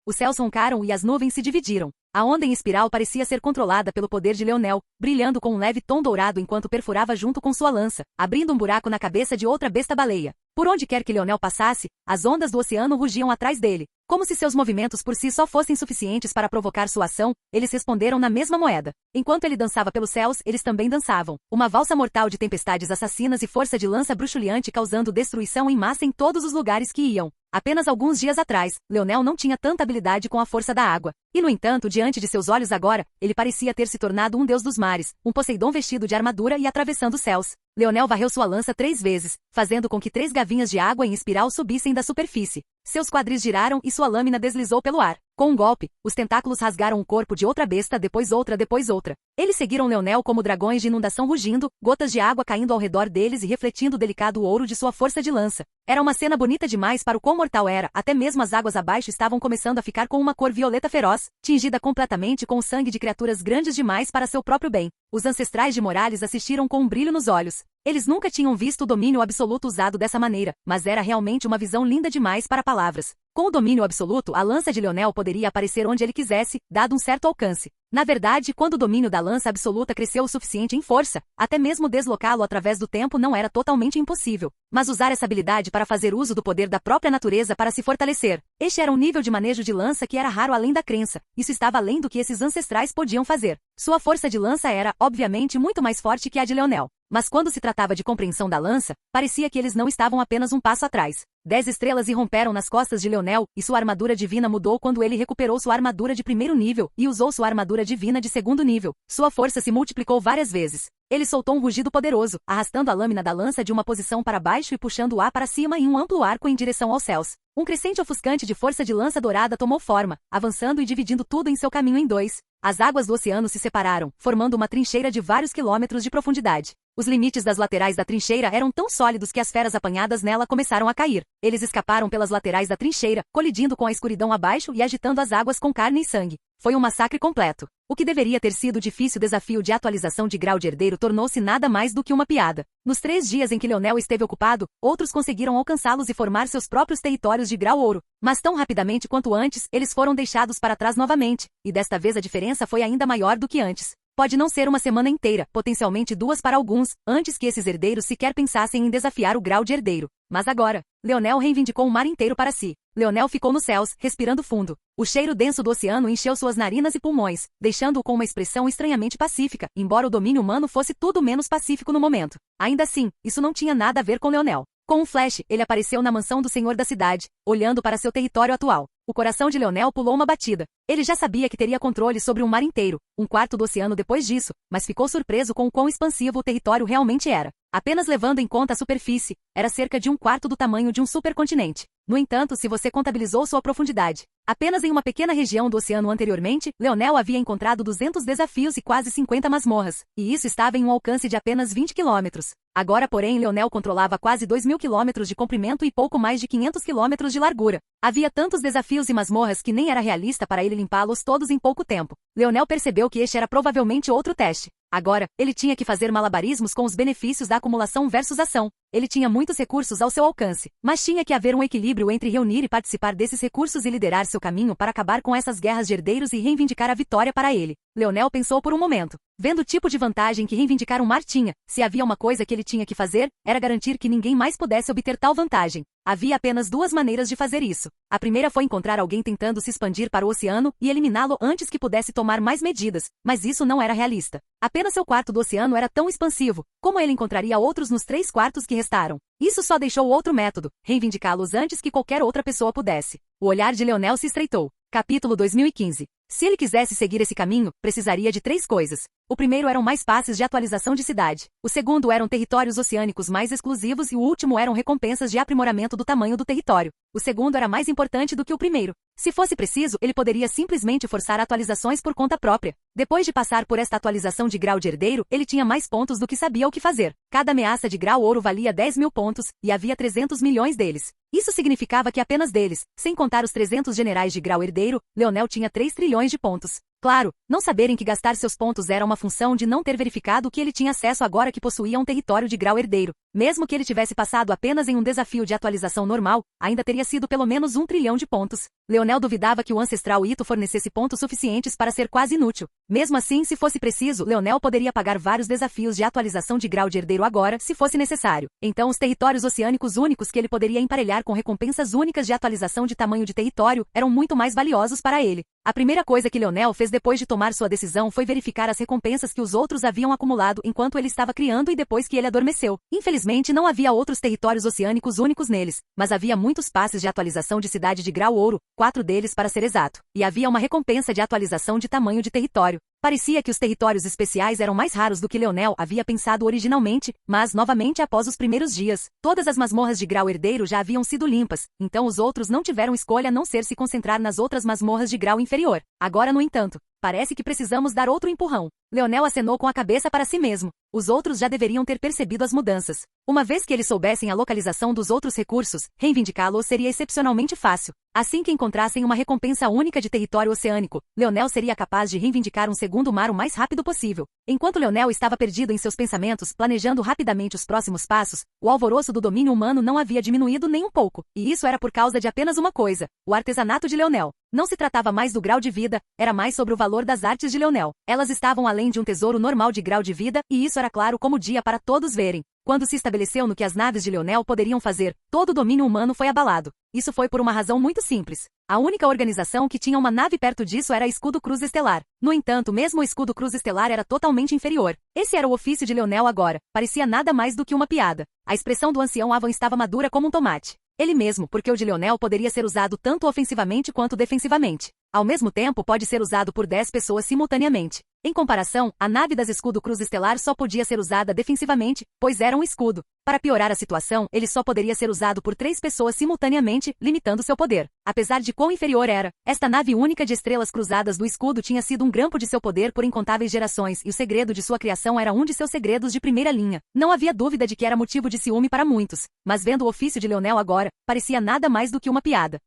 Os céus roncaram e as nuvens se dividiram. A onda em espiral parecia ser controlada pelo poder de Leonel, brilhando com um leve tom dourado enquanto perfurava junto com sua lança, abrindo um buraco na cabeça de outra besta-baleia. Por onde quer que Leonel passasse, as ondas do oceano rugiam atrás dele. Como se seus movimentos por si só fossem suficientes para provocar sua ação, eles responderam na mesma moeda. Enquanto ele dançava pelos céus, eles também dançavam. Uma valsa mortal de tempestades assassinas e força de lança bruxuleante causando destruição em massa em todos os lugares que iam. Apenas alguns dias atrás, Leonel não tinha tanta habilidade com a força da água. E no entanto, diante de seus olhos agora, ele parecia ter se tornado um deus dos mares, um Poseidon vestido de armadura e atravessando os céus. Leonel varreu sua lança 3 vezes, fazendo com que 3 gavinhas de água em espiral subissem da superfície. Seus quadris giraram e sua lâmina deslizou pelo ar. Com um golpe, os tentáculos rasgaram o corpo de outra besta, depois outra, depois outra. Eles seguiram Leonel como dragões de inundação rugindo, gotas de água caindo ao redor deles e refletindo o delicado ouro de sua força de lança. Era uma cena bonita demais para o quão mortal era, até mesmo as águas abaixo estavam começando a ficar com uma cor violeta feroz, tingida completamente com o sangue de criaturas grandes demais para seu próprio bem. Os ancestrais de Morales assistiram com um brilho nos olhos. Eles nunca tinham visto o domínio absoluto usado dessa maneira, mas era realmente uma visão linda demais para palavras. Com o domínio absoluto, a lança de Leonel poderia aparecer onde ele quisesse, dado um certo alcance. Na verdade, quando o domínio da lança absoluta cresceu o suficiente em força, até mesmo deslocá-lo através do tempo não era totalmente impossível. Mas usar essa habilidade para fazer uso do poder da própria natureza para se fortalecer. Este era um nível de manejo de lança que era raro além da crença. Isso estava além do que esses ancestrais podiam fazer. Sua força de lança era, obviamente, muito mais forte que a de Leonel. Mas quando se tratava de compreensão da lança, parecia que eles não estavam apenas um passo atrás. 10 estrelas irromperam nas costas de Leonel, e sua armadura divina mudou quando ele recuperou sua armadura de primeiro nível e usou sua armadura divina de segundo nível. Sua força se multiplicou várias vezes. Ele soltou um rugido poderoso, arrastando a lâmina da lança de uma posição para baixo e puxando o ar para cima em um amplo arco em direção aos céus. Um crescente ofuscante de força de lança dourada tomou forma, avançando e dividindo tudo em seu caminho em 2. As águas do oceano se separaram, formando uma trincheira de vários quilômetros de profundidade. Os limites das laterais da trincheira eram tão sólidos que as feras apanhadas nela começaram a cair. Eles escaparam pelas laterais da trincheira, colidindo com a escuridão abaixo e agitando as águas com carne e sangue. Foi um massacre completo. O que deveria ter sido difícil desafio de atualização de grau de herdeiro tornou-se nada mais do que uma piada. Nos 3 dias em que Leonel esteve ocupado, outros conseguiram alcançá-los e formar seus próprios territórios de grau ouro. Mas tão rapidamente quanto antes, eles foram deixados para trás novamente, e desta vez a diferença foi ainda maior do que antes. Pode não ser uma semana inteira, potencialmente 2 para alguns, antes que esses herdeiros sequer pensassem em desafiar o grau de herdeiro. Mas agora, Leonel reivindicou o mar inteiro para si. Leonel ficou nos céus, respirando fundo. O cheiro denso do oceano encheu suas narinas e pulmões, deixando-o com uma expressão estranhamente pacífica, embora o domínio humano fosse tudo menos pacífico no momento. Ainda assim, isso não tinha nada a ver com Leonel. Com um flash, ele apareceu na mansão do senhor da cidade, olhando para seu território atual. O coração de Leonel pulou uma batida. Ele já sabia que teria controle sobre um mar inteiro, um quarto do oceano depois disso, mas ficou surpreso com o quão expansivo o território realmente era. Apenas levando em conta a superfície, era cerca de um quarto do tamanho de um supercontinente. No entanto, se você contabilizou sua profundidade, apenas em uma pequena região do oceano anteriormente, Leonel havia encontrado 200 desafios e quase 50 masmorras, e isso estava em um alcance de apenas 20 quilômetros. Agora, porém, Leonel controlava quase 2.000 quilômetros de comprimento e pouco mais de 500 quilômetros de largura. Havia tantos desafios e masmorras que nem era realista para ele limpá-los todos em pouco tempo. Leonel percebeu que este era provavelmente outro teste. Agora, ele tinha que fazer malabarismos com os benefícios da acumulação versus ação. Ele tinha muitos recursos ao seu alcance, mas tinha que haver um equilíbrio entre reunir e participar desses recursos e liderar seu caminho para acabar com essas guerras de herdeiros e reivindicar a vitória para ele. Leonel pensou por um momento. Vendo o tipo de vantagem que reivindicar um mar tinha, se havia uma coisa que ele tinha que fazer, era garantir que ninguém mais pudesse obter tal vantagem. Havia apenas 2 maneiras de fazer isso. A primeira foi encontrar alguém tentando se expandir para o oceano e eliminá-lo antes que pudesse tomar mais medidas, mas isso não era realista. Apenas seu quarto do oceano era tão expansivo, como ele encontraria outros nos 3 quartos que restaram. Isso só deixou outro método, reivindicá-los antes que qualquer outra pessoa pudesse. O olhar de Leonel se estreitou. Capítulo 2015. Se ele quisesse seguir esse caminho, precisaria de 3 coisas. O primeiro eram mais passes de atualização de cidade. O segundo eram territórios oceânicos mais exclusivos e o último eram recompensas de aprimoramento do tamanho do território. O segundo era mais importante do que o primeiro. Se fosse preciso, ele poderia simplesmente forçar atualizações por conta própria. Depois de passar por esta atualização de grau de herdeiro, ele tinha mais pontos do que sabia o que fazer. Cada ameaça de grau ouro valia 10.000 pontos, e havia 300 milhões deles. Isso significava que apenas deles, sem contar os 300 generais de grau herdeiro, Leonel tinha 3 trilhões de pontos. Claro, não saberem que gastar seus pontos era uma função de não ter verificado que ele tinha acesso agora que possuía um território de grau herdeiro. Mesmo que ele tivesse passado apenas em um desafio de atualização normal, ainda teria sido pelo menos 1 trilhão de pontos. Leonel duvidava que o ancestral Ito fornecesse pontos suficientes para ser quase inútil. Mesmo assim, se fosse preciso, Leonel poderia pagar vários desafios de atualização de grau de herdeiro agora, se fosse necessário. Então os territórios oceânicos únicos que ele poderia emparelhar com recompensas únicas de atualização de tamanho de território eram muito mais valiosos para ele. A primeira coisa que Leonel fez depois de tomar sua decisão foi verificar as recompensas que os outros haviam acumulado enquanto ele estava criando e depois que ele adormeceu. Infelizmente não havia outros territórios oceânicos únicos neles, mas havia muitos passes de atualização de cidade de grau ouro, 4 deles para ser exato, e havia uma recompensa de atualização de tamanho de território. Parecia que os territórios especiais eram mais raros do que Leonel havia pensado originalmente, mas novamente após os primeiros dias, todas as masmorras de grau herdeiro já haviam sido limpas, então os outros não tiveram escolha a não ser se concentrar nas outras masmorras de grau inferior. Agora, no entanto, parece que precisamos dar outro empurrão. Leonel acenou com a cabeça para si mesmo. Os outros já deveriam ter percebido as mudanças. Uma vez que eles soubessem a localização dos outros recursos, reivindicá-los seria excepcionalmente fácil. Assim que encontrassem uma recompensa única de território oceânico, Leonel seria capaz de reivindicar um segundo mar o mais rápido possível. Enquanto Leonel estava perdido em seus pensamentos, planejando rapidamente os próximos passos, o alvoroço do domínio humano não havia diminuído nem um pouco. E isso era por causa de apenas uma coisa: o artesanato de Leonel. Não se tratava mais do grau de vida, era mais sobre o valor das artes de Leonel. Elas estavam além de um tesouro normal de grau de vida, e isso era claro como dia para todos verem. Quando se estabeleceu no que as naves de Leonel poderiam fazer, todo o domínio humano foi abalado. Isso foi por uma razão muito simples. A única organização que tinha uma nave perto disso era a Escudo Cruz Estelar. No entanto, mesmo o Escudo Cruz Estelar era totalmente inferior. Esse era o ofício de Leonel agora. Parecia nada mais do que uma piada. A expressão do ancião Avon estava madura como um tomate. Ele mesmo, porque o de Leonel poderia ser usado tanto ofensivamente quanto defensivamente. Ao mesmo tempo pode ser usado por 10 pessoas simultaneamente. Em comparação, a nave das Escudo Cruz Estelar só podia ser usada defensivamente, pois era um escudo. Para piorar a situação, ele só poderia ser usado por 3 pessoas simultaneamente, limitando seu poder. Apesar de quão inferior era, esta nave única de estrelas cruzadas do escudo tinha sido um grampo de seu poder por incontáveis gerações e o segredo de sua criação era um de seus segredos de primeira linha. Não havia dúvida de que era motivo de ciúme para muitos, mas vendo o ofício de Leonel agora, parecia nada mais do que uma piada.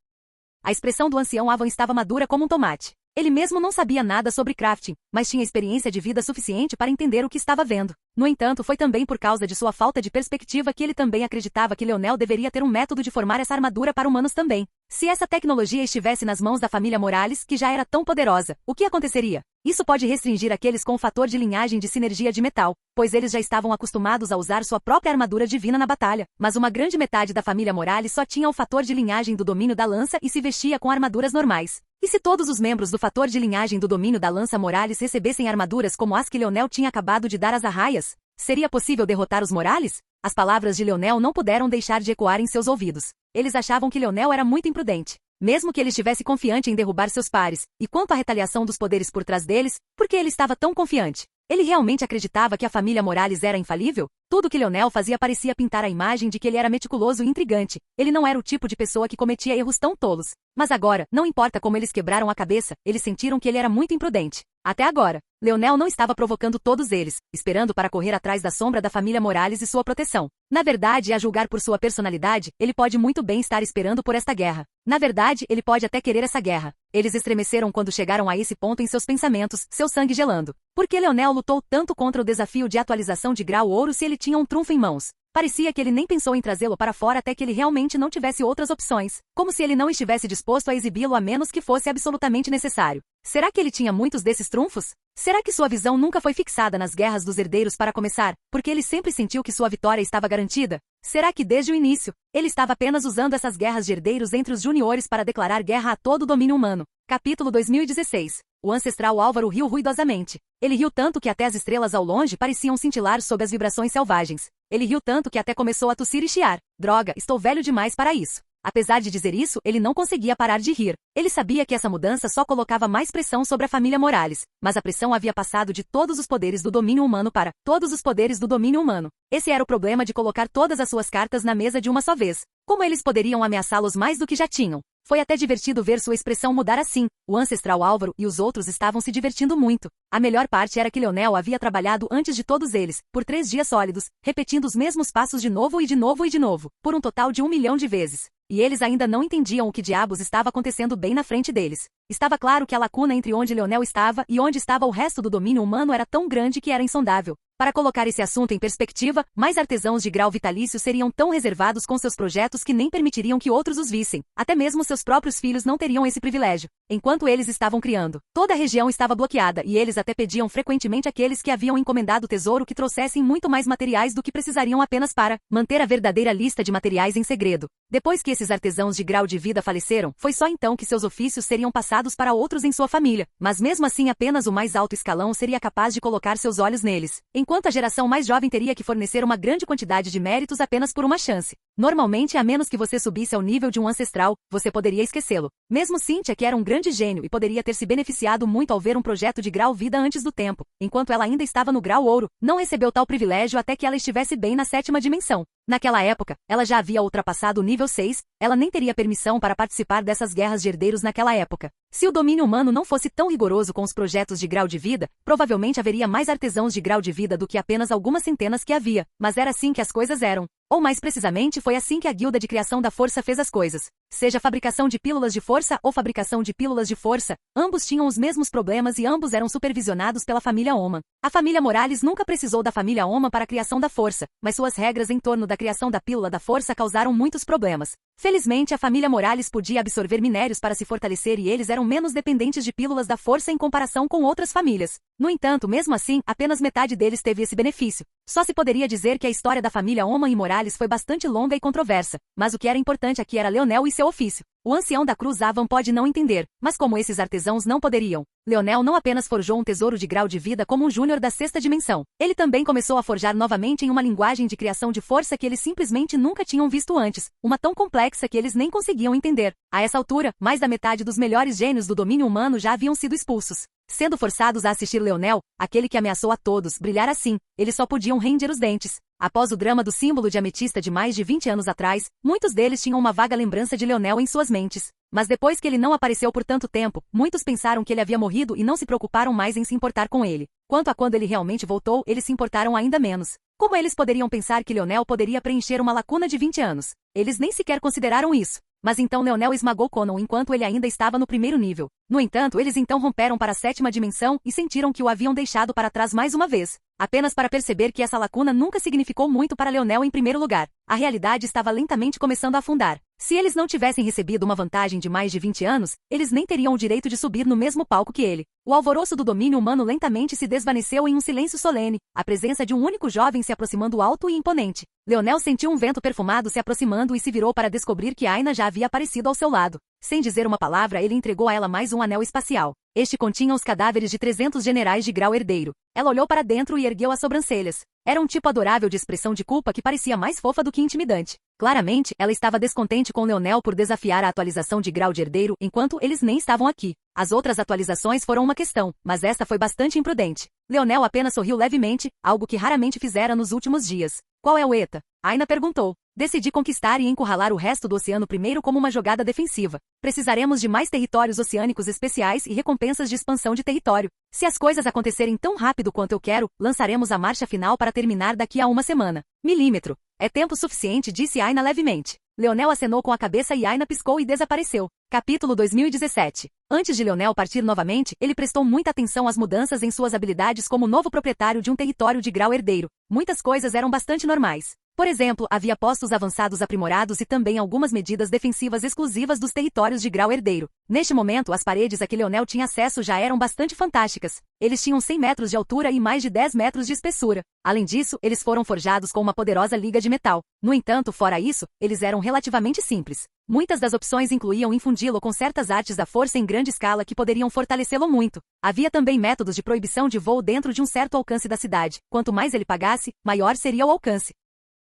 A expressão do ancião Avon estava madura como um tomate. Ele mesmo não sabia nada sobre crafting, mas tinha experiência de vida suficiente para entender o que estava vendo. No entanto, foi também por causa de sua falta de perspectiva que ele também acreditava que Leonel deveria ter um método de formar essa armadura para humanos também. Se essa tecnologia estivesse nas mãos da família Morales, que já era tão poderosa, o que aconteceria? Isso pode restringir aqueles com o fator de linhagem de sinergia de metal, pois eles já estavam acostumados a usar sua própria armadura divina na batalha, mas uma grande metade da família Morales só tinha o fator de linhagem do domínio da lança e se vestia com armaduras normais. E se todos os membros do fator de linhagem do domínio da lança Morales recebessem armaduras como as que Leonel tinha acabado de dar às arraias? Seria possível derrotar os Morales? As palavras de Leonel não puderam deixar de ecoar em seus ouvidos. Eles achavam que Leonel era muito imprudente. Mesmo que ele estivesse confiante em derrubar seus pares, e quanto à retaliação dos poderes por trás deles, por que ele estava tão confiante? Ele realmente acreditava que a família Morales era infalível? Tudo que Leonel fazia parecia pintar a imagem de que ele era meticuloso e intrigante. Ele não era o tipo de pessoa que cometia erros tão tolos. Mas agora, não importa como eles quebraram a cabeça, eles sentiram que ele era muito imprudente. Até agora, Leonel não estava provocando todos eles, esperando para correr atrás da sombra da família Morales e sua proteção. Na verdade, a julgar por sua personalidade, ele pode muito bem estar esperando por esta guerra. Na verdade, ele pode até querer essa guerra. Eles estremeceram quando chegaram a esse ponto em seus pensamentos, seu sangue gelando. Por que Leonel lutou tanto contra o desafio de atualização de grau ouro se ele tinha um trunfo em mãos? Parecia que ele nem pensou em trazê-lo para fora até que ele realmente não tivesse outras opções. Como se ele não estivesse disposto a exibi-lo a menos que fosse absolutamente necessário. Será que ele tinha muitos desses trunfos? Será que sua visão nunca foi fixada nas guerras dos herdeiros para começar, porque ele sempre sentiu que sua vitória estava garantida? Será que desde o início, ele estava apenas usando essas guerras de herdeiros entre os juniores para declarar guerra a todo o domínio humano? Capítulo 2016. O ancestral Álvaro riu ruidosamente. Ele riu tanto que até as estrelas ao longe pareciam cintilar sob as vibrações selvagens. Ele riu tanto que até começou a tossir e chiar. Droga, estou velho demais para isso. Apesar de dizer isso, ele não conseguia parar de rir. Ele sabia que essa mudança só colocava mais pressão sobre a família Morales, mas a pressão havia passado de todos os poderes do domínio humano para todos os poderes do domínio humano. Esse era o problema de colocar todas as suas cartas na mesa de uma só vez. Como eles poderiam ameaçá-los mais do que já tinham? Foi até divertido ver sua expressão mudar assim. O ancestral Álvaro e os outros estavam se divertindo muito. A melhor parte era que Leonel havia trabalhado antes de todos eles, por 3 dias sólidos, repetindo os mesmos passos de novo e de novo e de novo, por um total de 1 milhão de vezes. e eles ainda não entendiam o que diabos estava acontecendo bem na frente deles. Estava claro que a lacuna entre onde Leonel estava e onde estava o resto do domínio humano era tão grande que era insondável. Para colocar esse assunto em perspectiva, mais artesãos de grau vitalício seriam tão reservados com seus projetos que nem permitiriam que outros os vissem. Até mesmo seus próprios filhos não teriam esse privilégio. Enquanto eles estavam criando, toda a região estava bloqueada e eles até pediam frequentemente àqueles que haviam encomendado o tesouro que trouxessem muito mais materiais do que precisariam apenas para manter a verdadeira lista de materiais em segredo. Depois que esses artesãos de grau de vida faleceram, foi só então que seus ofícios seriam passados para outros em sua família, mas mesmo assim apenas o mais alto escalão seria capaz de colocar seus olhos neles, enquanto a geração mais jovem teria que fornecer uma grande quantidade de méritos apenas por uma chance. Normalmente, a menos que você subisse ao nível de um ancestral, você poderia esquecê-lo. Mesmo Cynthia, que era um grande gênio e poderia ter se beneficiado muito ao ver um projeto de grau vida antes do tempo, enquanto ela ainda estava no grau ouro, não recebeu tal privilégio até que ela estivesse bem na 7ª dimensão. Naquela época, ela já havia ultrapassado o nível 6, ela nem teria permissão para participar dessas guerras de herdeiros naquela época. Se o domínio humano não fosse tão rigoroso com os projetos de grau de vida, provavelmente haveria mais artesãos de grau de vida do que apenas algumas centenas que havia, mas era assim que as coisas eram. Ou mais precisamente foi assim que a Guilda de Criação da Força fez as coisas. Seja fabricação de pílulas de força ou fabricação de pílulas de força, ambos tinham os mesmos problemas e ambos eram supervisionados pela família Oman. A família Morales nunca precisou da família Oman para a criação da força, mas suas regras em torno da criação da pílula da força causaram muitos problemas. Felizmente, a família Morales podia absorver minérios para se fortalecer e eles eram menos dependentes de pílulas da força em comparação com outras famílias. No entanto, mesmo assim, apenas metade deles teve esse benefício. Só se poderia dizer que a história da família Oman e Morales foi bastante longa e controversa, mas o que era importante aqui era Leonel e seu ofício. O ancião da Cruz Avan pode não entender, mas como esses artesãos não poderiam, Leonel não apenas forjou um tesouro de grau de vida como um júnior da 6ª dimensão, ele também começou a forjar novamente em uma linguagem de criação de força que eles simplesmente nunca tinham visto antes, uma tão complexa que eles nem conseguiam entender. A essa altura, mais da metade dos melhores gênios do domínio humano já haviam sido expulsos. Sendo forçados a assistir Leonel, aquele que ameaçou a todos, brilhar assim, eles só podiam ranger os dentes. Após o drama do símbolo de ametista de mais de 20 anos atrás, muitos deles tinham uma vaga lembrança de Leonel em suas mentes. Mas depois que ele não apareceu por tanto tempo, muitos pensaram que ele havia morrido e não se preocuparam mais em se importar com ele. Quanto a quando ele realmente voltou, eles se importaram ainda menos. Como eles poderiam pensar que Leonel poderia preencher uma lacuna de 20 anos? Eles nem sequer consideraram isso. Mas então Leonel esmagou Conan enquanto ele ainda estava no primeiro nível. No entanto, eles então romperam para a 7ª dimensão e sentiram que o haviam deixado para trás mais uma vez. Apenas para perceber que essa lacuna nunca significou muito para Leonel em primeiro lugar. A realidade estava lentamente começando a afundar. Se eles não tivessem recebido uma vantagem de mais de 20 anos, eles nem teriam o direito de subir no mesmo palco que ele. O alvoroço do domínio humano lentamente se desvaneceu em um silêncio solene, a presença de um único jovem se aproximando alto e imponente. Leonel sentiu um vento perfumado se aproximando e se virou para descobrir que Aina já havia aparecido ao seu lado. Sem dizer uma palavra, ele entregou a ela mais um anel espacial. Este continha os cadáveres de 300 generais de grau herdeiro. Ela olhou para dentro e ergueu as sobrancelhas. Era um tipo adorável de expressão de culpa que parecia mais fofa do que intimidante. Claramente, ela estava descontente com Leonel por desafiar a atualização de grau de herdeiro enquanto eles nem estavam aqui. As outras atualizações foram uma questão, mas esta foi bastante imprudente. Leonel apenas sorriu levemente, algo que raramente fizera nos últimos dias. Qual é o ETA? Aina perguntou. Decidi conquistar e encurralar o resto do oceano primeiro como uma jogada defensiva. Precisaremos de mais territórios oceânicos especiais e recompensas de expansão de território. Se as coisas acontecerem tão rápido quanto eu quero, lançaremos a marcha final para terminar daqui a uma semana. Milímetro. É tempo suficiente, disse Aina levemente. Leonel acenou com a cabeça e Aina piscou e desapareceu. Capítulo 2017. Antes de Leonel partir novamente, ele prestou muita atenção às mudanças em suas habilidades como novo proprietário de um território de grau herdeiro. Muitas coisas eram bastante normais. Por exemplo, havia postos avançados aprimorados e também algumas medidas defensivas exclusivas dos territórios de grau herdeiro. Neste momento, as paredes a que Leonel tinha acesso já eram bastante fantásticas. Eles tinham 100 metros de altura e mais de 10 metros de espessura. Além disso, eles foram forjados com uma poderosa liga de metal. No entanto, fora isso, eles eram relativamente simples. Muitas das opções incluíam infundi-lo com certas artes da força em grande escala que poderiam fortalecê-lo muito. Havia também métodos de proibição de voo dentro de um certo alcance da cidade. Quanto mais ele pagasse, maior seria o alcance.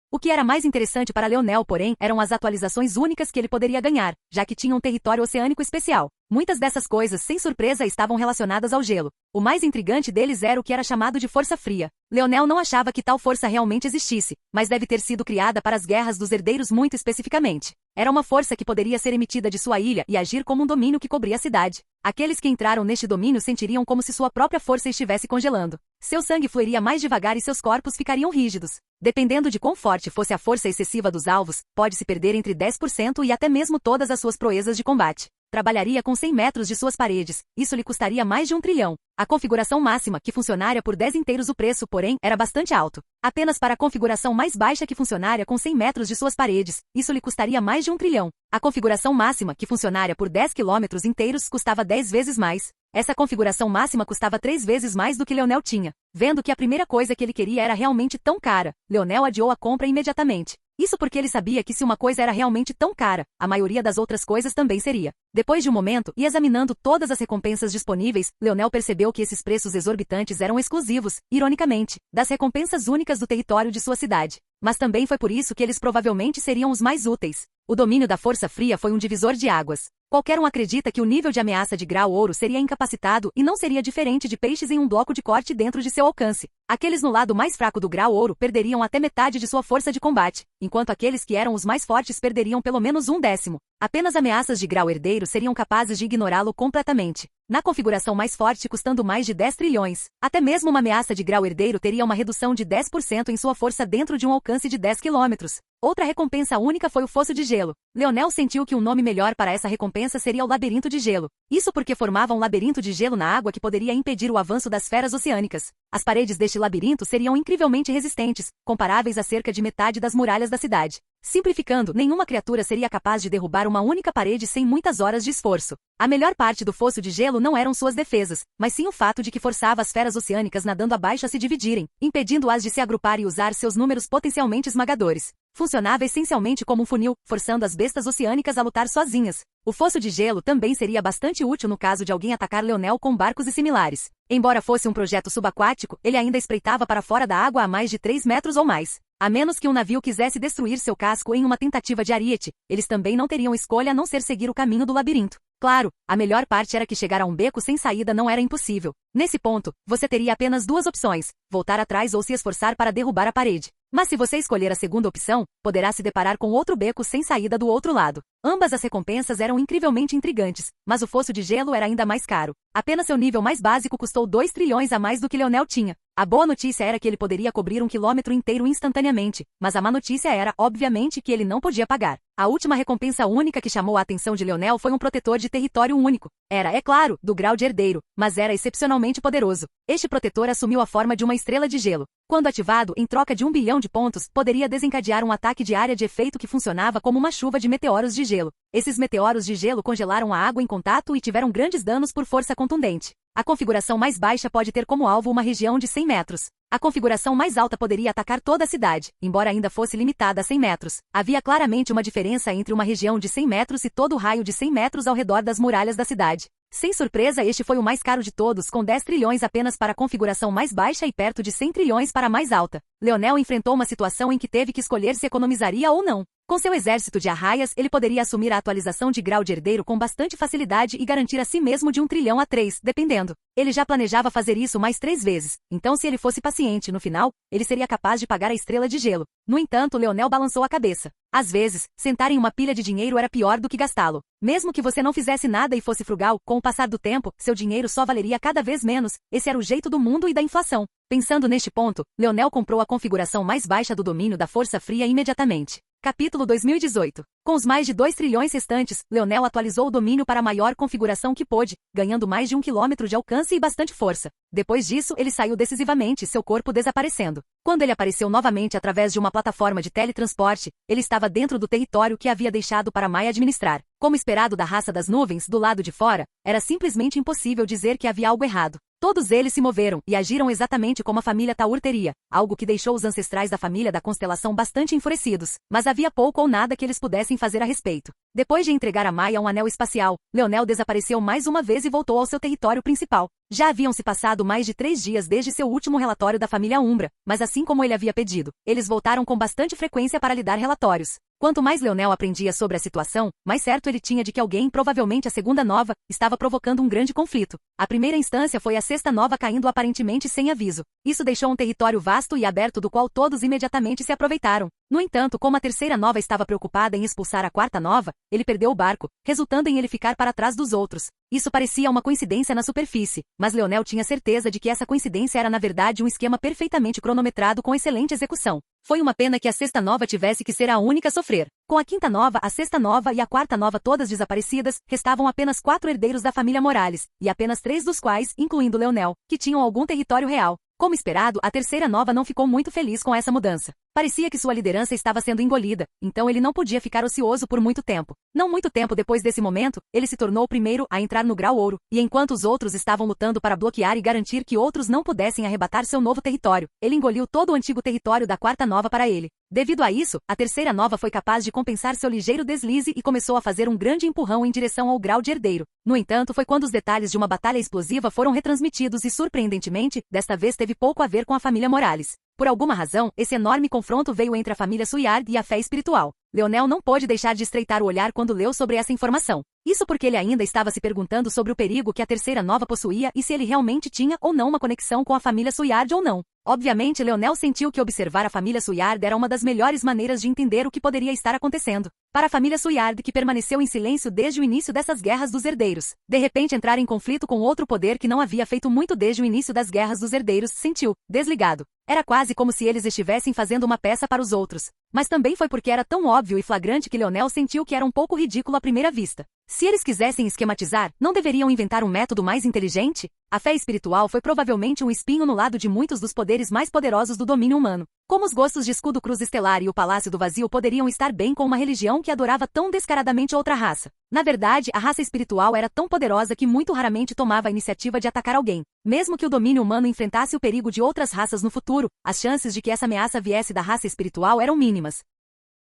O que era mais interessante para Leonel, porém, eram as atualizações únicas que ele poderia ganhar, já que tinha um território oceânico especial. Muitas dessas coisas, sem surpresa, estavam relacionadas ao gelo. O mais intrigante deles era o que era chamado de força fria. Leonel não achava que tal força realmente existisse, mas deve ter sido criada para as guerras dos herdeiros muito especificamente. Era uma força que poderia ser emitida de sua ilha e agir como um domínio que cobria a cidade. Aqueles que entraram neste domínio sentiriam como se sua própria força estivesse congelando. Seu sangue fluiria mais devagar e seus corpos ficariam rígidos. Dependendo de quão forte fosse a força excessiva dos alvos, pode-se perder entre 10% e até mesmo todas as suas proezas de combate. Trabalharia com 100 metros de suas paredes. Isso lhe custaria mais de 1 trilhão. A configuração máxima, que funcionaria por 10 inteiros o preço, porém, era bastante alto. Apenas para a configuração mais baixa, que funcionaria com 100 metros de suas paredes, isso lhe custaria mais de 1 trilhão. A configuração máxima, que funcionaria por 10 quilômetros inteiros, custava 10 vezes mais. Essa configuração máxima custava 3 vezes mais do que Leonel tinha. Vendo que a primeira coisa que ele queria era realmente tão cara, Leonel adiou a compra imediatamente. Isso porque ele sabia que se uma coisa era realmente tão cara, a maioria das outras coisas também seria. Depois de um momento, e examinando todas as recompensas disponíveis, Leonel percebeu que esses preços exorbitantes eram exclusivos, ironicamente, das recompensas únicas do território de sua cidade. Mas também foi por isso que eles provavelmente seriam os mais úteis. O domínio da força fria foi um divisor de águas. Qualquer um acredita que o nível de ameaça de grau ouro seria incapacitado e não seria diferente de peixes em um bloco de corte dentro de seu alcance. Aqueles no lado mais fraco do grau ouro perderiam até metade de sua força de combate, enquanto aqueles que eram os mais fortes perderiam pelo menos 1/10. Apenas ameaças de grau herdeiro seriam capazes de ignorá-lo completamente. Na configuração mais forte, custando mais de 10 trilhões, até mesmo uma ameaça de grau herdeiro teria uma redução de 10% em sua força dentro de um alcance de 10 quilômetros. Outra recompensa única foi o Fosso de Gelo. Leonel sentiu que um nome melhor para essa recompensa seria o Labirinto de Gelo. Isso porque formava um labirinto de gelo na água que poderia impedir o avanço das feras oceânicas. As paredes deste labirinto seriam incrivelmente resistentes, comparáveis a cerca de metade das muralhas da cidade. Simplificando, nenhuma criatura seria capaz de derrubar uma única parede sem muitas horas de esforço. A melhor parte do Fosso de Gelo não eram suas defesas, mas sim o fato de que forçava as feras oceânicas nadando abaixo a se dividirem, impedindo-as de se agrupar e usar seus números potencialmente esmagadores. Funcionava essencialmente como um funil, forçando as bestas oceânicas a lutar sozinhas. O Fosso de Gelo também seria bastante útil no caso de alguém atacar Leonel com barcos e similares. Embora fosse um projeto subaquático, ele ainda espreitava para fora da água a mais de 3 metros ou mais. A menos que um navio quisesse destruir seu casco em uma tentativa de ariete, eles também não teriam escolha a não ser seguir o caminho do labirinto. Claro, a melhor parte era que chegar a um beco sem saída não era impossível. Nesse ponto, você teria apenas 2 opções, voltar atrás ou se esforçar para derrubar a parede. Mas se você escolher a segunda opção, poderá se deparar com outro beco sem saída do outro lado. Ambas as recompensas eram incrivelmente intrigantes, mas o Fosso de Gelo era ainda mais caro. Apenas seu nível mais básico custou 2 trilhões a mais do que Leonel tinha. A boa notícia era que ele poderia cobrir 1 quilômetro inteiro instantaneamente, mas a má notícia era, obviamente, que ele não podia pagar. A última recompensa única que chamou a atenção de Leonel foi um protetor de território único. Era, é claro, do grau de herdeiro, mas era excepcionalmente poderoso. Este protetor assumiu a forma de uma estrela de gelo. Quando ativado, em troca de 1 bilhão de pontos, poderia desencadear um ataque de área de efeito que funcionava como uma chuva de meteoros de gelo. Esses meteoros de gelo congelaram a água em contato e tiveram grandes danos por força contundente. A configuração mais baixa pode ter como alvo uma região de 100 metros. A configuração mais alta poderia atacar toda a cidade, embora ainda fosse limitada a 100 metros. Havia claramente uma diferença entre uma região de 100 metros e todo o raio de 100 metros ao redor das muralhas da cidade. Sem surpresa, este foi o mais caro de todos, com 10 trilhões apenas para a configuração mais baixa e perto de 100 trilhões para a mais alta. Leonel enfrentou uma situação em que teve que escolher se economizaria ou não. Com seu exército de arraias, ele poderia assumir a atualização de grau de herdeiro com bastante facilidade e garantir a si mesmo de 1 trilhão a 3, dependendo. Ele já planejava fazer isso mais 3 vezes, então se ele fosse paciente no final, ele seria capaz de pagar a estrela de gelo. No entanto, Leonel balançou a cabeça. Às vezes, sentar em uma pilha de dinheiro era pior do que gastá-lo. Mesmo que você não fizesse nada e fosse frugal, com o passar do tempo, seu dinheiro só valeria cada vez menos. Esse era o jeito do mundo e da inflação. Pensando neste ponto, Leonel comprou a configuração mais baixa do domínio da Força Fria imediatamente. Capítulo 2018. Com os mais de 2 trilhões restantes, Leonel atualizou o domínio para a maior configuração que pôde, ganhando mais de 1 quilômetro de alcance e bastante força. Depois disso, ele saiu decisivamente, seu corpo desaparecendo. Quando ele apareceu novamente através de uma plataforma de teletransporte, ele estava dentro do território que havia deixado para Mai administrar. Como esperado da raça das nuvens, do lado de fora, era simplesmente impossível dizer que havia algo errado. Todos eles se moveram e agiram exatamente como a família Taur teria, algo que deixou os ancestrais da família da constelação bastante enfurecidos, mas havia pouco ou nada que eles pudessem fazer a respeito. Depois de entregar a Maia um anel espacial, Leonel desapareceu mais uma vez e voltou ao seu território principal. Já haviam se passado mais de 3 dias desde seu último relatório da família Umbra, mas assim como ele havia pedido, eles voltaram com bastante frequência para lhe dar relatórios. Quanto mais Leonel aprendia sobre a situação, mais certo ele tinha de que alguém, provavelmente a segunda nova, estava provocando um grande conflito. A primeira instância foi a sexta nova caindo aparentemente sem aviso. Isso deixou um território vasto e aberto do qual todos imediatamente se aproveitaram. No entanto, como a terceira nova estava preocupada em expulsar a quarta nova, ele perdeu o barco, resultando em ele ficar para trás dos outros. Isso parecia uma coincidência na superfície, mas Leonel tinha certeza de que essa coincidência era na verdade um esquema perfeitamente cronometrado com excelente execução. Foi uma pena que a sexta nova tivesse que ser a única a sofrer. Com a quinta nova, a sexta nova e a quarta nova todas desaparecidas, restavam apenas 4 herdeiros da família Morales, e apenas 3 dos quais, incluindo Leonel, que tinham algum território real. Como esperado, a terceira nova não ficou muito feliz com essa mudança. Parecia que sua liderança estava sendo engolida, então ele não podia ficar ocioso por muito tempo. Não muito tempo depois desse momento, ele se tornou o primeiro a entrar no grau ouro, e enquanto os outros estavam lutando para bloquear e garantir que outros não pudessem arrebatar seu novo território, ele engoliu todo o antigo território da quarta nova para ele. Devido a isso, a terceira nova foi capaz de compensar seu ligeiro deslize e começou a fazer um grande empurrão em direção ao grau de herdeiro. No entanto, foi quando os detalhes de uma batalha explosiva foram retransmitidos e, surpreendentemente, desta vez teve pouco a ver com a família Morales. Por alguma razão, esse enorme confronto veio entre a família Suiard e a fé espiritual. Leonel não pôde deixar de estreitar o olhar quando leu sobre essa informação. Isso porque ele ainda estava se perguntando sobre o perigo que a terceira nova possuía e se ele realmente tinha ou não uma conexão com a família Suiard ou não. Obviamente, Leonel sentiu que observar a família Suiard era uma das melhores maneiras de entender o que poderia estar acontecendo. Para a família Suiard, que permaneceu em silêncio desde o início dessas guerras dos herdeiros, de repente entrar em conflito com outro poder que não havia feito muito desde o início das guerras dos herdeiros, sentiu, desligado. Era quase como se eles estivessem fazendo uma peça para os outros. Mas também foi porque era tão óbvio e flagrante que Leonel sentiu que era um pouco ridículo à primeira vista. Se eles quisessem esquematizar, não deveriam inventar um método mais inteligente? A fé espiritual foi provavelmente um espinho no lado de muitos dos poderes mais poderosos do domínio humano. Como os gostos de Escudo Cruz Estelar e o Palácio do Vazio poderiam estar bem com uma religião que adorava tão descaradamente outra raça? Na verdade, a raça espiritual era tão poderosa que muito raramente tomava a iniciativa de atacar alguém. Mesmo que o domínio humano enfrentasse o perigo de outras raças no futuro, as chances de que essa ameaça viesse da raça espiritual eram mínimas.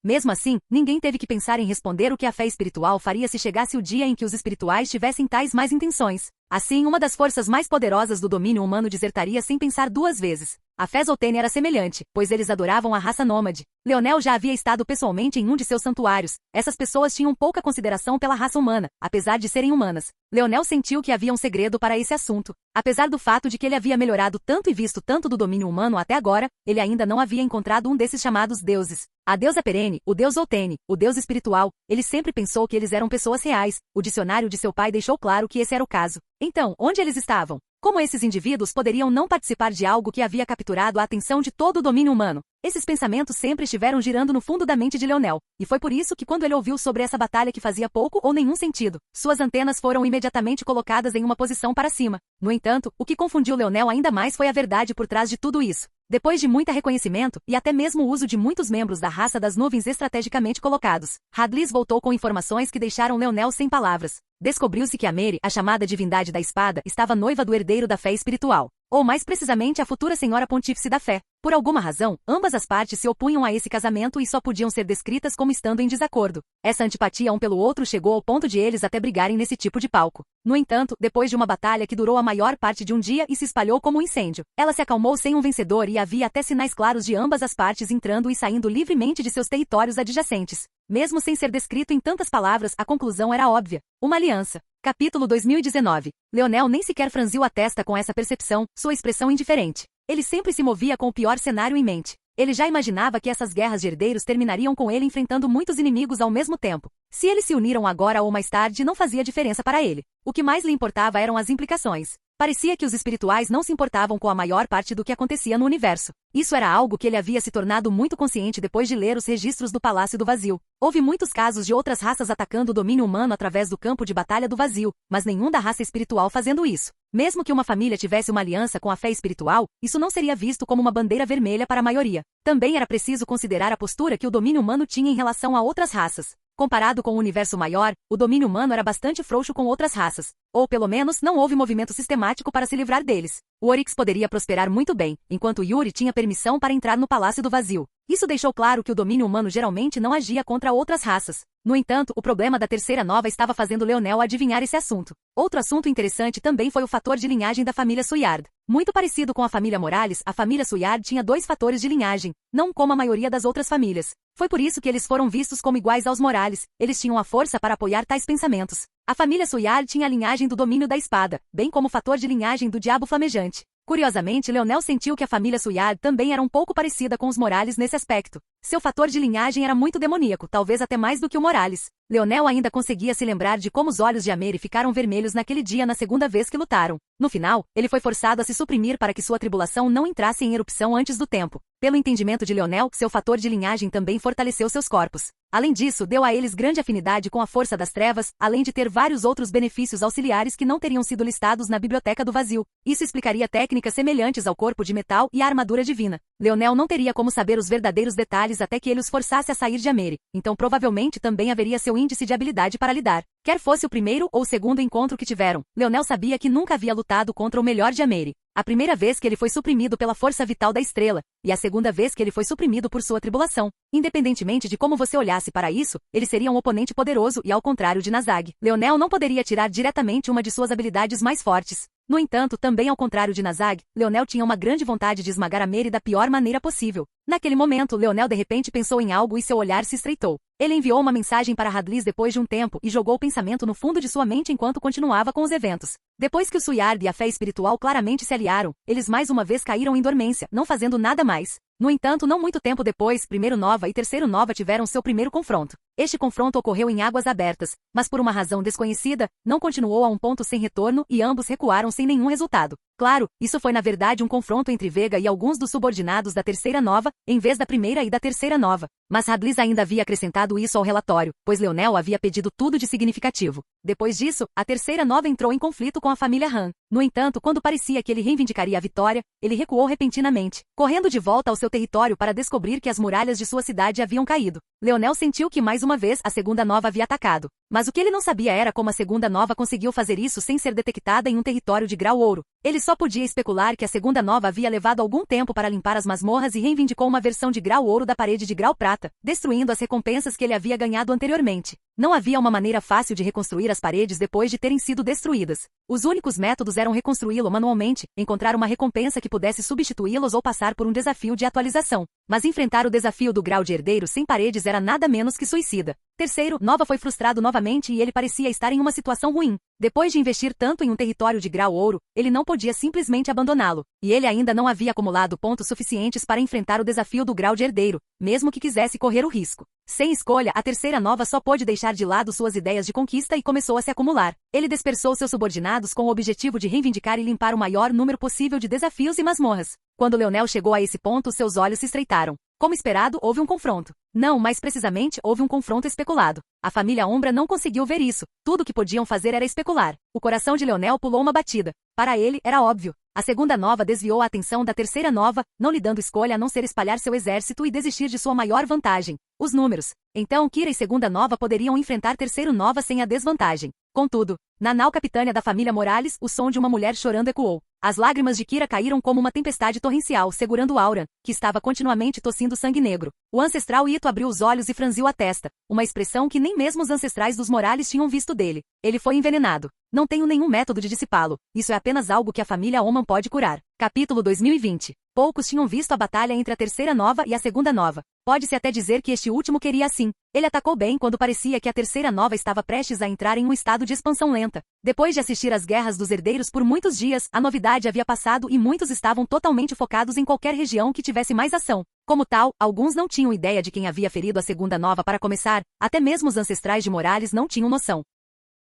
Mesmo assim, ninguém teve que pensar em responder o que a fé espiritual faria se chegasse o dia em que os espirituais tivessem tais más intenções. Assim, uma das forças mais poderosas do domínio humano desertaria sem pensar 2 vezes. A fé Zoltene era semelhante, pois eles adoravam a raça nômade. Leonel já havia estado pessoalmente em um de seus santuários. Essas pessoas tinham pouca consideração pela raça humana, apesar de serem humanas. Leonel sentiu que havia um segredo para esse assunto. Apesar do fato de que ele havia melhorado tanto e visto tanto do domínio humano até agora, ele ainda não havia encontrado um desses chamados deuses. A deusa perene, o deus Zoltene, o deus espiritual, ele sempre pensou que eles eram pessoas reais. O dicionário de seu pai deixou claro que esse era o caso. Então, onde eles estavam? Como esses indivíduos poderiam não participar de algo que havia capturado a atenção de todo o domínio humano? Esses pensamentos sempre estiveram girando no fundo da mente de Leonel, e foi por isso que quando ele ouviu sobre essa batalha que fazia pouco ou nenhum sentido, suas antenas foram imediatamente colocadas em uma posição para cima. No entanto, o que confundiu Leonel ainda mais foi a verdade por trás de tudo isso. Depois de muito reconhecimento, e até mesmo o uso de muitos membros da raça das nuvens estrategicamente colocados, Radlis voltou com informações que deixaram Leonel sem palavras. Descobriu-se que Ameri, a chamada divindade da espada, estava noiva do herdeiro da fé espiritual. Ou mais precisamente a futura senhora pontífice da fé. Por alguma razão, ambas as partes se opunham a esse casamento e só podiam ser descritas como estando em desacordo. Essa antipatia um pelo outro chegou ao ponto de eles até brigarem nesse tipo de palco. No entanto, depois de uma batalha que durou a maior parte de um dia e se espalhou como um incêndio, ela se acalmou sem um vencedor e havia até sinais claros de ambas as partes entrando e saindo livremente de seus territórios adjacentes. Mesmo sem ser descrito em tantas palavras, a conclusão era óbvia. Uma aliança. Capítulo 2019. Leonel nem sequer franziu a testa com essa percepção, sua expressão indiferente. Ele sempre se movia com o pior cenário em mente. Ele já imaginava que essas guerras de herdeiros terminariam com ele enfrentando muitos inimigos ao mesmo tempo. Se eles se uniram agora ou mais tarde não fazia diferença para ele. O que mais lhe importava eram as implicações. Parecia que os espirituais não se importavam com a maior parte do que acontecia no universo. Isso era algo que ele havia se tornado muito consciente depois de ler os registros do Palácio do Vazio. Houve muitos casos de outras raças atacando o domínio humano através do campo de batalha do vazio, mas nenhum da raça espiritual fazendo isso. Mesmo que uma família tivesse uma aliança com a fé espiritual, isso não seria visto como uma bandeira vermelha para a maioria. Também era preciso considerar a postura que o domínio humano tinha em relação a outras raças. Comparado com o universo maior, o domínio humano era bastante frouxo com outras raças. Ou pelo menos não houve movimento sistemático para se livrar deles. o Oryx poderia prosperar muito bem, enquanto Yuri tinha permissão para entrar no Palácio do Vazio. Isso deixou claro que o domínio humano geralmente não agia contra outras raças. No entanto, o problema da Terceira Nova estava fazendo Leonel adivinhar esse assunto. Outro assunto interessante também foi o fator de linhagem da família Suyard. Muito parecido com a família Morales, a família Suyard tinha 2 fatores de linhagem, não como a maioria das outras famílias. Foi por isso que eles foram vistos como iguais aos Morales, eles tinham a força para apoiar tais pensamentos. A família Suyard tinha a linhagem do domínio da espada, bem como o fator de linhagem do diabo flamejante. Curiosamente, Leonel sentiu que a família Suyard também era um pouco parecida com os Morales nesse aspecto. Seu fator de linhagem era muito demoníaco, talvez até mais do que o Morales. Leonel ainda conseguia se lembrar de como os olhos de Ameri ficaram vermelhos naquele dia na segunda vez que lutaram. No final, ele foi forçado a se suprimir para que sua tribulação não entrasse em erupção antes do tempo. Pelo entendimento de Leonel, seu fator de linhagem também fortaleceu seus corpos. Além disso, deu a eles grande afinidade com a força das trevas, além de ter vários outros benefícios auxiliares que não teriam sido listados na Biblioteca do Vazio. Isso explicaria técnicas semelhantes ao corpo de metal e à armadura divina. Leonel não teria como saber os verdadeiros detalhes até que ele os forçasse a sair de Ameri, então provavelmente também haveria seu índice de habilidade para lidar. Quer fosse o primeiro ou o segundo encontro que tiveram, Leonel sabia que nunca havia lutado contra o melhor de Ameri. A primeira vez que ele foi suprimido pela força vital da estrela, e a segunda vez que ele foi suprimido por sua tribulação. Independentemente de como você olhasse para isso, ele seria um oponente poderoso e ao contrário de Nazag. Leonel não poderia tirar diretamente uma de suas habilidades mais fortes. No entanto, também ao contrário de Nazag, Leonel tinha uma grande vontade de esmagar Ameri da pior maneira possível. Naquele momento, Leonel de repente pensou em algo e seu olhar se estreitou. Ele enviou uma mensagem para Hadlis depois de um tempo e jogou o pensamento no fundo de sua mente enquanto continuava com os eventos. Depois que o Suyard e a fé espiritual claramente se aliaram, eles mais uma vez caíram em dormência, não fazendo nada mais. No entanto, não muito tempo depois, Primeiro Nova e Terceiro Nova tiveram seu primeiro confronto. Este confronto ocorreu em águas abertas, mas por uma razão desconhecida, não continuou a um ponto sem retorno e ambos recuaram sem nenhum resultado. Claro, isso foi na verdade um confronto entre Vega e alguns dos subordinados da Terceira Nova, em vez da Primeira e da Terceira Nova. Mas Hadlis ainda havia acrescentado isso ao relatório, pois Leonel havia pedido tudo de significativo. Depois disso, a Terceira Nova entrou em conflito com a família Han. No entanto, quando parecia que ele reivindicaria a vitória, ele recuou repentinamente, correndo de volta ao seu território para descobrir que as muralhas de sua cidade haviam caído. Leonel sentiu que mais uma vez a Segunda Nova havia atacado. Mas o que ele não sabia era como a Segunda Nova conseguiu fazer isso sem ser detectada em um território de grau ouro. Ele só podia especular que a Segunda Nova havia levado algum tempo para limpar as masmorras e reivindicou uma versão de grau ouro da parede de grau prata, destruindo as recompensas que ele havia ganhado anteriormente. Não havia uma maneira fácil de reconstruir as paredes depois de terem sido destruídas. Os únicos métodos eram reconstruí-lo manualmente, encontrar uma recompensa que pudesse substituí-los ou passar por um desafio de atualização. Mas enfrentar o desafio do grau de herdeiro sem paredes era nada menos que suicida. Terceiro, Nova foi frustrado novamente e ele parecia estar em uma situação ruim. Depois de investir tanto em um território de grau ouro, ele não podia simplesmente abandoná-lo. E ele ainda não havia acumulado pontos suficientes para enfrentar o desafio do grau de herdeiro, mesmo que quisesse correr o risco. Sem escolha, a Terceira Nova só pôde deixar de lado suas ideias de conquista e começou a se acumular. Ele dispersou seus subordinados com o objetivo de reivindicar e limpar o maior número possível de desafios e masmorras. Quando Leonel chegou a esse ponto, seus olhos se estreitaram. Como esperado, houve um confronto. Não, mais precisamente, houve um confronto especulado. A família Umbra não conseguiu ver isso. Tudo o que podiam fazer era especular. O coração de Leonel pulou uma batida. Para ele, era óbvio. A Segunda Nova desviou a atenção da Terceira Nova, não lhe dando escolha a não ser espalhar seu exército e desistir de sua maior vantagem, os números. Então Kira e Segunda Nova poderiam enfrentar Terceiro Nova sem a desvantagem. Contudo, na nau capitânia da família Morales, o som de uma mulher chorando ecoou. As lágrimas de Kira caíram como uma tempestade torrencial segurando Auran, que estava continuamente tossindo sangue negro. O ancestral Ito abriu os olhos e franziu a testa, uma expressão que nem mesmo os ancestrais dos Morales tinham visto dele. Ele foi envenenado. Não tenho nenhum método de dissipá-lo. Isso é apenas algo que a família Oman pode curar. Capítulo 2020. Poucos tinham visto a batalha entre a Terceira Nova e a Segunda Nova. Pode-se até dizer que este último queria assim. Ele atacou bem quando parecia que a Terceira Nova estava prestes a entrar em um estado de expansão lenta. Depois de assistir às guerras dos herdeiros por muitos dias, a novidade havia passado e muitos estavam totalmente focados em qualquer região que tivesse mais ação. Como tal, alguns não tinham ideia de quem havia ferido a Segunda Nova para começar, até mesmo os ancestrais de Morales não tinham noção.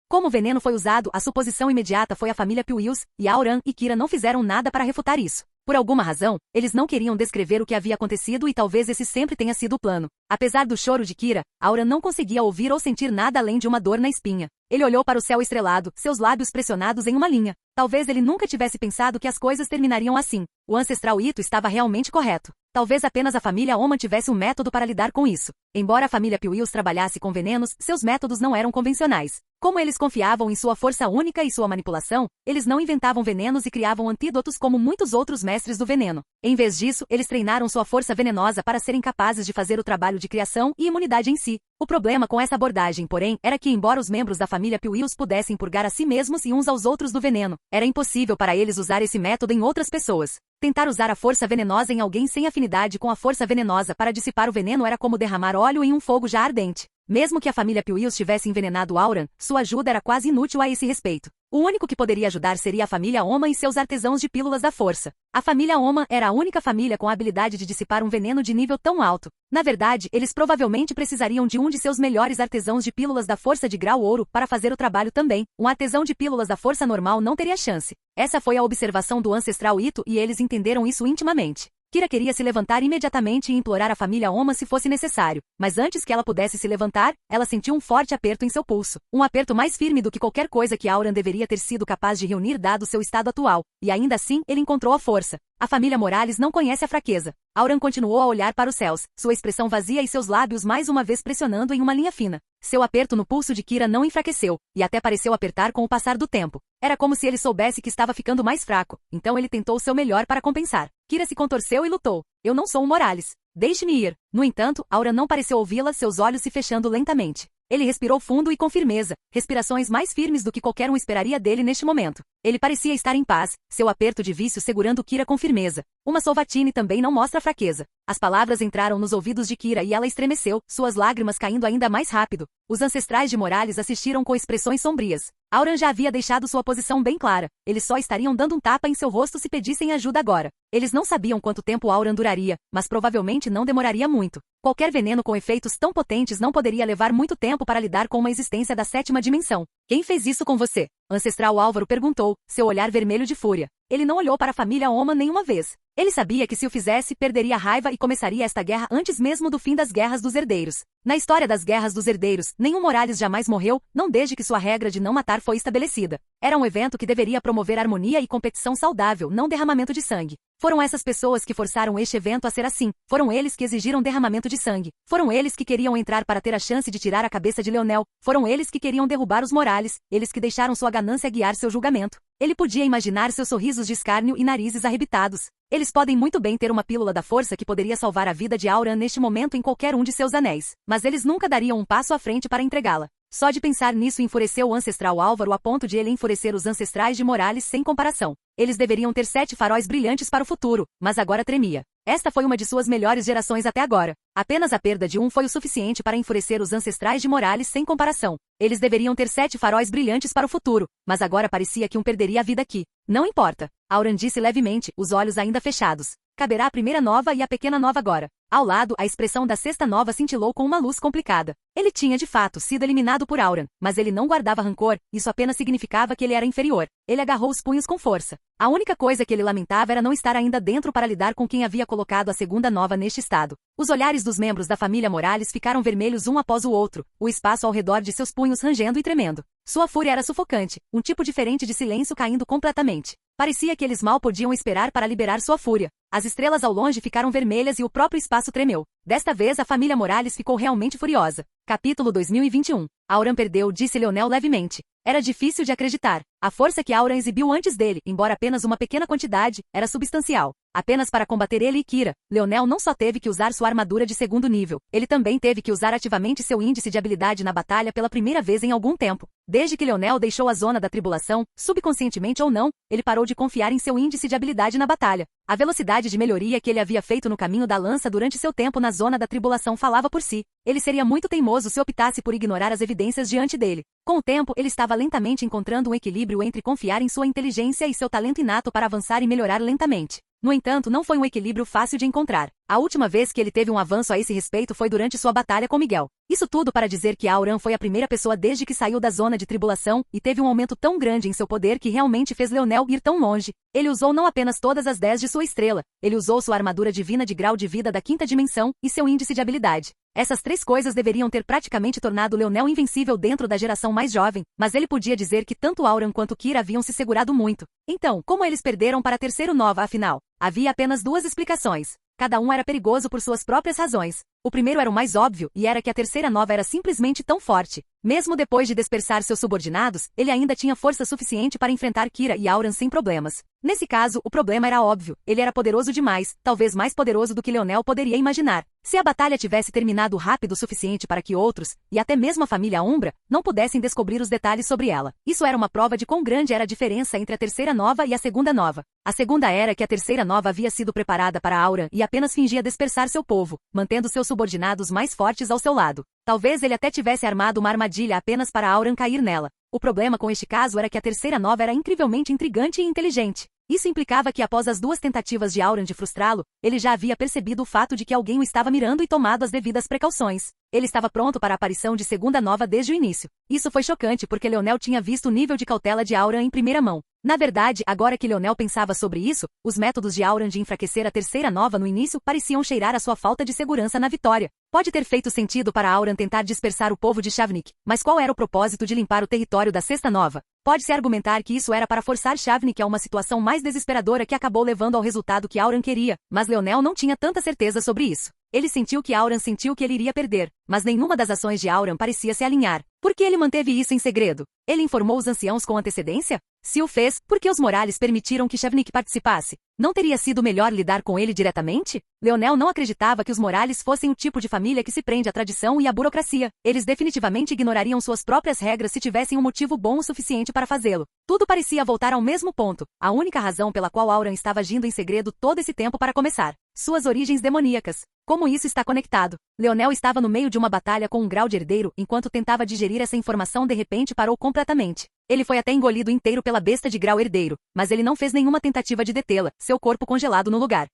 Como o veneno foi usado, a suposição imediata foi a família Piwils, e Auran e Kira não fizeram nada para refutar isso. Por alguma razão, eles não queriam descrever o que havia acontecido e talvez esse sempre tenha sido o plano. Apesar do choro de Kira, Auran não conseguia ouvir ou sentir nada além de uma dor na espinha. Ele olhou para o céu estrelado, seus lábios pressionados em uma linha. Talvez ele nunca tivesse pensado que as coisas terminariam assim. O ancestral Ito estava realmente correto. Talvez apenas a família Oma tivesse um método para lidar com isso. Embora a família Piuius trabalhasse com venenos, seus métodos não eram convencionais. Como eles confiavam em sua força única e sua manipulação, eles não inventavam venenos e criavam antídotos como muitos outros mestres do veneno. Em vez disso, eles treinaram sua força venenosa para serem capazes de fazer o trabalho de criação e imunidade em si. O problema com essa abordagem, porém, era que embora os membros da família Piuius pudessem purgar a si mesmos e uns aos outros do veneno, era impossível para eles usar esse método em outras pessoas. Tentar usar a força venenosa em alguém sem afinidade com a força venenosa para dissipar o veneno era como derramar óleo em um fogo já ardente. Mesmo que a família Piuius tivesse envenenado Auran, sua ajuda era quase inútil a esse respeito. O único que poderia ajudar seria a família Oma e seus artesãos de pílulas da força. A família Oma era a única família com a habilidade de dissipar um veneno de nível tão alto. Na verdade, eles provavelmente precisariam de um de seus melhores artesãos de pílulas da força de grau ouro para fazer o trabalho também. Um artesão de pílulas da força normal não teria chance. Essa foi a observação do ancestral Ito e eles entenderam isso intimamente. Kira queria se levantar imediatamente e implorar à família Oma se fosse necessário, mas antes que ela pudesse se levantar, ela sentiu um forte aperto em seu pulso. Um aperto mais firme do que qualquer coisa que Auran deveria ter sido capaz de reunir dado seu estado atual, e ainda assim ele encontrou a força. A família Morales não conhece a fraqueza. Auran continuou a olhar para os céus, sua expressão vazia e seus lábios mais uma vez pressionando em uma linha fina. Seu aperto no pulso de Kira não enfraqueceu, e até pareceu apertar com o passar do tempo. Era como se ele soubesse que estava ficando mais fraco, então ele tentou o seu melhor para compensar. Kira se contorceu e lutou. Eu não sou um Morales. Deixe-me ir. No entanto, Auran não pareceu ouvi-la, seus olhos se fechando lentamente. Ele respirou fundo e com firmeza, respirações mais firmes do que qualquer um esperaria dele neste momento. Ele parecia estar em paz, seu aperto de vício segurando Kira com firmeza. Uma Solvatine também não mostra fraqueza. As palavras entraram nos ouvidos de Kira e ela estremeceu, suas lágrimas caindo ainda mais rápido. Os ancestrais de Morales assistiram com expressões sombrias. Auran já havia deixado sua posição bem clara. Eles só estariam dando um tapa em seu rosto se pedissem ajuda agora. Eles não sabiam quanto tempo Auran duraria, mas provavelmente não demoraria muito. Qualquer veneno com efeitos tão potentes não poderia levar muito tempo para lidar com uma existência da sétima dimensão. Quem fez isso com você? Ancestral Álvaro perguntou, seu olhar vermelho de fúria. Ele não olhou para a família Oma nenhuma vez. Ele sabia que se o fizesse, perderia a raiva e começaria esta guerra antes mesmo do fim das Guerras dos Herdeiros. Na história das Guerras dos Herdeiros, nenhum Morales jamais morreu, não desde que sua regra de não matar foi estabelecida. Era um evento que deveria promover harmonia e competição saudável, não derramamento de sangue. Foram essas pessoas que forçaram este evento a ser assim. Foram eles que exigiram derramamento de sangue. Foram eles que queriam entrar para ter a chance de tirar a cabeça de Leonel. Foram eles que queriam derrubar os Morales. Eles que deixaram sua ganância guiar seu julgamento. Ele podia imaginar seus sorrisos de escárnio e narizes arrebitados. Eles podem muito bem ter uma pílula da força que poderia salvar a vida de Auran neste momento em qualquer um de seus anéis, mas eles nunca dariam um passo à frente para entregá-la. Só de pensar nisso enfureceu o ancestral Álvaro a ponto de ele enfurecer os ancestrais de Morales sem comparação. Eles deveriam ter 7 faróis brilhantes para o futuro, mas agora tremia. Esta foi uma de suas melhores gerações até agora. Apenas a perda de um foi o suficiente para enfurecer os ancestrais de Morales sem comparação. Eles deveriam ter 7 faróis brilhantes para o futuro, mas agora parecia que um perderia a vida aqui. Não importa. Auran disse levemente, os olhos ainda fechados. Caberá a primeira nova e a pequena nova agora. Ao lado, a expressão da sexta nova cintilou com uma luz complicada. Ele tinha de fato sido eliminado por Auran, mas ele não guardava rancor, isso apenas significava que ele era inferior. Ele agarrou os punhos com força. A única coisa que ele lamentava era não estar ainda dentro para lidar com quem havia colocado a segunda nova neste estado. Os olhares dos membros da família Morales ficaram vermelhos um após o outro, o espaço ao redor de seus punhos rangendo e tremendo. Sua fúria era sufocante, um tipo diferente de silêncio caindo completamente. Parecia que eles mal podiam esperar para liberar sua fúria. As estrelas ao longe ficaram vermelhas e o próprio espaço tremeu. Desta vez a família Morales ficou realmente furiosa. Capítulo 2021. Auran perdeu, disse Leonel levemente. Era difícil de acreditar. A força que Auran exibiu antes dele, embora apenas uma pequena quantidade, era substancial. Apenas para combater ele e Kira, Leonel não só teve que usar sua armadura de segundo nível, ele também teve que usar ativamente seu índice de habilidade na batalha pela primeira vez em algum tempo. Desde que Leonel deixou a zona da tribulação, subconscientemente ou não, ele parou de confiar em seu índice de habilidade na batalha. A velocidade de melhoria que ele havia feito no caminho da lança durante seu tempo na zona da tribulação falava por si. Ele seria muito teimoso se optasse por ignorar as evidências diante dele. Com o tempo, ele estava lentamente encontrando um equilíbrio entre confiar em sua inteligência e seu talento inato para avançar e melhorar lentamente. No entanto, não foi um equilíbrio fácil de encontrar. A última vez que ele teve um avanço a esse respeito foi durante sua batalha com Miguel. Isso tudo para dizer que Auran foi a primeira pessoa desde que saiu da zona de tribulação e teve um aumento tão grande em seu poder que realmente fez Leonel ir tão longe. Ele usou não apenas todas as 10 de sua estrela, ele usou sua armadura divina de grau de vida da quinta dimensão e seu índice de habilidade. Essas 3 coisas deveriam ter praticamente tornado Leonel invencível dentro da geração mais jovem, mas ele podia dizer que tanto Auran quanto Kira haviam se segurado muito. Então, como eles perderam para a terceira nova afinal? Havia apenas 2 explicações. Cada um era perigoso por suas próprias razões. O primeiro era o mais óbvio, e era que a terceira nova era simplesmente tão forte. Mesmo depois de dispersar seus subordinados, ele ainda tinha força suficiente para enfrentar Kira e Auran sem problemas. Nesse caso, o problema era óbvio. Ele era poderoso demais, talvez mais poderoso do que Leonel poderia imaginar. Se a batalha tivesse terminado rápido o suficiente para que outros, e até mesmo a família Umbra, não pudessem descobrir os detalhes sobre ela. Isso era uma prova de quão grande era a diferença entre a terceira nova e a segunda nova. A segunda era que a terceira nova havia sido preparada para Auran e apenas fingia dispersar seu povo, mantendo seus subordinados mais fortes ao seu lado. Talvez ele até tivesse armado uma armadilha apenas para Auran cair nela. O problema com este caso era que a terceira nova era incrivelmente intrigante e inteligente. Isso implicava que após as 2 tentativas de Auran de frustrá-lo, ele já havia percebido o fato de que alguém o estava mirando e tomado as devidas precauções. Ele estava pronto para a aparição de segunda nova desde o início. Isso foi chocante porque Leonel tinha visto o nível de cautela de Auran em primeira mão. Na verdade, agora que Leonel pensava sobre isso, os métodos de Auran de enfraquecer a terceira nova no início pareciam cheirar a sua falta de segurança na vitória. Pode ter feito sentido para Auran tentar dispersar o povo de Shavnik, mas qual era o propósito de limpar o território da sexta nova? Pode-se argumentar que isso era para forçar Shavnik a uma situação mais desesperadora que acabou levando ao resultado que Auran queria, mas Leonel não tinha tanta certeza sobre isso. Ele sentiu que Auran sentiu que ele iria perder, mas nenhuma das ações de Auran parecia se alinhar. Por que ele manteve isso em segredo? Ele informou os anciãos com antecedência? Se o fez, por que os Morales permitiram que Shavnik participasse? Não teria sido melhor lidar com ele diretamente? Leonel não acreditava que os Morales fossem o tipo de família que se prende à tradição e à burocracia. Eles definitivamente ignorariam suas próprias regras se tivessem um motivo bom o suficiente para fazê-lo. Tudo parecia voltar ao mesmo ponto. A única razão pela qual Auran estava agindo em segredo todo esse tempo para começar. Suas origens demoníacas. Como isso está conectado? Leonel estava no meio de uma batalha com um grau de herdeiro, enquanto tentava digerir essa informação de repente parou completamente. Ele foi até engolido inteiro pela besta de grau herdeiro, mas ele não fez nenhuma tentativa de detê-la, seu corpo congelado no lugar.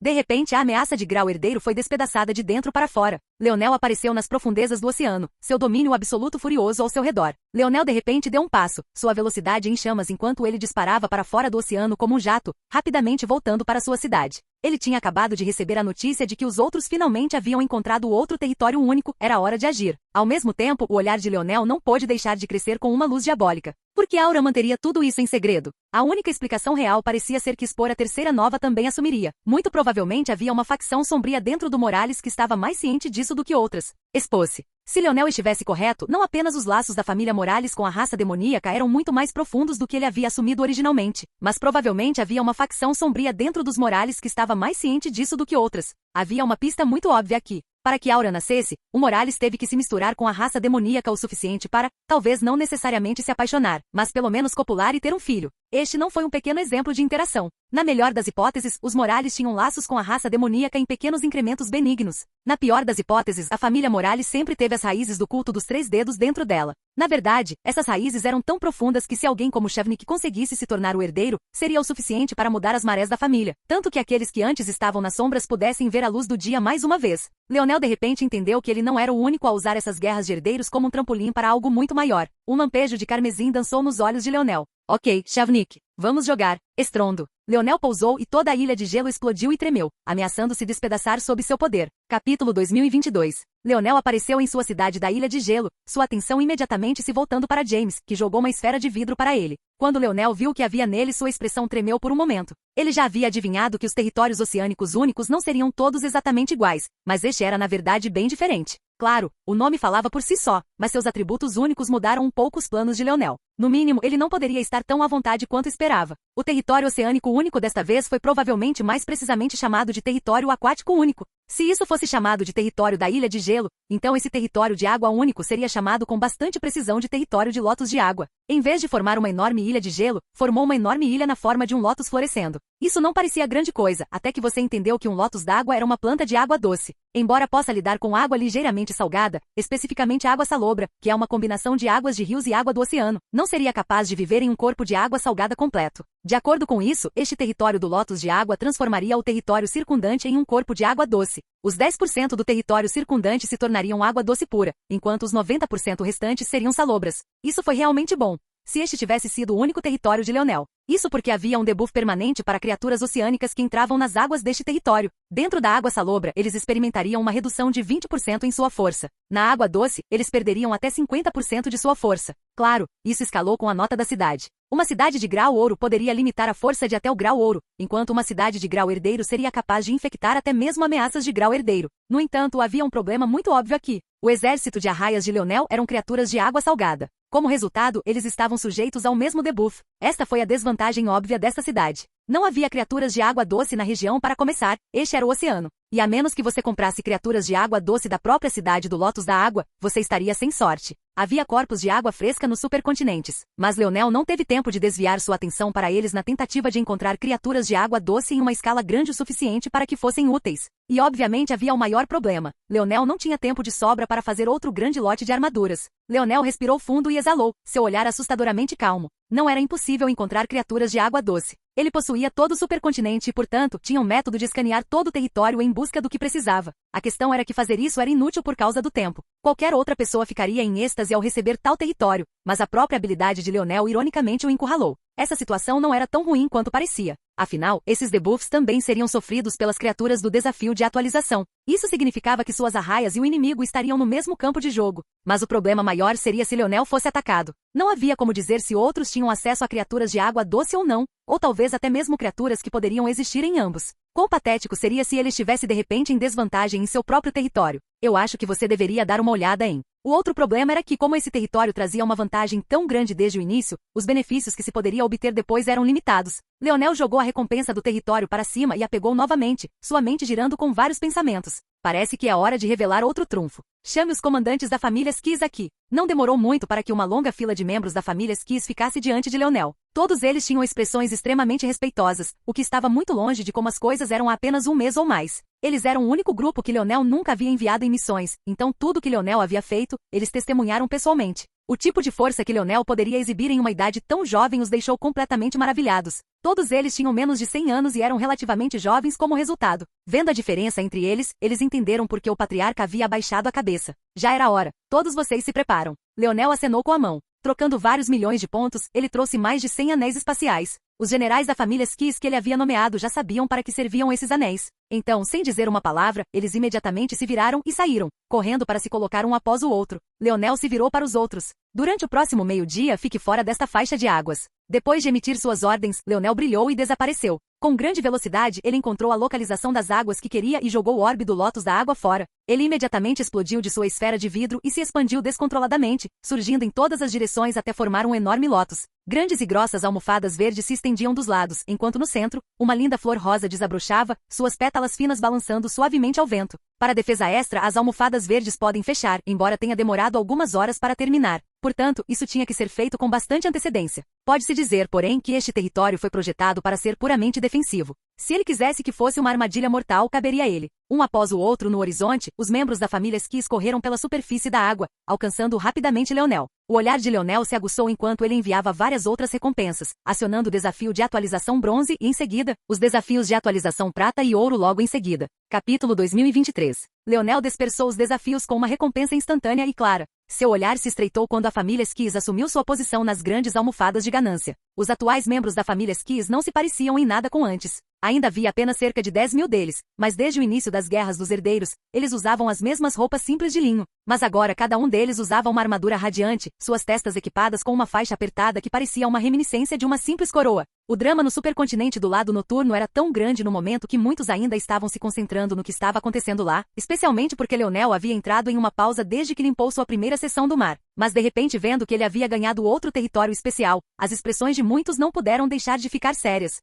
De repente a ameaça de grau herdeiro foi despedaçada de dentro para fora. Leonel apareceu nas profundezas do oceano, seu domínio absoluto furioso ao seu redor. Leonel de repente deu um passo, sua velocidade em chamas enquanto ele disparava para fora do oceano como um jato, rapidamente voltando para sua cidade. Ele tinha acabado de receber a notícia de que os outros finalmente haviam encontrado outro território único, era hora de agir. Ao mesmo tempo, o olhar de Leonel não pôde deixar de crescer com uma luz diabólica. Por que Auran manteria tudo isso em segredo? A única explicação real parecia ser que expor a terceira nova também assumiria. Muito provavelmente havia uma facção sombria dentro do Morales que estava mais ciente disso do que outras. Expôs-se. Se Leonel estivesse correto, não apenas os laços da família Morales com a raça demoníaca eram muito mais profundos do que ele havia assumido originalmente, mas provavelmente havia uma facção sombria dentro dos Morales que estava mais ciente disso do que outras. Havia uma pista muito óbvia aqui. Para que Auran nascesse, o Morales teve que se misturar com a raça demoníaca o suficiente para, talvez não necessariamente se apaixonar, mas pelo menos copular e ter um filho. Este não foi um pequeno exemplo de interação. Na melhor das hipóteses, os Morales tinham laços com a raça demoníaca em pequenos incrementos benignos. Na pior das hipóteses, a família Morales sempre teve as raízes do culto dos 3 dedos dentro dela. Na verdade, essas raízes eram tão profundas que se alguém como Shavnik conseguisse se tornar o herdeiro, seria o suficiente para mudar as marés da família, tanto que aqueles que antes estavam nas sombras pudessem ver a luz do dia mais uma vez. Leonel de repente entendeu que ele não era o único a usar essas guerras de herdeiros como um trampolim para algo muito maior. Um lampejo de carmesim dançou nos olhos de Leonel. Ok, Shavnik, vamos jogar. Estrondo. Leonel pousou e toda a ilha de gelo explodiu e tremeu, ameaçando se despedaçar sob seu poder. Capítulo 2022. Leonel apareceu em sua cidade da Ilha de Gelo, sua atenção imediatamente se voltando para James, que jogou uma esfera de vidro para ele. Quando Leonel viu o que havia nele, sua expressão tremeu por um momento. Ele já havia adivinhado que os territórios oceânicos únicos não seriam todos exatamente iguais, mas este era na verdade bem diferente. Claro, o nome falava por si só, mas seus atributos únicos mudaram um pouco os planos de Leonel. No mínimo, ele não poderia estar tão à vontade quanto esperava. O território oceânico único desta vez foi provavelmente mais precisamente chamado de território aquático único. Se isso fosse chamado de território da Ilha de Gelo, então esse território de água único seria chamado com bastante precisão de território de lótus de água. Em vez de formar uma enorme ilha de gelo, formou uma enorme ilha na forma de um lótus florescendo. Isso não parecia grande coisa, até que você entendeu que um lótus d'água era uma planta de água doce. Embora possa lidar com água ligeiramente salgada, especificamente água salobra, que é uma combinação de águas de rios e água do oceano, não seria capaz de viver em um corpo de água salgada completo. De acordo com isso, este território do lótus de água transformaria o território circundante em um corpo de água doce. Os 10% do território circundante se tornariam água doce pura, enquanto os 90% restantes seriam salobras. Isso foi realmente bom. se este tivesse sido o único território de Leonel. Isso porque havia um debuff permanente para criaturas oceânicas que entravam nas águas deste território. Dentro da água salobra, eles experimentariam uma redução de 20% em sua força. Na água doce, eles perderiam até 50% de sua força. Claro, isso escalou com a nota da cidade. Uma cidade de grau ouro poderia limitar a força de até o grau ouro, enquanto uma cidade de grau herdeiro seria capaz de infectar até mesmo ameaças de grau herdeiro. No entanto, havia um problema muito óbvio aqui. O exército de arraias de Leonel eram criaturas de água salgada. Como resultado, eles estavam sujeitos ao mesmo debuff. Esta foi a desvantagem óbvia desta cidade. Não havia criaturas de água doce na região para começar, este era o oceano. E a menos que você comprasse criaturas de água doce da própria cidade do Lótus da Água, você estaria sem sorte. Havia corpos de água fresca nos supercontinentes, mas Leonel não teve tempo de desviar sua atenção para eles na tentativa de encontrar criaturas de água doce em uma escala grande o suficiente para que fossem úteis. E obviamente havia o maior problema. Leonel não tinha tempo de sobra para fazer outro grande lote de armaduras. Leonel respirou fundo e exalou, seu olhar assustadoramente calmo. Não era impossível encontrar criaturas de água doce. Ele possuía todo o supercontinente e, portanto, tinha um método de escanear todo o território em busca do que precisava. A questão era que fazer isso era inútil por causa do tempo. Qualquer outra pessoa ficaria em êxtase ao receber tal território, mas a própria habilidade de Leonel ironicamente o encurralou. Essa situação não era tão ruim quanto parecia. Afinal, esses debuffs também seriam sofridos pelas criaturas do desafio de atualização. Isso significava que suas arraias e o inimigo estariam no mesmo campo de jogo. Mas o problema maior seria se Leonel fosse atacado. Não havia como dizer se outros tinham acesso a criaturas de água doce ou não, ou talvez até mesmo criaturas que poderiam existir em ambos. Quão patético seria se ele estivesse de repente em desvantagem em seu próprio território. Eu acho que você deveria dar uma olhada em. O outro problema era que, como esse território trazia uma vantagem tão grande desde o início, os benefícios que se poderia obter depois eram limitados. Leonel jogou a recompensa do território para cima e a pegou novamente, sua mente girando com vários pensamentos. Parece que é hora de revelar outro trunfo. Chame os comandantes da família Skis aqui. Não demorou muito para que uma longa fila de membros da família Skis ficasse diante de Leonel. Todos eles tinham expressões extremamente respeitosas, o que estava muito longe de como as coisas eram há apenas um mês ou mais. Eles eram o único grupo que Leonel nunca havia enviado em missões, então tudo que Leonel havia feito, eles testemunharam pessoalmente. O tipo de força que Leonel poderia exibir em uma idade tão jovem os deixou completamente maravilhados. Todos eles tinham menos de 100 anos e eram relativamente jovens como resultado. Vendo a diferença entre eles, eles entenderam por que o patriarca havia abaixado a cabeça. Já era hora. Todos vocês se preparam. Leonel acenou com a mão. Trocando vários milhões de pontos, ele trouxe mais de 100 anéis espaciais. Os generais da família Skis que ele havia nomeado já sabiam para que serviam esses anéis. Então, sem dizer uma palavra, eles imediatamente se viraram e saíram, correndo para se colocar um após o outro. Leonel se virou para os outros. Durante o próximo meio-dia, fique fora desta faixa de águas. Depois de emitir suas ordens, Leonel brilhou e desapareceu. Com grande velocidade, ele encontrou a localização das águas que queria e jogou o orbe do Lótus da água fora. Ele imediatamente explodiu de sua esfera de vidro e se expandiu descontroladamente, surgindo em todas as direções até formar um enorme lótus. Grandes e grossas almofadas verdes se estendiam dos lados, enquanto no centro, uma linda flor rosa desabrochava, suas pétalas finas balançando suavemente ao vento. Para defesa extra, as almofadas verdes podem fechar, embora tenha demorado algumas horas para terminar. Portanto, isso tinha que ser feito com bastante antecedência. Pode-se dizer, porém, que este território foi projetado para ser puramente defensivo. Se ele quisesse que fosse uma armadilha mortal, caberia a ele. Um após o outro no horizonte, os membros da família Skis correram pela superfície da água, alcançando rapidamente Leonel. O olhar de Leonel se aguçou enquanto ele enviava várias outras recompensas, acionando o desafio de atualização bronze e, em seguida, os desafios de atualização prata e ouro logo em seguida. Capítulo 2023. Leonel dispersou os desafios com uma recompensa instantânea e clara. Seu olhar se estreitou quando a família Skis assumiu sua posição nas grandes almofadas de ganância. Os atuais membros da família Skis não se pareciam em nada com antes. Ainda havia apenas cerca de 10 mil deles, mas desde o início das guerras dos herdeiros, eles usavam as mesmas roupas simples de linho. Mas agora cada um deles usava uma armadura radiante, suas testas equipadas com uma faixa apertada que parecia uma reminiscência de uma simples coroa. O drama no supercontinente do lado noturno era tão grande no momento que muitos ainda estavam se concentrando no que estava acontecendo lá, especialmente porque Leonel havia entrado em uma pausa desde que limpou sua primeira sessão do mar. Mas de repente vendo que ele havia ganhado outro território especial, as expressões de muitos não puderam deixar de ficar sérias.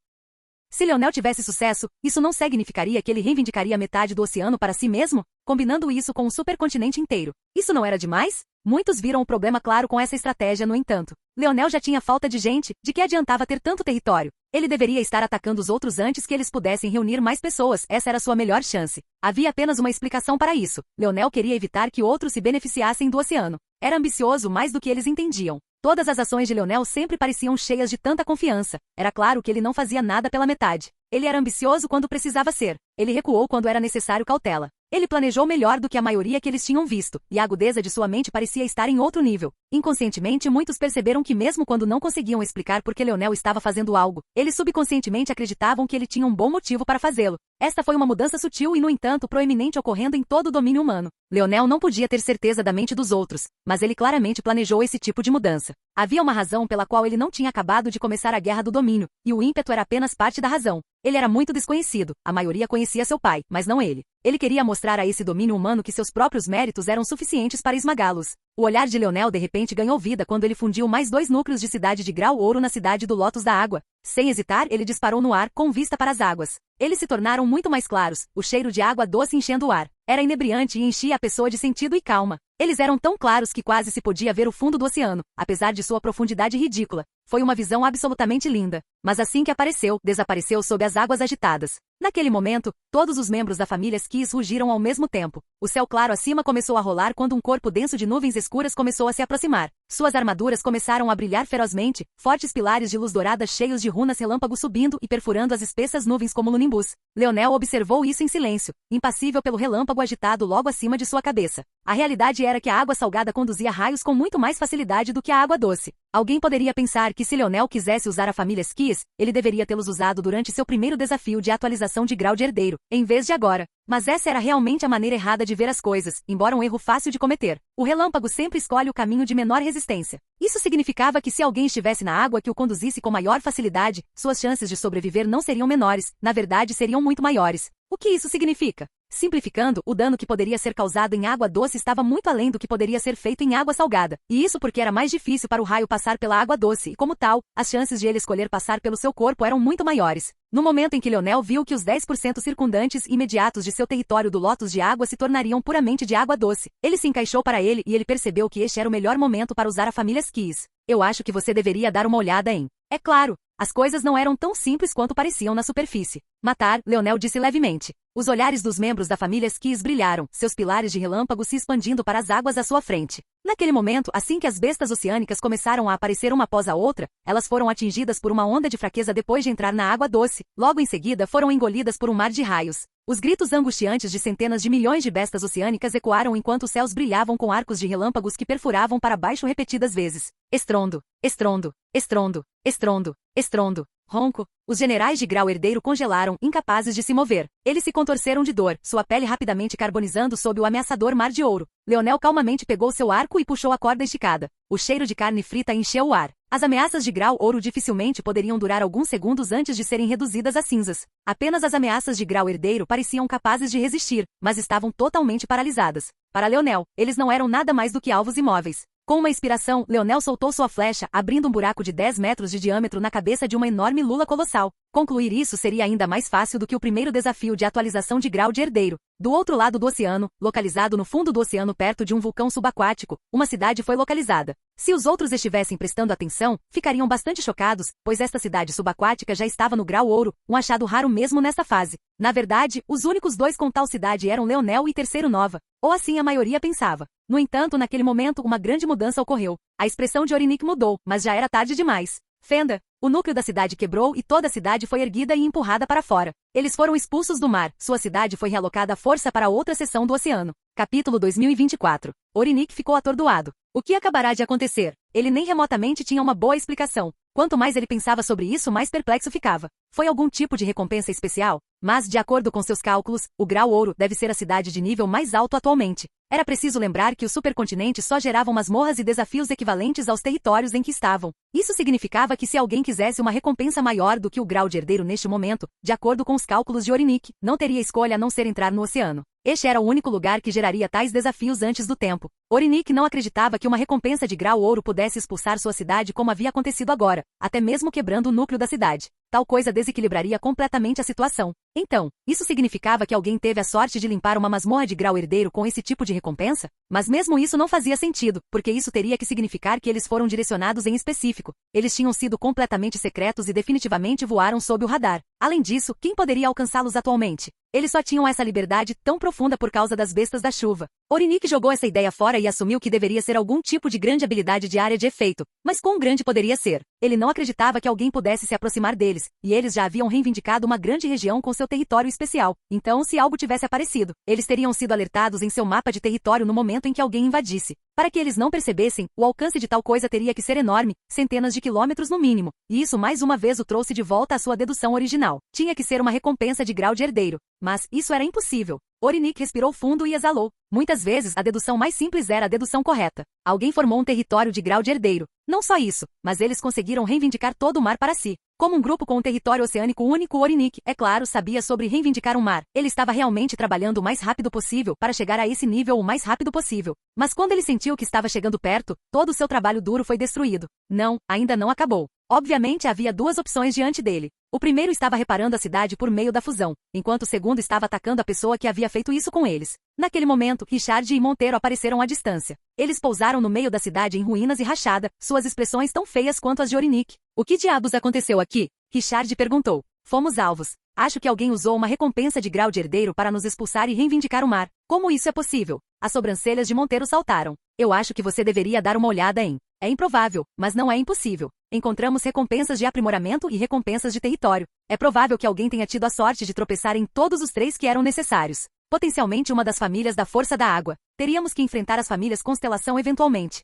Se Leonel tivesse sucesso, isso não significaria que ele reivindicaria metade do oceano para si mesmo? Combinando isso com o supercontinente inteiro. Isso não era demais? Muitos viram o problema claro com essa estratégia, no entanto. Leonel já tinha falta de gente, de que adiantava ter tanto território? Ele deveria estar atacando os outros antes que eles pudessem reunir mais pessoas, essa era sua melhor chance. Havia apenas uma explicação para isso. Leonel queria evitar que outros se beneficiassem do oceano. Era ambicioso mais do que eles entendiam. Todas as ações de Leonel sempre pareciam cheias de tanta confiança. Era claro que ele não fazia nada pela metade. Ele era ambicioso quando precisava ser. Ele recuou quando era necessário cautela. Ele planejou melhor do que a maioria que eles tinham visto, e a agudeza de sua mente parecia estar em outro nível. Inconscientemente, muitos perceberam que mesmo quando não conseguiam explicar por que Leonel estava fazendo algo, eles subconscientemente acreditavam que ele tinha um bom motivo para fazê-lo. Esta foi uma mudança sutil e, no entanto, proeminente ocorrendo em todo o domínio humano. Leonel não podia ter certeza da mente dos outros, mas ele claramente planejou esse tipo de mudança. Havia uma razão pela qual ele não tinha acabado de começar a guerra do domínio, e o ímpeto era apenas parte da razão. Ele era muito desconhecido, a maioria conhecia seu pai, mas não ele. Ele queria mostrar a esse domínio humano que seus próprios méritos eram suficientes para esmagá-los. O olhar de Leonel de repente ganhou vida quando ele fundiu mais 2 núcleos de cidade de grau ouro na cidade do Lótus da Água. Sem hesitar, ele disparou no ar, com vista para as águas. Eles se tornaram muito mais claros, o cheiro de água doce enchendo o ar. Era inebriante e enchia a pessoa de sentido e calma. Eles eram tão claros que quase se podia ver o fundo do oceano, apesar de sua profundidade ridícula. Foi uma visão absolutamente linda. Mas assim que apareceu, desapareceu sob as águas agitadas. Naquele momento, todos os membros da família Skis rugiram ao mesmo tempo. O céu claro acima começou a rolar quando um corpo denso de nuvens escuras começou a se aproximar. Suas armaduras começaram a brilhar ferozmente, fortes pilares de luz dourada cheios de runas relâmpago subindo e perfurando as espessas nuvens como no nimbus. Leonel observou isso em silêncio, impassível pelo relâmpago agitado logo acima de sua cabeça. A realidade era que a água salgada conduzia raios com muito mais facilidade do que a água doce. Alguém poderia pensar que se Leonel quisesse usar a família Skis, ele deveria tê-los usado durante seu primeiro desafio de atualização de grau de herdeiro, em vez de agora. Mas essa era realmente a maneira errada de ver as coisas, embora um erro fácil de cometer. O relâmpago sempre escolhe o caminho de menor resistência. Isso significava que se alguém estivesse na água que o conduzisse com maior facilidade, suas chances de sobreviver não seriam menores, na verdade seriam muito maiores. O que isso significa? Simplificando, o dano que poderia ser causado em água doce estava muito além do que poderia ser feito em água salgada. E isso porque era mais difícil para o raio passar pela água doce e, como tal, as chances de ele escolher passar pelo seu corpo eram muito maiores. No momento em que Leonel viu que os 10% circundantes imediatos de seu território do Lótus de água se tornariam puramente de água doce, ele se encaixou para ele e ele percebeu que este era o melhor momento para usar a família Skis. Eu acho que você deveria dar uma olhada em... É claro, as coisas não eram tão simples quanto pareciam na superfície. Matar, Leonel disse levemente. Os olhares dos membros da família Skis brilharam, seus pilares de relâmpago se expandindo para as águas à sua frente. Naquele momento, assim que as bestas oceânicas começaram a aparecer uma após a outra, elas foram atingidas por uma onda de fraqueza depois de entrar na água doce. Logo em seguida foram engolidas por um mar de raios. Os gritos angustiantes de centenas de milhões de bestas oceânicas ecoaram enquanto os céus brilhavam com arcos de relâmpagos que perfuravam para baixo repetidas vezes. Estrondo, estrondo, estrondo, estrondo, estrondo, ronco. Os generais de grau herdeiro congelaram, incapazes de se mover. Eles se contorceram de dor, sua pele rapidamente carbonizando sob o ameaçador mar de ouro. Leonel calmamente pegou seu arco e puxou a corda esticada. O cheiro de carne frita encheu o ar. As ameaças de grau ouro dificilmente poderiam durar alguns segundos antes de serem reduzidas a cinzas. Apenas as ameaças de grau herdeiro pareciam capazes de resistir, mas estavam totalmente paralisadas. Para Leonel, eles não eram nada mais do que alvos imóveis. Com uma inspiração, Leonel soltou sua flecha, abrindo um buraco de 10 metros de diâmetro na cabeça de uma enorme lula colossal. Concluir isso seria ainda mais fácil do que o primeiro desafio de atualização de grau de herdeiro. Do outro lado do oceano, localizado no fundo do oceano perto de um vulcão subaquático, uma cidade foi localizada. Se os outros estivessem prestando atenção, ficariam bastante chocados, pois esta cidade subaquática já estava no grau ouro, um achado raro mesmo nesta fase. Na verdade, os únicos dois com tal cidade eram Leonel e Terceiro Nova, ou assim a maioria pensava. No entanto, naquele momento, uma grande mudança ocorreu. A expressão de Orinique mudou, mas já era tarde demais. Fenda! O núcleo da cidade quebrou e toda a cidade foi erguida e empurrada para fora. Eles foram expulsos do mar, sua cidade foi realocada à força para outra seção do oceano. Capítulo 2024. Orinique ficou atordoado. O que acabará de acontecer? Ele nem remotamente tinha uma boa explicação. Quanto mais ele pensava sobre isso, mais perplexo ficava. Foi algum tipo de recompensa especial? Mas, de acordo com seus cálculos, o grau ouro deve ser a cidade de nível mais alto atualmente. Era preciso lembrar que os supercontinentes só geravam masmorras e desafios equivalentes aos territórios em que estavam. Isso significava que se alguém quisesse uma recompensa maior do que o grau de herdeiro neste momento, de acordo com os cálculos de Orinique, não teria escolha a não ser entrar no oceano. Este era o único lugar que geraria tais desafios antes do tempo. Orinique não acreditava que uma recompensa de grau ouro pudesse expulsar sua cidade como havia acontecido agora, até mesmo quebrando o núcleo da cidade. Tal coisa desequilibraria completamente a situação. Então, isso significava que alguém teve a sorte de limpar uma masmorra de grau herdeiro com esse tipo de recompensa? Mas mesmo isso não fazia sentido, porque isso teria que significar que eles foram direcionados em específico. Eles tinham sido completamente secretos e definitivamente voaram sob o radar. Além disso, quem poderia alcançá-los atualmente? Eles só tinham essa liberdade tão profunda por causa das bestas da chuva. Orinique jogou essa ideia fora e assumiu que deveria ser algum tipo de grande habilidade de área de efeito. Mas quão grande poderia ser? Ele não acreditava que alguém pudesse se aproximar deles, e eles já haviam reivindicado uma grande região com seu território especial. Então, se algo tivesse aparecido, eles teriam sido alertados em seu mapa de território no momento em que alguém invadisse. Para que eles não percebessem, o alcance de tal coisa teria que ser enorme, centenas de quilômetros no mínimo, e isso mais uma vez o trouxe de volta à sua dedução original. Tinha que ser uma recompensa de grau de herdeiro. Mas isso era impossível. Orinique respirou fundo e exalou. Muitas vezes a dedução mais simples era a dedução correta. Alguém formou um território de grau de herdeiro. Não só isso, mas eles conseguiram reivindicar todo o mar para si. Como um grupo com um território oceânico único, Orinique, é claro, sabia sobre reivindicar um mar. Ele estava realmente trabalhando o mais rápido possível para chegar a esse nível o mais rápido possível. Mas quando ele sentiu que estava chegando perto, todo o seu trabalho duro foi destruído. Não, ainda não acabou. Obviamente havia duas opções diante dele. O primeiro estava reparando a cidade por meio da fusão, enquanto o segundo estava atacando a pessoa que havia feito isso com eles. Naquele momento, Richard e Monteiro apareceram à distância. Eles pousaram no meio da cidade em ruínas e rachada, suas expressões tão feias quanto as de Orinique. O que diabos aconteceu aqui? Richard perguntou. Fomos alvos. Acho que alguém usou uma recompensa de grau de herdeiro para nos expulsar e reivindicar o mar. Como isso é possível? As sobrancelhas de Monteiro saltaram. Eu acho que você deveria dar uma olhada em. É improvável, mas não é impossível. Encontramos recompensas de aprimoramento e recompensas de território. É provável que alguém tenha tido a sorte de tropeçar em todos os três que eram necessários. Potencialmente uma das famílias da Força da Água. Teríamos que enfrentar as famílias Constelação eventualmente.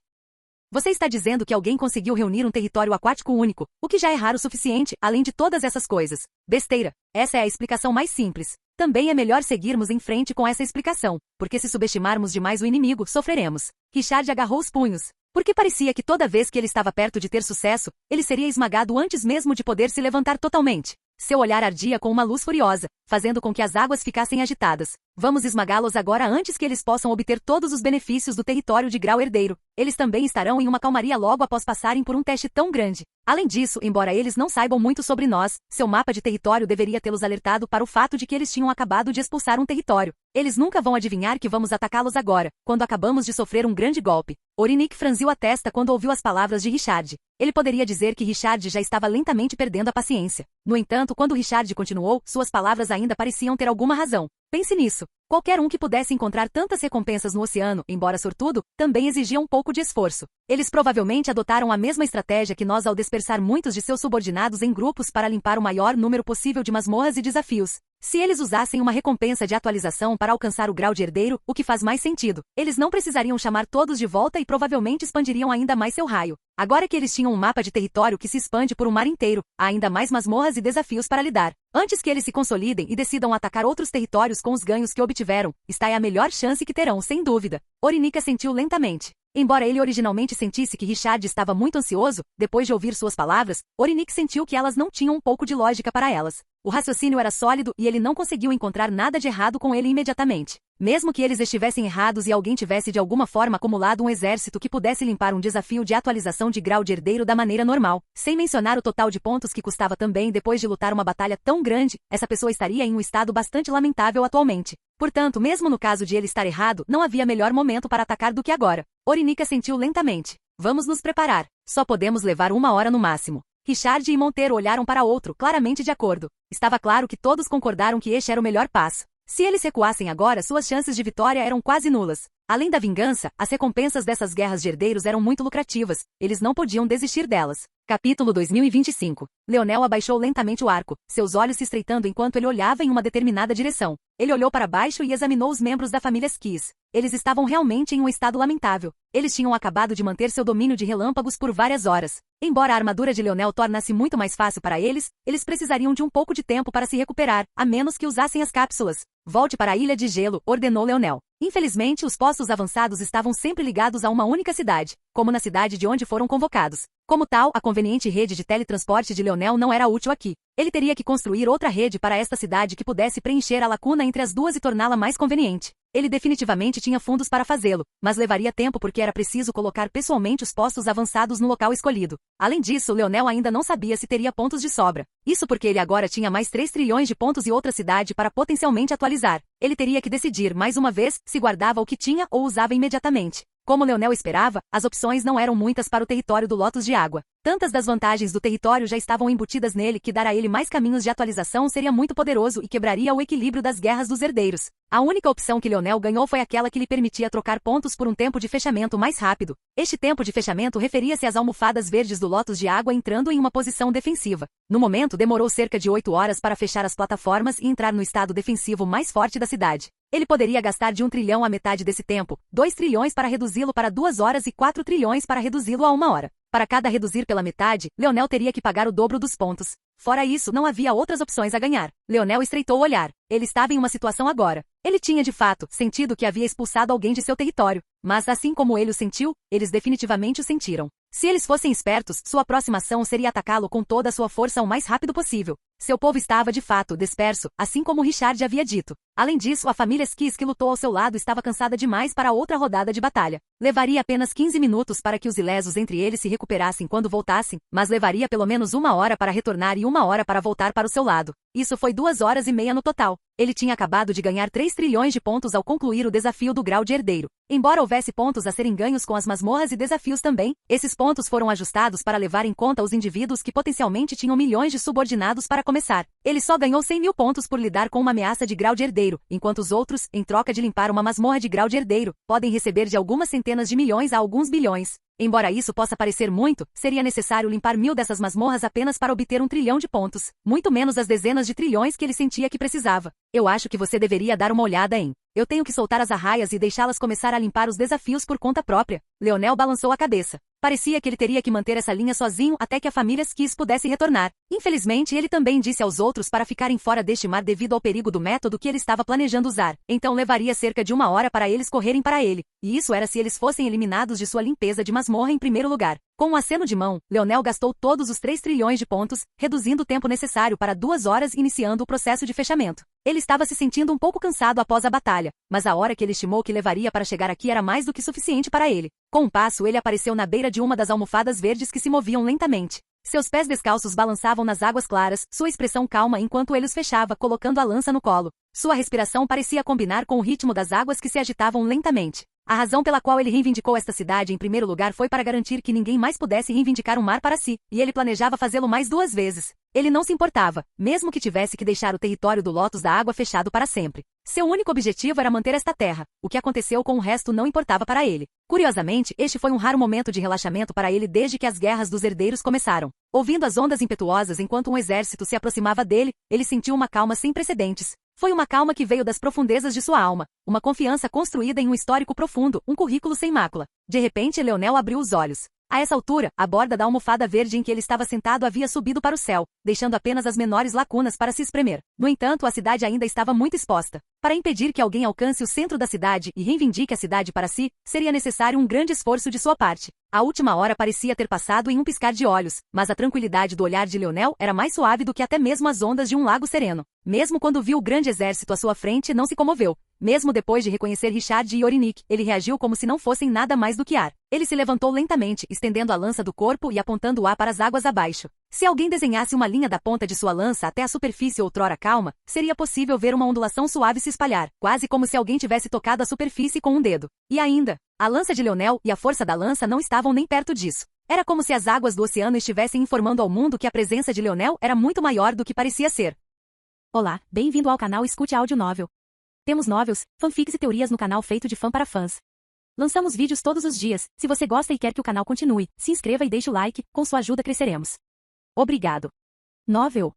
Você está dizendo que alguém conseguiu reunir um território aquático único, o que já é raro o suficiente, além de todas essas coisas. Besteira. Essa é a explicação mais simples. Também é melhor seguirmos em frente com essa explicação, porque se subestimarmos demais o inimigo, sofreremos. Richard agarrou os punhos. Porque parecia que toda vez que ele estava perto de ter sucesso, ele seria esmagado antes mesmo de poder se levantar totalmente. Seu olhar ardia com uma luz furiosa, fazendo com que as águas ficassem agitadas. Vamos esmagá-los agora antes que eles possam obter todos os benefícios do território de grau herdeiro. Eles também estarão em uma calmaria logo após passarem por um teste tão grande. Além disso, embora eles não saibam muito sobre nós, seu mapa de território deveria tê-los alertado para o fato de que eles tinham acabado de expulsar um território. Eles nunca vão adivinhar que vamos atacá-los agora, quando acabamos de sofrer um grande golpe. Orinique franziu a testa quando ouviu as palavras de Richard. Ele poderia dizer que Richard já estava lentamente perdendo a paciência. No entanto, quando Richard continuou, suas palavras ainda pareciam ter alguma razão. Pense nisso. Qualquer um que pudesse encontrar tantas recompensas no oceano, embora sortudo, também exigia um pouco de esforço. Eles provavelmente adotaram a mesma estratégia que nós ao dispersar muitos de seus subordinados em grupos para limpar o maior número possível de masmorras e desafios. Se eles usassem uma recompensa de atualização para alcançar o grau de herdeiro, o que faz mais sentido, eles não precisariam chamar todos de volta e provavelmente expandiriam ainda mais seu raio. Agora que eles tinham um mapa de território que se expande por um mar inteiro, há ainda mais masmorras e desafios para lidar. Antes que eles se consolidem e decidam atacar outros territórios com os ganhos que obtiveram, está aí a melhor chance que terão, sem dúvida. Orinique sentiu lentamente. Embora ele originalmente sentisse que Richard estava muito ansioso, depois de ouvir suas palavras, Orinique sentiu que elas não tinham um pouco de lógica para elas. O raciocínio era sólido e ele não conseguiu encontrar nada de errado com ele imediatamente. Mesmo que eles estivessem errados e alguém tivesse de alguma forma acumulado um exército que pudesse limpar um desafio de atualização de grau de herdeiro da maneira normal, sem mencionar o total de pontos que custava também depois de lutar uma batalha tão grande, essa pessoa estaria em um estado bastante lamentável atualmente. Portanto, mesmo no caso de ele estar errado, não havia melhor momento para atacar do que agora. Orinique sentiu lentamente. Vamos nos preparar. Só podemos levar 1 hora no máximo. Richard e Monteiro olharam para outro, claramente de acordo. Estava claro que todos concordaram que este era o melhor passo. Se eles recuassem agora, suas chances de vitória eram quase nulas. Além da vingança, as recompensas dessas guerras de herdeiros eram muito lucrativas. Eles não podiam desistir delas. Capítulo 2025. Leonel abaixou lentamente o arco, seus olhos se estreitando enquanto ele olhava em uma determinada direção. Ele olhou para baixo e examinou os membros da família Skis. Eles estavam realmente em um estado lamentável. Eles tinham acabado de manter seu domínio de relâmpagos por várias horas. Embora a armadura de Leonel tornasse muito mais fácil para eles, eles precisariam de um pouco de tempo para se recuperar, a menos que usassem as cápsulas. Volte para a Ilha de Gelo, ordenou Leonel. Infelizmente, os postos avançados estavam sempre ligados a uma única cidade, como na cidade de onde foram convocados. Como tal, a conveniente rede de teletransporte de Leonel não era útil aqui. Ele teria que construir outra rede para esta cidade que pudesse preencher a lacuna entre as duas e torná-la mais conveniente. Ele definitivamente tinha fundos para fazê-lo, mas levaria tempo porque era preciso colocar pessoalmente os postos avançados no local escolhido. Além disso, Leonel ainda não sabia se teria pontos de sobra. Isso porque ele agora tinha mais 3 trilhões de pontos e outra cidade para potencialmente atualizar. Ele teria que decidir mais uma vez se guardava o que tinha ou usava imediatamente. Como Leonel esperava, as opções não eram muitas para o território do Lotus de Água. Tantas das vantagens do território já estavam embutidas nele que dar a ele mais caminhos de atualização seria muito poderoso e quebraria o equilíbrio das guerras dos herdeiros. A única opção que Leonel ganhou foi aquela que lhe permitia trocar pontos por um tempo de fechamento mais rápido. Este tempo de fechamento referia-se às almofadas verdes do Lotus de Água entrando em uma posição defensiva. No momento, demorou cerca de 8 horas para fechar as plataformas e entrar no estado defensivo mais forte da cidade. Ele poderia gastar de 1 trilhão a metade desse tempo, 2 trilhões para reduzi-lo para 2 horas e 4 trilhões para reduzi-lo a 1 hora. Para cada reduzir pela metade, Leonel teria que pagar o dobro dos pontos. Fora isso, não havia outras opções a ganhar. Leonel estreitou o olhar. Ele estava em uma situação agora. Ele tinha, de fato, sentido que havia expulsado alguém de seu território. Mas assim como ele o sentiu, eles definitivamente o sentiram. Se eles fossem espertos, sua próxima ação seria atacá-lo com toda a sua força o mais rápido possível. Seu povo estava, de fato, disperso, assim como Richard havia dito. Além disso, a família Skis que lutou ao seu lado estava cansada demais para outra rodada de batalha. Levaria apenas 15 minutos para que os ilesos entre eles se recuperassem quando voltassem, mas levaria pelo menos 1 hora para retornar e 1 hora para voltar para o seu lado. Isso foi 2 horas e meia no total. Ele tinha acabado de ganhar 3 trilhões de pontos ao concluir o desafio do grau de herdeiro. Embora houvesse pontos a serem ganhos com as masmorras e desafios também, esses pontos foram ajustados para levar em conta os indivíduos que potencialmente tinham milhões de subordinados para começar. Ele só ganhou 100 mil pontos por lidar com uma ameaça de grau de herdeiro, enquanto os outros, em troca de limpar uma masmorra de grau de herdeiro, podem receber de algumas centenas de milhões a alguns bilhões. Embora isso possa parecer muito, seria necessário limpar 1000 dessas masmorras apenas para obter 1 trilhão de pontos, muito menos as dezenas de trilhões que ele sentia que precisava. Eu acho que você deveria dar uma olhada em. Eu tenho que soltar as arraias e deixá-las começar a limpar os desafios por conta própria. Leonel balançou a cabeça. Parecia que ele teria que manter essa linha sozinho até que a família Skis pudesse retornar. Infelizmente, ele também disse aos outros para ficarem fora deste mar devido ao perigo do método que ele estava planejando usar. Então levaria cerca de 1 hora para eles correrem para ele. E isso era se eles fossem eliminados de sua limpeza de masmorra em primeiro lugar. Com um aceno de mão, Leonel gastou todos os 3 trilhões de pontos, reduzindo o tempo necessário para 2 horas iniciando o processo de fechamento. Ele estava se sentindo um pouco cansado após a batalha, mas a hora que ele estimou que levaria para chegar aqui era mais do que suficiente para ele. Com um passo, ele apareceu na beira de uma das almofadas verdes que se moviam lentamente. Seus pés descalços balançavam nas águas claras, sua expressão calma enquanto ele os fechava, colocando a lança no colo. Sua respiração parecia combinar com o ritmo das águas que se agitavam lentamente. A razão pela qual ele reivindicou esta cidade em primeiro lugar foi para garantir que ninguém mais pudesse reivindicar o mar para si, e ele planejava fazê-lo mais 2 vezes. Ele não se importava, mesmo que tivesse que deixar o território do Lotus da Água fechado para sempre. Seu único objetivo era manter esta terra. O que aconteceu com o resto não importava para ele. Curiosamente, este foi um raro momento de relaxamento para ele desde que as guerras dos herdeiros começaram. Ouvindo as ondas impetuosas enquanto um exército se aproximava dele, ele sentiu uma calma sem precedentes. Foi uma calma que veio das profundezas de sua alma, uma confiança construída em um histórico profundo, um currículo sem mácula. De repente, Leonel abriu os olhos. A essa altura, a borda da almofada verde em que ele estava sentado havia subido para o céu, deixando apenas as menores lacunas para se espremer. No entanto, a cidade ainda estava muito exposta. Para impedir que alguém alcance o centro da cidade e reivindique a cidade para si, seria necessário um grande esforço de sua parte. A última hora parecia ter passado em um piscar de olhos, mas a tranquilidade do olhar de Leonel era mais suave do que até mesmo as ondas de um lago sereno. Mesmo quando viu o grande exército à sua frente, não se comoveu. Mesmo depois de reconhecer Richard e Orinik, ele reagiu como se não fossem nada mais do que ar. Ele se levantou lentamente, estendendo a lança do corpo e apontando-a para as águas abaixo. Se alguém desenhasse uma linha da ponta de sua lança até a superfície outrora calma, seria possível ver uma ondulação suave se espalhar, quase como se alguém tivesse tocado a superfície com um dedo. E ainda, a lança de Leonel e a força da lança não estavam nem perto disso. Era como se as águas do oceano estivessem informando ao mundo que a presença de Leonel era muito maior do que parecia ser. Olá, bem-vindo ao canal Escute Áudio Novel. Temos novels, fanfics e teorias no canal feito de fã para fãs. Lançamos vídeos todos os dias. Se você gosta e quer que o canal continue, se inscreva e deixe o like, com sua ajuda cresceremos. Obrigado. Novel.